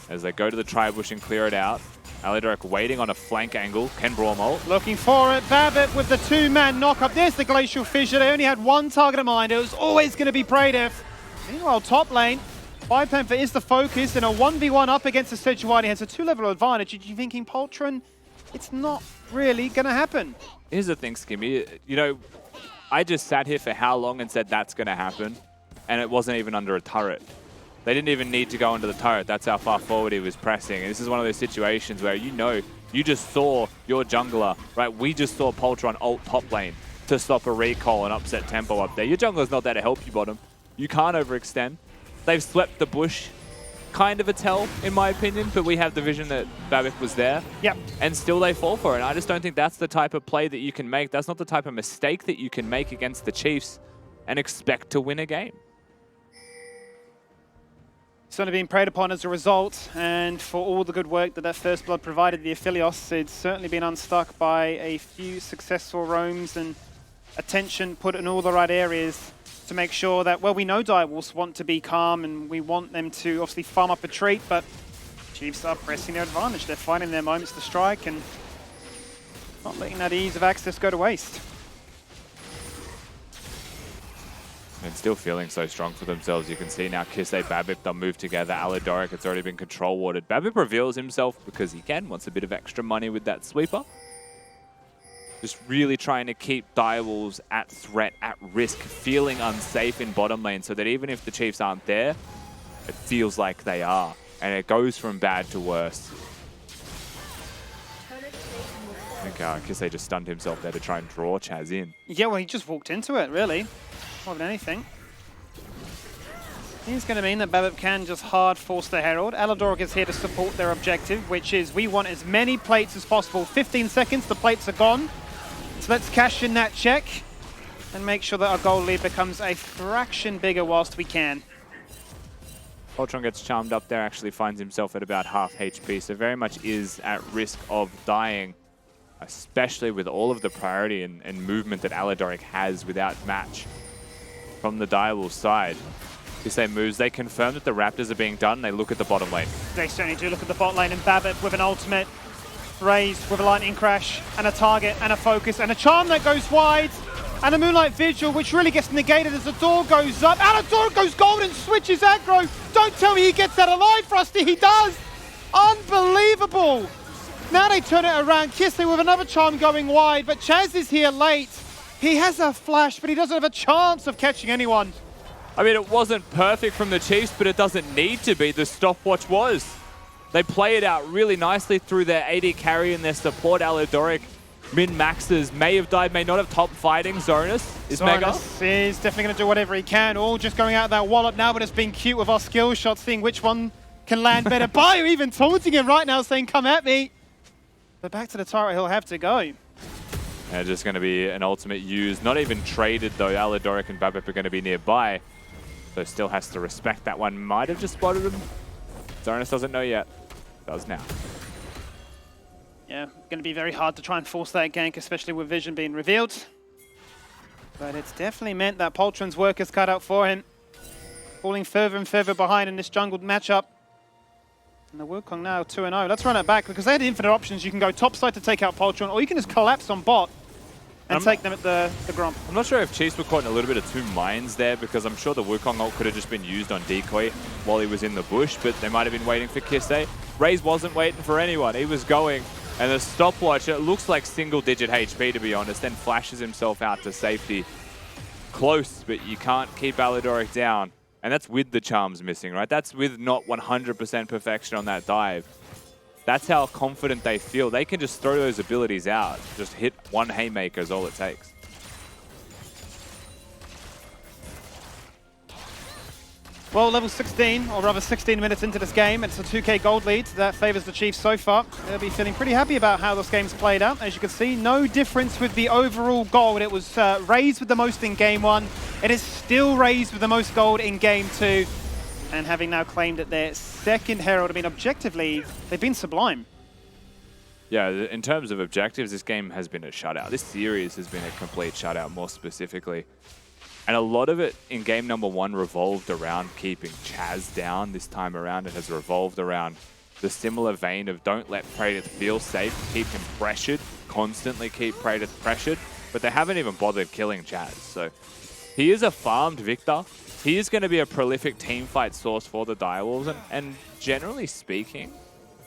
As they go to the tri-bush and clear it out. Alidoric waiting on a flank angle. Ken Brawmol. Looking for it. Babip with the two-man knock-up. There's the Glacial Fissure. They only had one target in mind. It was always going to be Pradev. Meanwhile, top lane, 5 Panther is the focus, and a 1v1 up against the Sejuani has a 2-level advantage. You're thinking, Poltron, it's not really going to happen. Here's the thing, Skimmy. You know, I just sat here for how long and said that's going to happen, and it wasn't even under a turret. They didn't even need to go under the turret. That's how far forward he was pressing. And this is one of those situations where you just saw your jungler, right? We just saw Poltron ult top lane to stop a recall and upset tempo up there. Your jungler's not there to help you bottom. You can't overextend. They've swept the bush. Kind of a tell, in my opinion, but we have the vision that Babip was there. Yep. And still they fall for it. And I just don't think that's the type of play that you can make. That's not the type of mistake that you can make against the Chiefs and expect to win a game. Certainly being preyed upon as a result, and for all the good work that First Blood provided the Aphelios, it's certainly been unstuck by a few successful roams and attention put in all the right areas to make sure that, well, we know Direwolves want to be calm and we want them to obviously farm up a retreat, but Chiefs are pressing their advantage. They're finding their moments to strike and not letting that ease of access go to waste. And still feeling so strong for themselves. You can see now Kisei, Babip, they'll move together. Alidoric, it's already been control warded. Babip reveals himself because he can, wants a bit of extra money with that sweeper. Just really trying to keep Direwolves at threat, at risk, feeling unsafe in bottom lane so that even if the Chiefs aren't there, it feels like they are. And it goes from bad to worse. I think Kisei just stunned himself there to try and draw Chaz in. Yeah, well, he just walked into it, really. More than anything. He's going to mean that Babip can just hard force the Herald. Alidoric is here to support their objective, which is we want as many plates as possible. 15 seconds, the plates are gone. So let's cash in that check and make sure that our goal lead becomes a fraction bigger whilst we can. Poltron gets charmed up there, actually finds himself at about half HP, so very much is at risk of dying, especially with all of the priority and movement that Alidoric has without match from the Direwolves side. Kisei moves, they confirm that the Raptors are being done, they look at the bottom lane. They certainly do look at the bot lane, and Babip with an ultimate, raised with a lightning crash, and a target, and a focus, and a charm that goes wide, and a Moonlight Vigil, which really gets negated as the door goes up. Alidoric goes gold and switches aggro. Don't tell me he gets that alive, Frosty, he does! Unbelievable! Now they turn it around, Kisei with another charm going wide, but Chaz is here late. He has a flash, but he doesn't have a chance of catching anyone. I mean, it wasn't perfect from the Chiefs, but it doesn't need to be. The stopwatch was. They play it out really nicely through their AD carry and their support. Alidoric min-maxes may have died, may not have top fighting. Zonas is mega. Is definitely going to do whatever he can. All just going out of that wallop now, but it's been cute with our skill shots, seeing which one can land better. Bio even taunting him right now, saying, come at me. But back to the turret, he'll have to go. Yeah, just going to be an ultimate used. Not even traded, though. Alidoric and Babip are going to be nearby. So still has to respect that one. Might have just spotted him. Zonas doesn't know yet. Does now. Yeah, going to be very hard to try and force that gank, especially with Vision being revealed. But it's definitely meant that Poltron's work is cut out for him. Falling further and further behind in this jungled matchup. And the Wukong now 2-0. Let's run it back because they had infinite options. You can go topside to take out Poltron, or you can just collapse on bot and take them at the Gromp. I'm not sure if Chiefs were caught in a little bit of two minds there, because I'm sure the Wukong ult could have just been used on decoy while he was in the bush, but they might have been waiting for Kisei. Raze wasn't waiting for anyone. He was going, and the stopwatch, it looks like single-digit HP, to be honest, then flashes himself out to safety. Close, but you can't keep Alidoric down. And that's with the charms missing, right? That's with not 100% perfection on that dive. That's how confident they feel. They can just throw those abilities out. Just hit one haymaker is all it takes. Well, level 16, or rather 16 minutes into this game, it's a 2k gold lead. That favors the Chiefs so far. They'll be feeling pretty happy about how this game's played out. As you can see, no difference with the overall gold. It was raised with the most in game 1. It is still raised with the most gold in game 2. And having now claimed that their second Herald, I mean, objectively, they've been sublime. Yeah, in terms of objectives, this game has been a shutout. This series has been a complete shutout, more specifically. And a lot of it in game number 1 revolved around keeping Chaz down. This time around, it has revolved around the similar vein of don't let Praetor feel safe, keep him pressured, constantly keep Praetor pressured, but they haven't even bothered killing Chaz. So he is a farmed Victor. He is going to be a prolific teamfight source for the Direwolves, and generally speaking,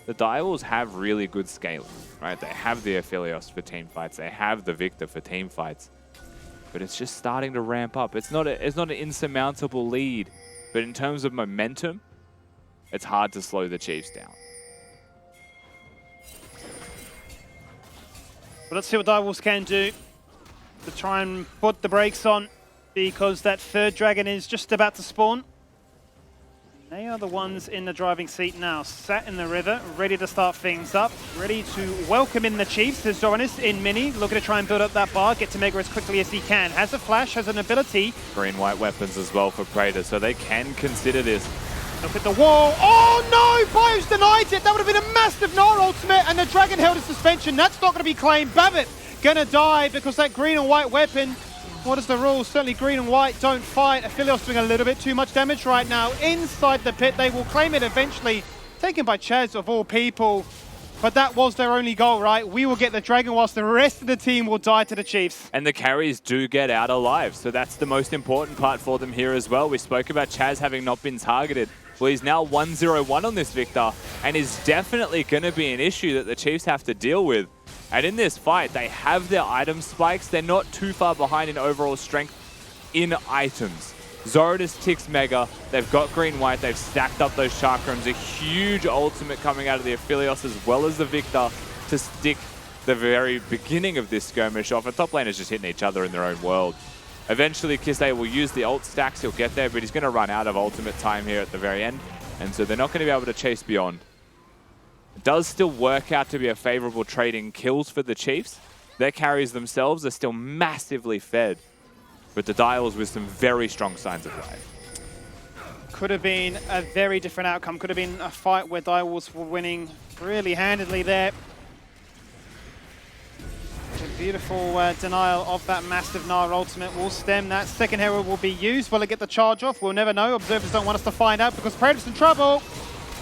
the Direwolves have really good scaling, right? They have the Aphelios for teamfights, they have the Victor for teamfights, but it's just starting to ramp up. It's not an insurmountable lead, but in terms of momentum, it's hard to slow the Chiefs down. Well, let's see what Direwolves can do to try and put the brakes on, because that third dragon is just about to spawn. They are the ones in the driving seat now, sat in the river, ready to start things up, ready to welcome in the Chiefs. There's Zoranis in mini, looking to try and build up that bar, get to Mega as quickly as he can. Has a flash, has an ability. Green-white weapons as well for Praetor, so they can consider this. Look at the wall. Oh no! Bios denied it! That would have been a massive Gnar ultimate, and the dragon held a suspension. That's not going to be claimed. Babbitt gonna die because that green and white weapon. What is the rule? Certainly green and white don't fight. Aphelios doing a little bit too much damage right now. Inside the pit, they will claim it eventually. Taken by Chaz of all people. But that was their only goal, right? We will get the dragon whilst the rest of the team will die to the Chiefs. And the carries do get out alive, so that's the most important part for them here as well. We spoke about Chaz having not been targeted. Well, he's now 1-0-1 on this Victor, and is definitely going to be an issue that the Chiefs have to deal with. And in this fight, they have their item spikes. They're not too far behind in overall strength in items. Zoranis ticks Mega. They've got green-white. They've stacked up those chakrams. A huge ultimate coming out of the Aphelios as well as the Victor to stick the very beginning of this skirmish off. And top laners just hitting each other in their own world. Eventually, Kisei will use the ult stacks. He'll get there, but he's going to run out of ultimate time here at the very end. And so they're not going to be able to chase beyond. It does still work out to be a favorable trading kills for the Chiefs. Their carries themselves are still massively fed, but the Dials with some very strong signs of life. Could have been a very different outcome. Could have been a fight where Direwolves were winning really handedly there. A beautiful denial of that massive Gnar ultimate will stem that. Second hero will be used. Will it get the charge off? We'll never know. Observers don't want us to find out because Praetor's in trouble.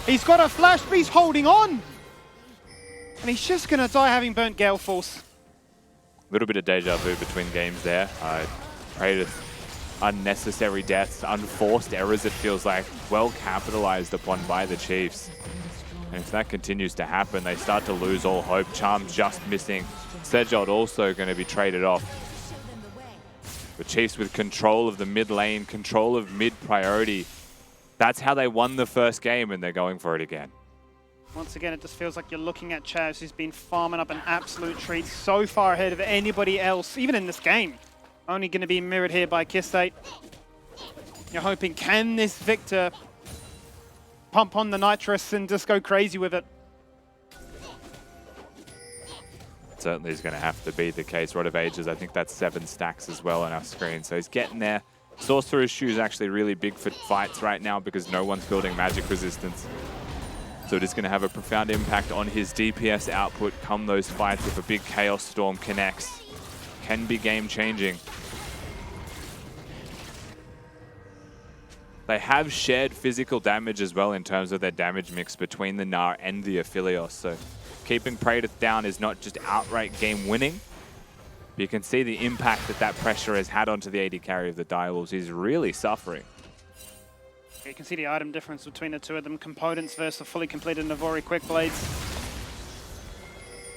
He's got a flash, but he's holding on. And he's just going to die having burnt Gale Force. A little bit of deja vu between games there. Praetor, unnecessary deaths, unforced errors, it feels like, well capitalized upon by the Chiefs. And if that continues to happen, they start to lose all hope. Charm's just missing. Sejod also going to be traded off. The Chiefs with control of the mid lane, control of mid priority. That's how they won the first game, and they're going for it again. Once again, it just feels like you're looking at Chaz, who's been farming up an absolute treat, so far ahead of anybody else, even in this game. Only going to be mirrored here by Kisei. You're hoping, can this Victor pump on the nitrous and just go crazy with it? Certainly is going to have to be the case. Rod of Ages, I think that's 7 stacks as well on our screen, so he's getting there. Sorcerer's Shoe is actually really big for fights right now because no one's building magic resistance. So it is going to have a profound impact on his DPS output come those fights if a big Chaos Storm connects. Can be game-changing. They have shared physical damage as well in terms of their damage mix between the Gnar and the Aphelios. So keeping Praetor down is not just outright game winning. But you can see the impact that that pressure has had onto the AD carry of the Direwolves. He's really suffering. You can see the item difference between the two of them. Components versus the fully completed Navori Quickblades.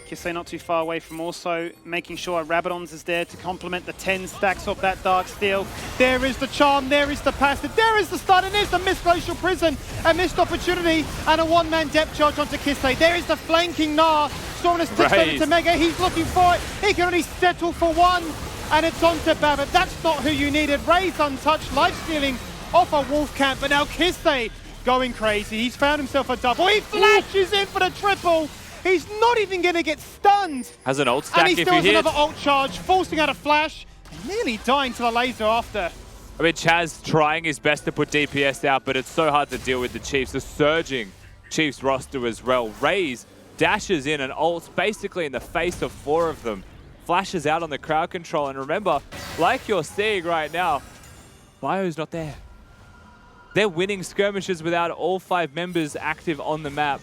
Kisei not too far away from also making sure Rabadon's is there to complement the 10 stacks of that Dark Steel. There is the Charm, there is the Passive, there is the stun, and there's the missed Glacial Prison. A missed opportunity and a one-man depth charge onto Kisei. There is the flanking Gnar. Soreness ticks over to Mega, he's looking for it. He can only settle for one, and it's onto Babbitt. That's not who you needed. Ray's untouched, life-stealing off a Wolf Camp, but now Kisei going crazy. He's found himself a double. He flashes in for the triple. He's not even going to get stunned. Has an ult stack and he if still he has hits. another ult charge, forcing out a flash, and nearly dying to the laser after. I mean, Chaz trying his best to put DPS out, but it's so hard to deal with the Chiefs. The surging Chiefs roster as well. Raze dashes in and ults basically in the face of 4 of them. Flashes out on the crowd control. And remember, like you're seeing right now, Bio's not there. They're winning skirmishes without all 5 members active on the map.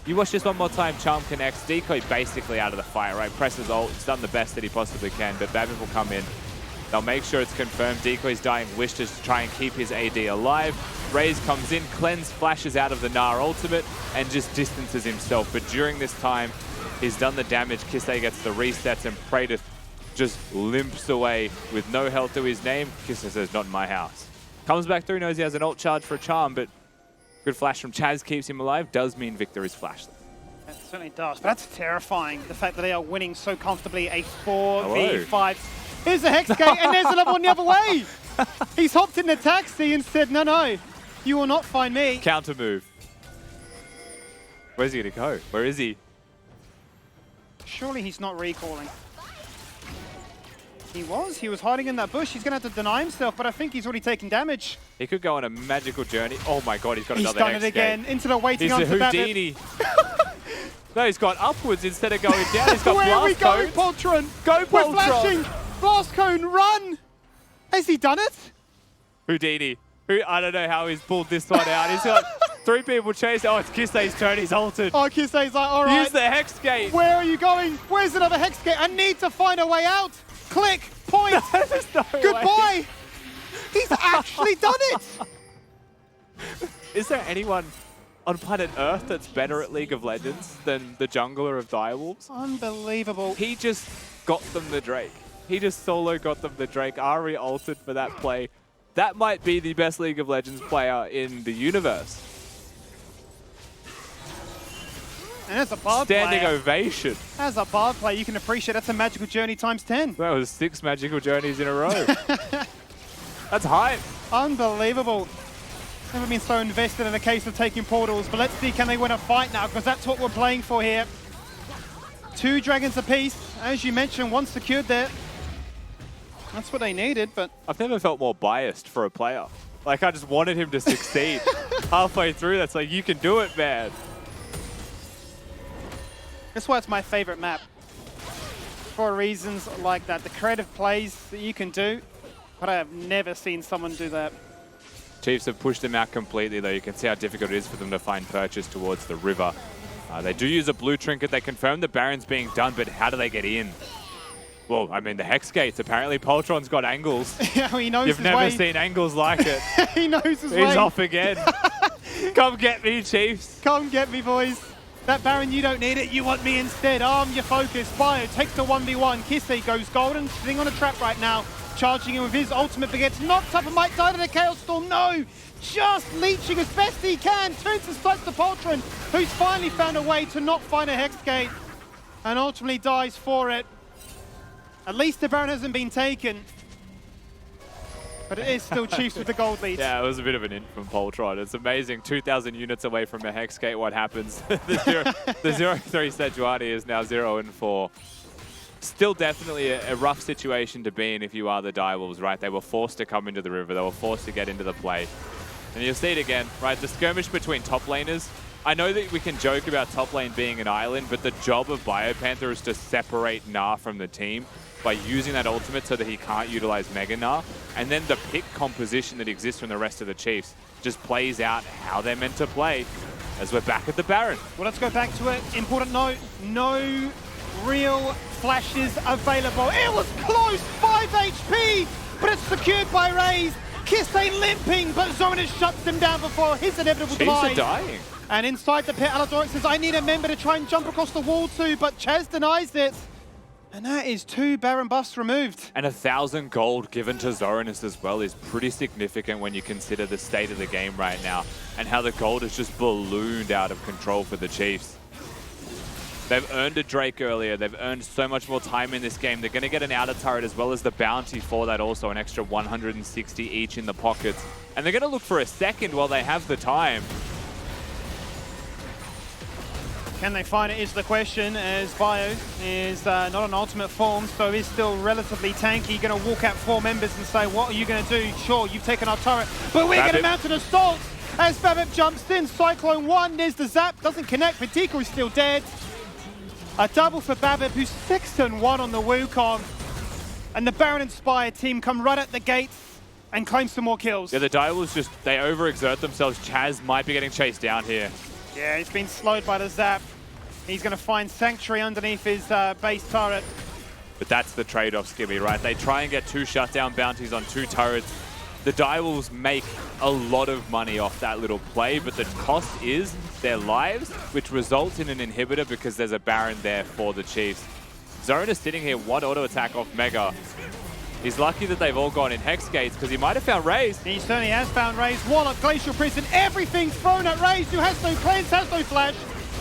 You watch this one more time, Charm connects, Decoy basically out of the fight, right? Presses ult, he's done the best that he possibly can, but Babin will come in. They'll make sure it's confirmed. Decoy's dying wish to try and keep his AD alive. Raze comes in, Cleanse flashes out of the Gnar ultimate and just distances himself. But during this time, he's done the damage. Kisei gets the resets and Praetor just limps away with no health to his name. Kisei says, not in my house. Comes back through, knows he has an ult charge for a charm, but good flash from Chaz keeps him alive. Does mean Victor is flashless. It certainly does, but that's terrifying. The fact that they are winning so comfortably a 4v5. Here's a Hex Gate, and there's another one the other way. He's hopped in the taxi and said, no, you will not find me. Counter move. Where's he gonna go? Where is he? Surely he's not recalling. He was hiding in that bush. He's gonna have to deny himself, but I think he's already taken damage. He could go on a magical journey. Oh my god, he's got another He's done Hex it again, Gate. into the waiting He's a on Houdini. No, he's gone upwards instead of going down. He's got Where are we blast going, cones. Poltron? Go, We're Poltron! flashing! Blast cone, run! Has he done it? Houdini. I don't know how he's pulled this one out. He's got 3 people chasing. Oh, it's Kisei's turn. He's ulted. Oh, Kisei's like, all right. Use the Hex Gate. Where are you going? Where's another Hex Gate? I need to find a way out. Click, point, There's no goodbye. He's actually done it. Is there anyone on planet Earth that's better at League of Legends than the jungler of Direwolves? Unbelievable. He just got them the Drake. He just solo got them the Drake. Ari ulted for that play. That might be the best League of Legends player in the universe. And as a bard Standing player, ovation. as a bard player, you can appreciate that's a magical journey times 10. That was 6 magical journeys in a row. That's hype. Unbelievable. Never been so invested in a case of taking portals, but let's see, can they win a fight now? Because that's what we're playing for here. 2 dragons apiece. As you mentioned, 1 secured there. That's what they needed, but... I've never felt more biased for a player. Like, I just wanted him to succeed. Halfway through, that's like, you can do it, man. That's why it's my favorite map. For reasons like that. The creative plays that you can do, but I have never seen someone do that. Chiefs have pushed them out completely, though. You can see how difficult it is for them to find purchase towards the river. They do use a blue trinket. They confirm the Baron's being done, but how do they get in? Well, I mean, the Hex Gates. Apparently, Poltron's got angles. Yeah, he knows You've his never way. seen angles like it. He knows his way. He's off again. Come get me, Chiefs. Come get me, boys. That Baron, you don't need it. You want me instead. Arm your focus. Bio takes the 1v1. Kisei goes golden, sitting on a trap right now. Charging in with his ultimate, but gets knocked up and might die to the Chaos Storm. No! Just leeching as best he can. Turns his sights to Poltron, who's finally found a way to not find a Hex Gate. And ultimately dies for it. At least the Baron hasn't been taken. But it is still Chiefs with the gold lead. Yeah, it was a bit of an int from Poltron. It's amazing. 2,000 units away from a Hex Gate. What happens? the 0-3 Sejuani is now 0-4. Still definitely a rough situation to be in if you are the Direwolves, right? They were forced to come into the river. They were forced to get into the play. And you'll see it again, right? The skirmish between top laners. I know that we can joke about top lane being an island, but the job of BioPanther is to separate Gnar from the team by using that ultimate so that he can't utilize Mega Gnar. And then the pick composition that exists from the rest of the Chiefs just plays out how they're meant to play as we're back at the Baron. Well, let's go back to it. Important note, no real flashes available. It was close, 5 HP, but it's secured by Raze. Kisei limping, but Zonas shuts them down before his inevitable Chiefs demise. are dying. And inside the pit, Aladoric says, I need a member to try and jump across the wall too, but Chaz denies it. And that is 2 Baron buffs removed. And 1,000 gold given to Zoranus as well is pretty significant when you consider the state of the game right now and how the gold has just ballooned out of control for the Chiefs. They've earned a Drake earlier. They've earned so much more time in this game. They're going to get an outer turret as well as the bounty for that also, an extra 160 each in the pockets. And they're going to look for a second while they have the time. Can they find it is the question, as Bio is not on ultimate form, so is still relatively tanky. Going to walk out 4 members and say, what are you going to do? Sure, you've taken our turret, but we're going to mount an assault. as Babip jumps in. Cyclone 1, there's the zap, doesn't connect, but Deco is still dead. A double for Babip, who's 6-1 on the Wukong. And the Baron Inspired team come right at the gates and claim some more kills. Yeah, the Direwolves just, they overexert themselves. Chaz might be getting chased down here. Yeah, he's been slowed by the zap. He's going to find Sanctuary underneath his base turret. But that's the trade-off, Skibby, right? They try and get 2 shutdown bounties on 2 turrets. The Direwolves make a lot of money off that little play, but the cost is their lives, which results in an inhibitor because there's a Baron there for the Chiefs. Zone is sitting here, 1 auto attack off Mega. He's lucky that they've all gone in Hex Gates because he might have found Raze. He certainly has found Raze. Warlock, Glacial Prison, everything's thrown at Raze, who has no cleanse, has no flash,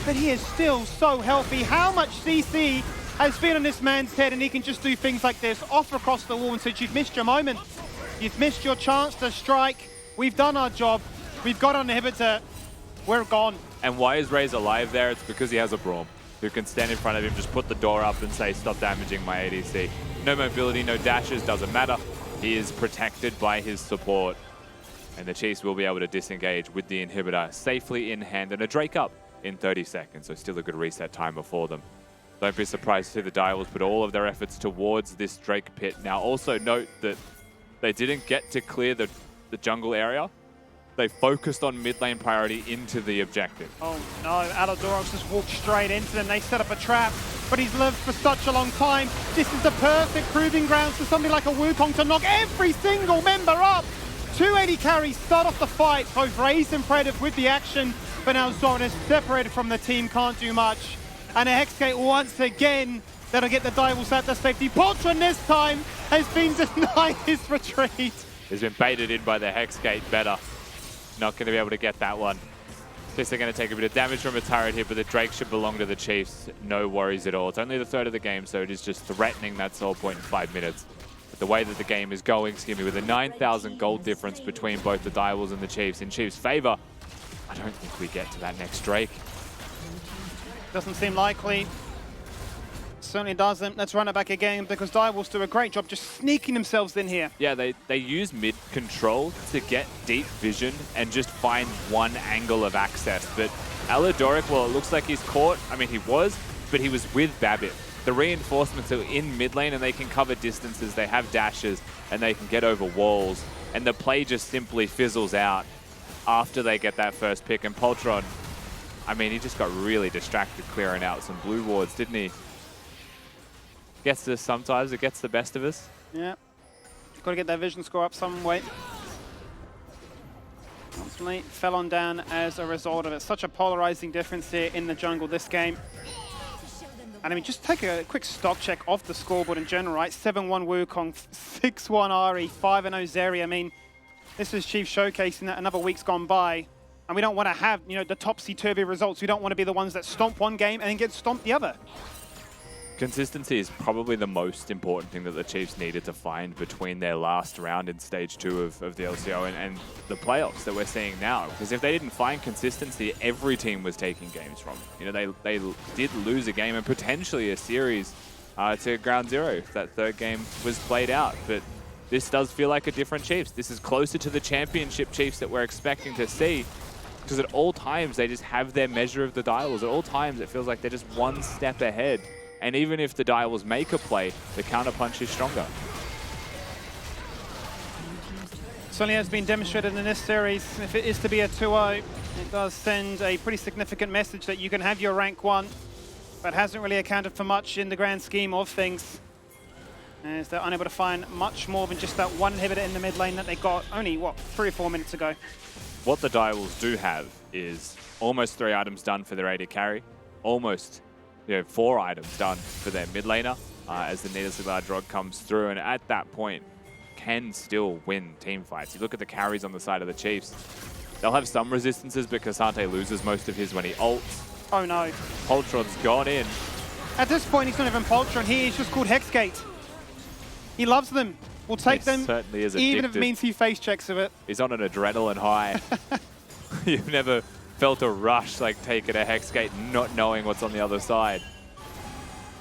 but he is still so healthy. How much CC has been on this man's head, and he can just do things like this, off across the wall and says, you've missed your moment. You've missed your chance to strike. We've done our job. We've got an inhibitor. We're gone. And why is Raze alive there? It's because he has a Braum who can stand in front of him, just put the door up and say, stop damaging my ADC. No mobility, no dashes, doesn't matter. He is protected by his support. And the Chiefs will be able to disengage with the inhibitor safely in hand and a Drake up in 30 seconds. So still a good reset timer for them. Don't be surprised to see the Direwolves put all of their efforts towards this Drake pit. Now also note that they didn't get to clear the jungle area. They focused on mid lane priority into the objective. Oh no, Alodorox just walked straight into them. They set up a trap, but he's lived for such a long time. This is the perfect proving grounds for somebody like a Wukong to knock every single member up. 280 carries start off the fight, both Raze and Predator with the action, but now Zoran is separated from the team, can't do much. And a Hexgate once again, that'll get the Direwolves at the safety. Poltron this time has been denied his retreat. He's been baited in by the Hexgate better. Not going to be able to get that one. Guess they're going to take a bit of damage from a turret here, but the Drake should belong to the Chiefs. No worries at all. It's only the third of the game, so it is just threatening that soul point in 5 minutes. But the way that the game is going, excuse me, with a 9,000 gold difference between both the Direwolves and the Chiefs in Chiefs' favor, I don't think we get to that next Drake. Doesn't seem likely. Certainly doesn't. Let's run it back again because Direwolves do a great job just sneaking themselves in here. Yeah, they use mid control to get deep vision and just find one angle of access. But Alodoric, well, it looks like he's caught. I mean, he was, but he was with Babip. The reinforcements are in mid lane and they can cover distances. They have dashes and they can get over walls. And the play just simply fizzles out after they get that first pick. And Poltron, I mean, he just got really distracted clearing out some blue wards, didn't he? Gets this sometimes, it gets the best of us. Yeah, got to get that vision score up some way. Ultimately, fell on down as a result of it. Such a polarizing difference here in the jungle this game. And I mean, just take a quick stock check off the scoreboard in general, right? 7-1 Wukong, 6-1 Ari, 5-0 Zeri. I mean, this is Chief showcasing that another week's gone by. And we don't want to have, you know, the topsy-turvy results. We don't want to be the ones that stomp one game and then get stomped the other. Consistency is probably the most important thing that the Chiefs needed to find between their last round in stage 2 of the LCO and the playoffs that we're seeing now. Because if they didn't find consistency, every team was taking games from them. You know, they did lose a game and potentially a series to Ground Zero if that third game was played out. But this does feel like a different Chiefs. This is closer to the championship Chiefs that we're expecting to see. Because at all times, they just have their measure of the Direwolves. At all times, it feels like they're just one step ahead. And even if the Direwolves make a play, the counterpunch is stronger. Certainly has been demonstrated in this series. If it is to be a 2-0, it does send a pretty significant message that you can have your rank 1, but hasn't really accounted for much in the grand scheme of things. As they're unable to find much more than just that one inhibitor in the mid lane that they got only, what, 3 or 4 minutes ago. What the Direwolves do have is almost 3 items done for their AD carry, almost 4 items done for their mid laner as the needlessly large rod comes through, and at that point can still win team fights. You look at the carries on the side of the Chiefs. They'll have some resistances because Sante loses most of his when he ults. Oh no. Poltron's gone in. At this point, he's not even Poltron. He's just called Hexgate. He loves them. We'll take them, certainly is even if it means he face checks of it. He's on an adrenaline high. You've never felt a rush like taking a Hexgate not knowing what's on the other side.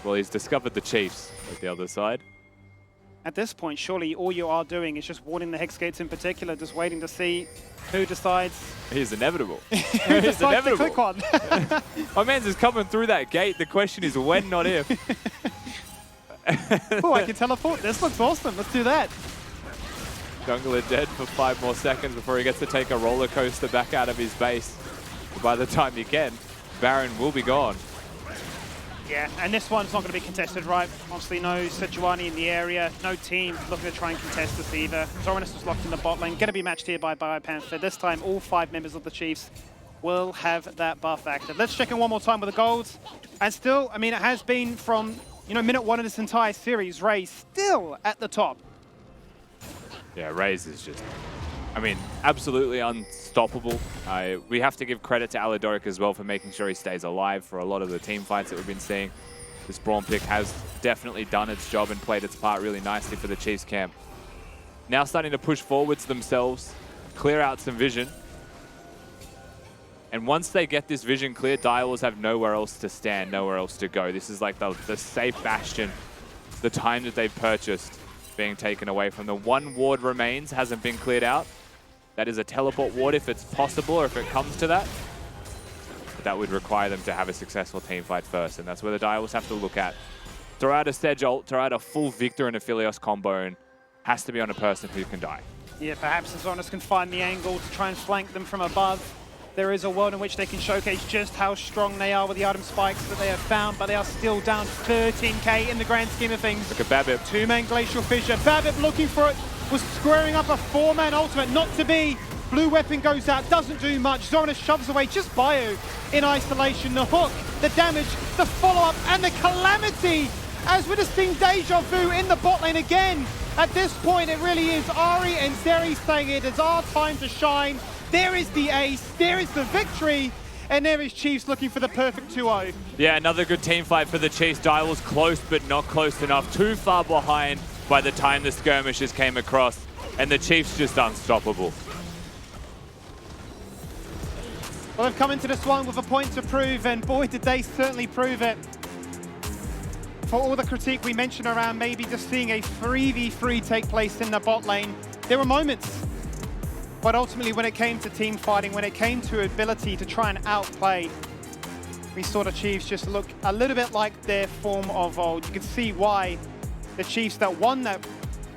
Well, he's discovered the Chiefs at the other side. At this point, surely all you are doing is just warding the Hex Gates in particular, just waiting to see who decides. He's inevitable. Who He's decides to inevitable. click on. My man's just coming through that gate. The question is when, not if. Oh, I can teleport. This looks awesome. Let's do that. Jungler dead for 5 more seconds before he gets to take a roller coaster back out of his base. By the time you can, Baron will be gone. Yeah, and this one's not going to be contested, right? Obviously, no Sejuani in the area, no team looking to try and contest this either. Zoranus was locked in the bot lane, going to be matched here by BioPanther. This time, all 5 members of the Chiefs will have that buff active. Let's check in one more time with the golds. And still, I mean, it has been from, minute 1 of this entire series, Ray still at the top. Yeah, Raze is just, absolutely unstoppable. We have to give credit to Alidoric as well for making sure he stays alive for a lot of the team fights that we've been seeing. This Braum pick has definitely done its job and played its part really nicely for the Chiefs camp. Now starting to push forwards themselves, clear out some vision. And once they get this vision clear, Direwolves have nowhere else to stand, nowhere else to go. This is like the safe bastion, the time that they've purchased being taken away from them. 1 ward remains, hasn't been cleared out. That is a teleport ward if it's possible or if it comes to that. But that would require them to have a successful team fight first, and that's where the Direwolves have to look at. Throw out a Sedge ult, throw out a full Victor and a Philios combo, and has to be on a person who can die. Yeah, perhaps Zoranus can find the angle to try and flank them from above. There is a world in which they can showcase just how strong they are with the item spikes that they have found, but they are still down 13k in the grand scheme of things. Look at Babip. 2-man Glacial Fissure. Babip looking for it, was squaring up a 4-man ultimate, not to be. Blue weapon goes out, doesn't do much. Zoranus shoves away just Bio in isolation. The hook, the damage, the follow-up, and the calamity as we're just seeing deja vu in the bot lane again. At this point, it really is Ari and Zeri saying it is our time to shine. There is the ace, there is the victory, and there is Chiefs looking for the perfect 2-0. Yeah, another good team fight for the Chiefs. Direwolves close, but not close enough. Too far behind by the time the skirmishes came across, and the Chiefs just unstoppable. Well, they've come into this one with a point to prove, and boy, did they certainly prove it. For all the critique we mentioned around maybe just seeing a 3v3 take place in the bot lane, there were moments. But ultimately, when it came to team fighting, when it came to ability to try and outplay, we saw the Chiefs just look a little bit like their form of old. You could see why the Chiefs that won that,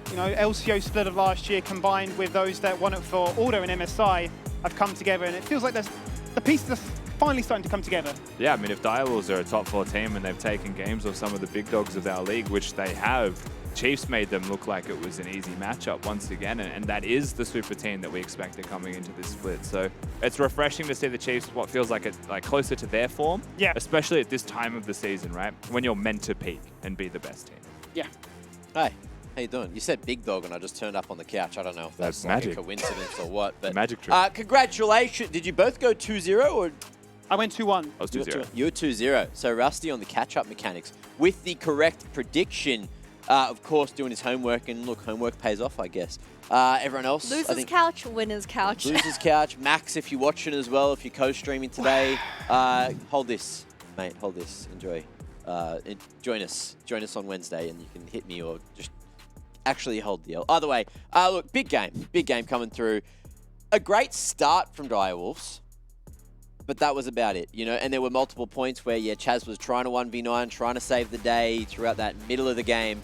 LCO split of last year, combined with those that won it for Auto and MSI, have come together, and it feels like the pieces are finally starting to come together. Yeah, if Direwolves are a top 4 team and they've taken games of some of the big dogs of our league, which they have, Chiefs made them look like it was an easy matchup once again, and that is the super team that we expected coming into this split. So it's refreshing to see the Chiefs, what feels like it's closer to their form, yeah, especially at this time of the season, right? When you're meant to peak and be the best team. Yeah. Hey, how you doing? You said big dog and I just turned up on the couch. I don't know if that's like magic. a coincidence or what, but Magic trick. Congratulations. Did you both go 2-0 or? I went 2-1. I was 2-0. You were 2-0. So Rusty on the catch-up mechanics with the correct prediction. Of course, doing his homework, and look, homework pays off, I guess. Everyone else, Losers couch, winners couch. Losers couch. Max, if you're watching as well, if you're co-streaming today, hold this, mate. Hold this. Enjoy. Join us. Join us on Wednesday, and you can hit me or just actually hold the L. Either way, look, big game coming through. A great start from Direwolves. But that was about it, and there were multiple points where, yeah, Chaz was trying to 1v9, trying to save the day throughout that middle of the game.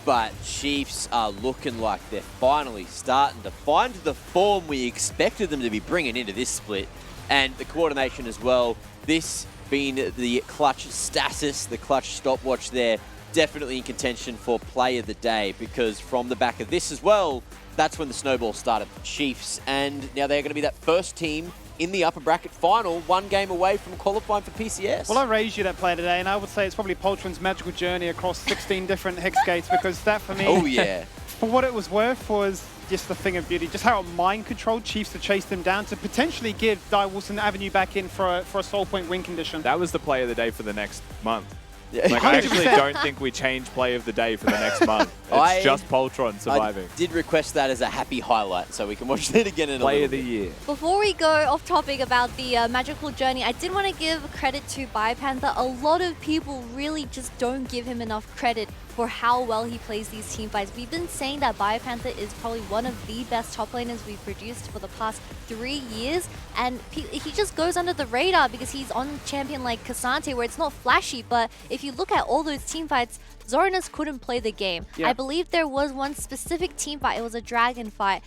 But Chiefs are looking like they're finally starting to find the form we expected them to be bringing into this split. And the coordination as well. This being the clutch status, the clutch stopwatch there, definitely in contention for play of the day. Because from the back of this as well, that's when the snowball started for Chiefs. And now they're going to be that first team in the upper bracket final, 1 game away from qualifying for PCS. Well, I raised you that player today, and I would say it's probably Poltron's magical journey across 16 different Hex Gates, because that, for me, oh yeah, for what it was worth, was just the thing of beauty. Just how it mind-controlled Chiefs to chase them down, to potentially give Direwolves an avenue back in for a soul point win condition. That was the play of the day for the next month. Yeah. I actually don't think we change play of the day for the next month. It's just Poltron surviving. I did request that as a happy highlight, so we can watch that again in Play a of the year. Before we go off topic about the magical journey, I did want to give credit to BioPanther. A lot of people really just don't give him enough credit for how well he plays these team fights. We've been saying that BioPanther is probably one of the best top laners we've produced for the past 3 years, and he just goes under the radar because he's on champion like Cassante, where it's not flashy, but if you look at all those team fights, Zorinus couldn't play the game. Yeah. I believe there was one specific team fight, it was a dragon fight,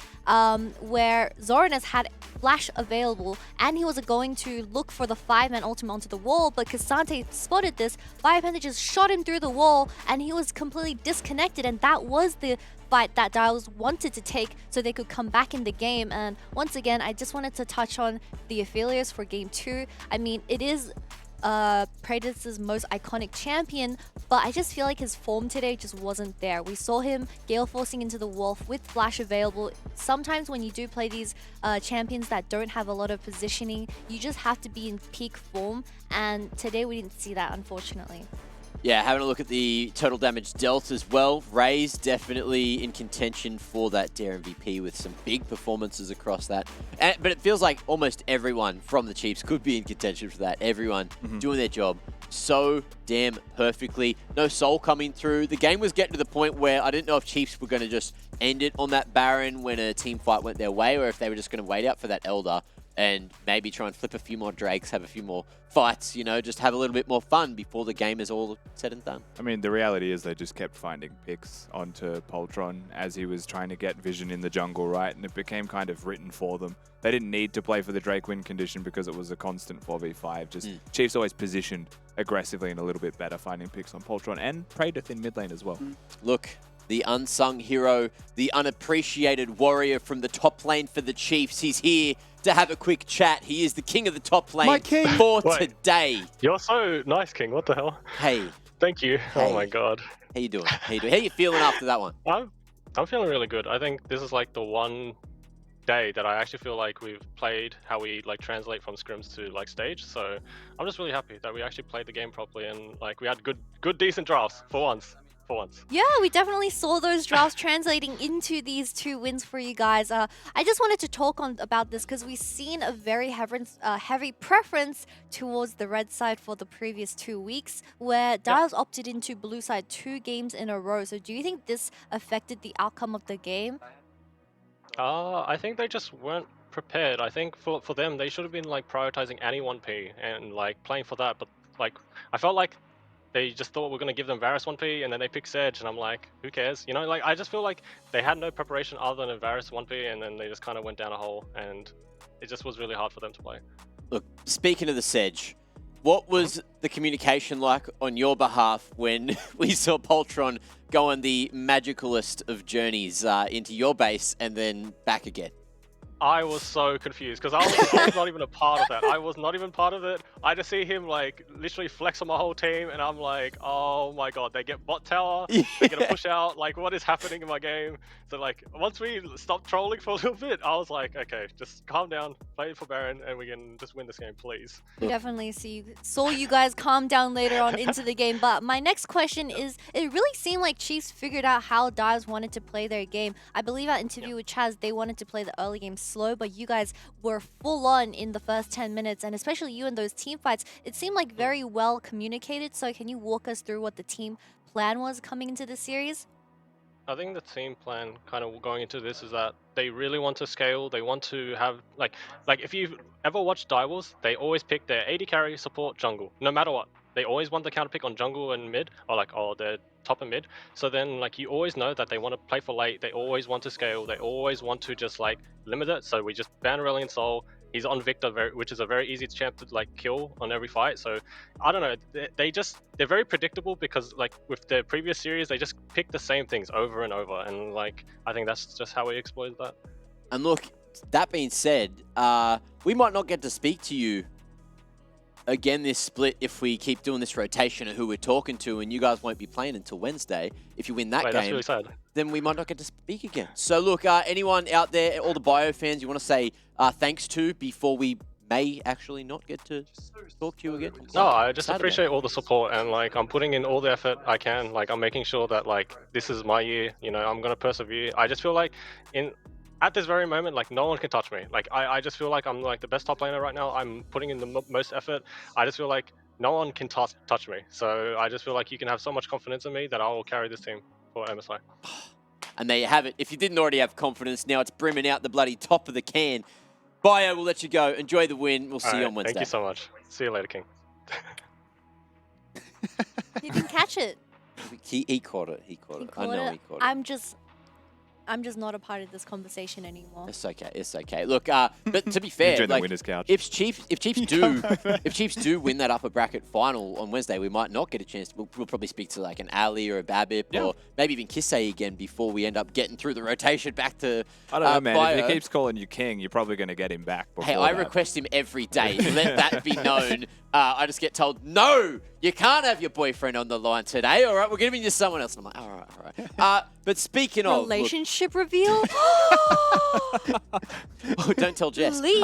where Zorinus had flash available and he was going to look for the 5-man ultimate onto the wall, but Cassante spotted this, BioPanther just shot him through the wall and he was completely disconnected, and that was the fight that Dials wanted to take so they could come back in the game. And once again, I just wanted to touch on the Aphelios for game 2. I mean, it is Praetor's most iconic champion, but I just feel like his form today just wasn't there. We saw him gale forcing into the Wolf with flash available. Sometimes when you do play these champions that don't have a lot of positioning, you just have to be in peak form, and today we didn't see that, unfortunately. Yeah, having a look at the total damage dealt as well. Raze definitely in contention for that Dare MVP with some big performances across that. But it feels like almost everyone from the Chiefs could be in contention for that. Everyone doing their job so damn perfectly. No soul coming through. The game was getting to the point where I didn't know if Chiefs were going to just end it on that Baron when a team fight went their way, or if they were just going to wait out for that Elder and maybe try and flip a few more Drakes, have a few more fights, you know, just have a little bit more fun before the game is all said and done. I mean, the reality is they just kept finding picks onto Poltron as he was trying to get vision in the jungle, right? And it became kind of written for them. They didn't need to play for the Drake win condition because it was a constant 4v5. Just Chiefs always positioned aggressively and a little bit better, finding picks on Poltron and Praetor in mid lane as well. Look, the unsung hero, the unappreciated warrior from the top lane for the Chiefs. He's here to have a quick chat. He is the king of the top lane for today. You're so nice, King. What the hell? Hey. Thank you. Hey. Oh my god. How you doing? How you doing? How you feeling after that one? I'm feeling really good. I think this is like the one day that I actually feel like we've played how we like translate from scrims to like stage. So I'm just really happy that we actually played the game properly and like we had good decent drafts for once. Yeah, we definitely saw those drafts translating into these 2 wins for you guys. I just wanted to talk about this because we've seen a very heavy preference towards the red side for the previous 2 weeks, where Dials opted into blue side 2 games in a row. So do you think this affected the outcome of the game? I think they just weren't prepared. I think for them, they should have been like prioritizing any 1P and like playing for that. But like, I felt like they just thought we're going to give them Varus 1P and then they pick Sedge and I'm like, who cares? You know, like I just feel like they had no preparation other than a Varus 1P and then they just kind of went down a hole and it just was really hard for them to play. Look, speaking of the Sedge, what was the communication like on your behalf when we saw Poltron go on the magicalest of journeys into your base and then back again? I was so confused because I was not even a part of that. I was not even part of it. I just see him like literally flex on my whole team and I'm like, oh my god, they get bot tower, they're gonna push out, like what is happening in my game? So like once we stopped trolling for a little bit, I was like, okay, just calm down, play for Baron and we can just win this game, please. We definitely saw you guys calm down later on into the game, but my next question is, it really seemed like Chiefs figured out how Dials wanted to play their game. I believe at interview with Chaz, they wanted to play the early game slow, but you guys were full on in the first 10 minutes, and especially you in those team fights, it seemed like very well communicated. So can you walk us through what the team plan was coming into the series? I think the team plan kind of going into this is that they really want to scale. They want to have like if you've ever watched Die Wars, they always pick their AD carry, support, jungle, no matter what. They always want the counter pick on jungle and mid, or like their top and mid. So then like you always know that they want to play for late. They always want to scale. They always want to just like limit it. So we just ban Aurelion Sol. He's on Victor, which is a very easy champ to like kill on every fight. So I don't know. They're very predictable because like with their previous series, they just pick the same things over and over. And like I think that's just how we exploited that. And look, that being said, we might not get to speak to you again this split if we keep doing this rotation of who we're talking to, and you guys won't be playing until Wednesday. If you win that game, that's really sad. Then we might not get to speak again. So look, anyone out there, all the Bio fans, you want to say thanks to before we may actually not get to talk to you again? No, I just appreciate all the support and like I'm putting in all the effort I can. Like I'm making sure that like this is my year, you know, I'm gonna persevere. I just feel like at this very moment, like no one can touch me. Like I just feel like I'm like the best top laner right now. I'm putting in the most effort. I just feel like no one can touch me. So I just feel like you can have so much confidence in me that I will carry this team for MSI. And there you have it. If you didn't already have confidence, now it's brimming out the bloody top of the can. Bio, we'll let you go. Enjoy the win. We'll see you on Wednesday. Thank you so much. See you later, King. You can catch it. He caught it. He caught it. I know he caught it. I'm just not a part of this conversation anymore. It's okay. It's okay. Look, but to be fair, Enjoy the like, winner's couch. if Chiefs do win that upper bracket final on Wednesday, we might not get a chance. We'll probably speak to like an Ali or a Babip or maybe even Kisei again before we end up getting through the rotation back to. I don't know, man. Bio. If he keeps calling you king, you're probably going to get him back. Hey, I request him every day. Let that be known. I just get told, no, you can't have your boyfriend on the line today. All right, we're giving you someone else. And I'm like, all right. But speaking of Relationship reveal? Oh, don't tell Jess. Please.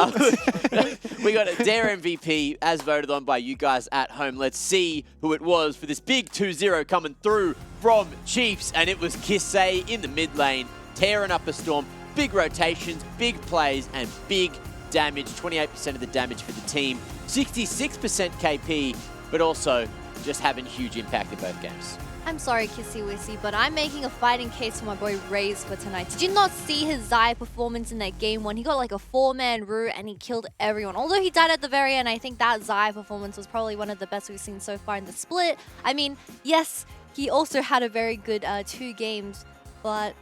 We got a Dare MVP as voted on by you guys at home. Let's see who it was for this big 2-0 coming through from Chiefs. And it was Kisei in the mid lane, tearing up a storm. Big locations, big plays, and big damage. 28% of the damage for the team. 66% KP, but also just having huge impact in both games. I'm sorry, Kissy Wissy, but I'm making a fighting case for my boy Raze for tonight. Did you not see his Zaya performance in that game one? He got like a 4-man root and he killed everyone. Although he died at the very end, I think that Zaya performance was probably one of the best we've seen so far in the split. I mean, yes, he also had a very good 2 games, but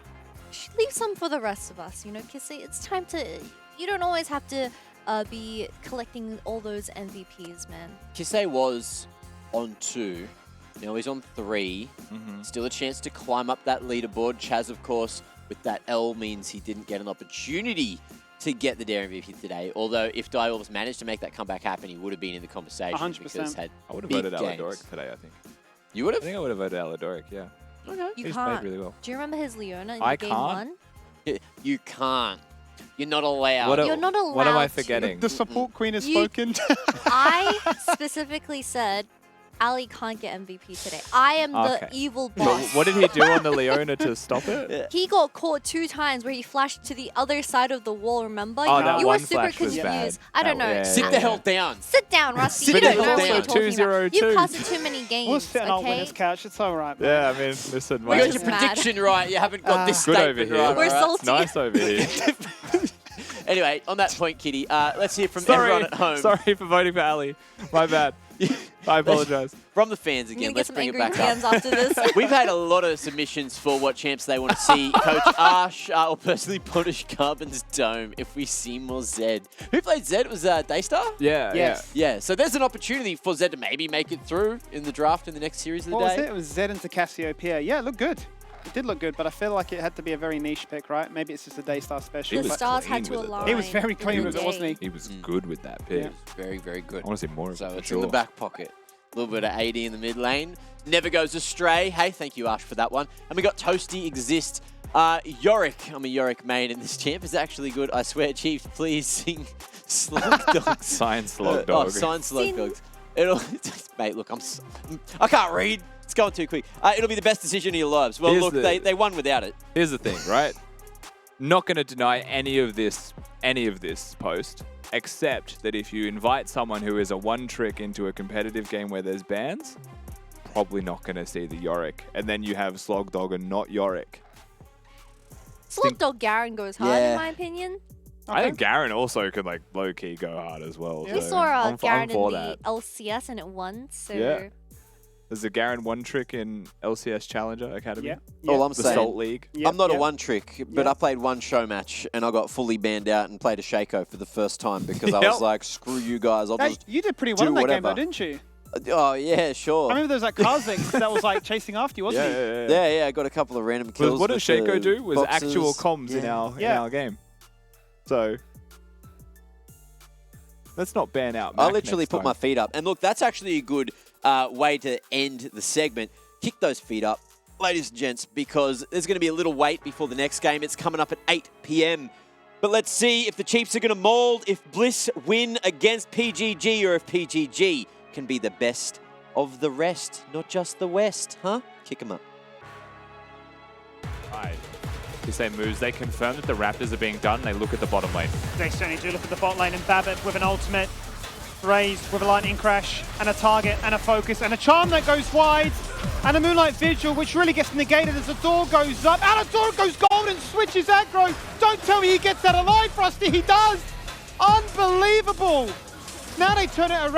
leave some for the rest of us. You know, Kissy, it's time to... You don't always have to be collecting all those MVPs, man. Kisei was on 2. Now he's on 3. Still a chance to climb up that leaderboard. Chaz, of course, with that L means he didn't get an opportunity to get the Dare MVP today. Although if Dial's managed to make that comeback happen, he would have been in the conversation. 100%. Because had I would have big voted games. Aladoric today, I think. You would I have? think I would have voted Aladoric, yeah. Okay. You He's can't. played really well. Do you remember his Leona in I game can't. 1? You can't. You're not allowed. You're not allowed What am I to. forgetting? The support queen has You- spoken. I specifically said Ali can't get MVP today. I am Okay. the evil But boss. what did he do on the Leona to stop it? He got caught 2 times where he flashed to the other side of the wall, remember? Oh, you that were one super flash was confused. bad. I don't That- know. yeah, Sit yeah, the yeah. hell down. Sit down, Rusty. Sit You don't the know hell what you're down. talking about. 2-0-2. You've casted too many games, We'll sit on our okay? winner's couch. It's all right, man. Yeah, I mean, listen, We We're got mate. your just mad. prediction right. You haven't got this Good over statement here. right. We're all right? salty. Nice over here. Anyway, on that point, Kitty, let's hear from Sorry, everyone at home. sorry for voting for Ali. My bad. I apologize. From the fans I'm again, gonna get let's some bring it angry back up. DMs after this. We've had a lot of submissions for what champs they want to see. Coach Ash will personally punish Carbon's Dome if we see more Zed. Who played Zed? It was Daystar? Yeah, Yes. Yeah, so there's an opportunity for Zed to maybe make it through in the draft in the next series of the What was day. it? It was Zed into Cassiopeia. Yeah, it looked good. It did look good, but I feel like it had to be a very niche pick, right? Maybe it's just a Daystar special. The was but stars clean had to with it, though. align. he was very in clean the with it, wasn't he? day. He was good with that pick. Yeah. Very, very good. I want to see more of So it. for it's sure. in the back pocket. A little bit of AD in the mid lane. Never goes astray. Hey, thank you, Ash, for that one. And we got Toasty Exist. Yorick. I'm a Yorick main, and this champ is actually good. I swear, Chiefs, please sing Slug Dogs. Sign Slug Dog. Oh, sign Slug Sin. Dogs. It'll, mate, look, I can't read. It's going too quick. It'll be the best decision of your lives. Well, Here's look, the- they won without it. Here's the thing, right? Not going to deny any of this post, except that if you invite someone who is a one-trick into a competitive game where there's bans, probably not going to see the Yorick. And then you have Slogdog and not Yorick. Slugdog Garen goes hard, Yeah. in my opinion. I think Garen also could like low-key go hard as well. We so saw I'm Garen in for the that. LCS and it won, so... Yeah. There's a Garen one-trick in LCS Challenger Academy. Yeah. All I'm The saying, Salt League. Yep, I'm not a yep. one trick, but Yep. I played one show match and I got fully banned out and played a Shaco for the first time because I Yep. was like, screw you guys, I'll Hey, just... you did pretty do well in that game, though, whatever. didn't you? Oh, yeah, sure. I remember there was that Kazik that was like chasing after you, wasn't he? Yeah, I got a couple of random kills. What did with Shaco the do was boxes. actual comms in Yeah. our game. So let's not ban out. I Mac literally next put time. my feet up. And look, that's actually a good way to end the segment. Kick those feet up, ladies and gents, because there's going to be a little wait before the next game. It's coming up at 8 p.m. But let's see if the Chiefs are going to mold, if Bliss win against PGG, or if PGG can be the best of the rest, not just the West, huh? Kick them up. Right. You say moves. They confirm that the Raptors are being done. They look at the bottom lane. They certainly do look at the bot lane and Babbitt with an ultimate. Raised with a lightning crash and a target and a focus and a charm that goes wide and a Moonlight Vigil which really gets negated as the door goes up and a door goes gold and switches aggro. Don't tell me he gets that alive, Frosty. He does. Unbelievable. Now they turn it around.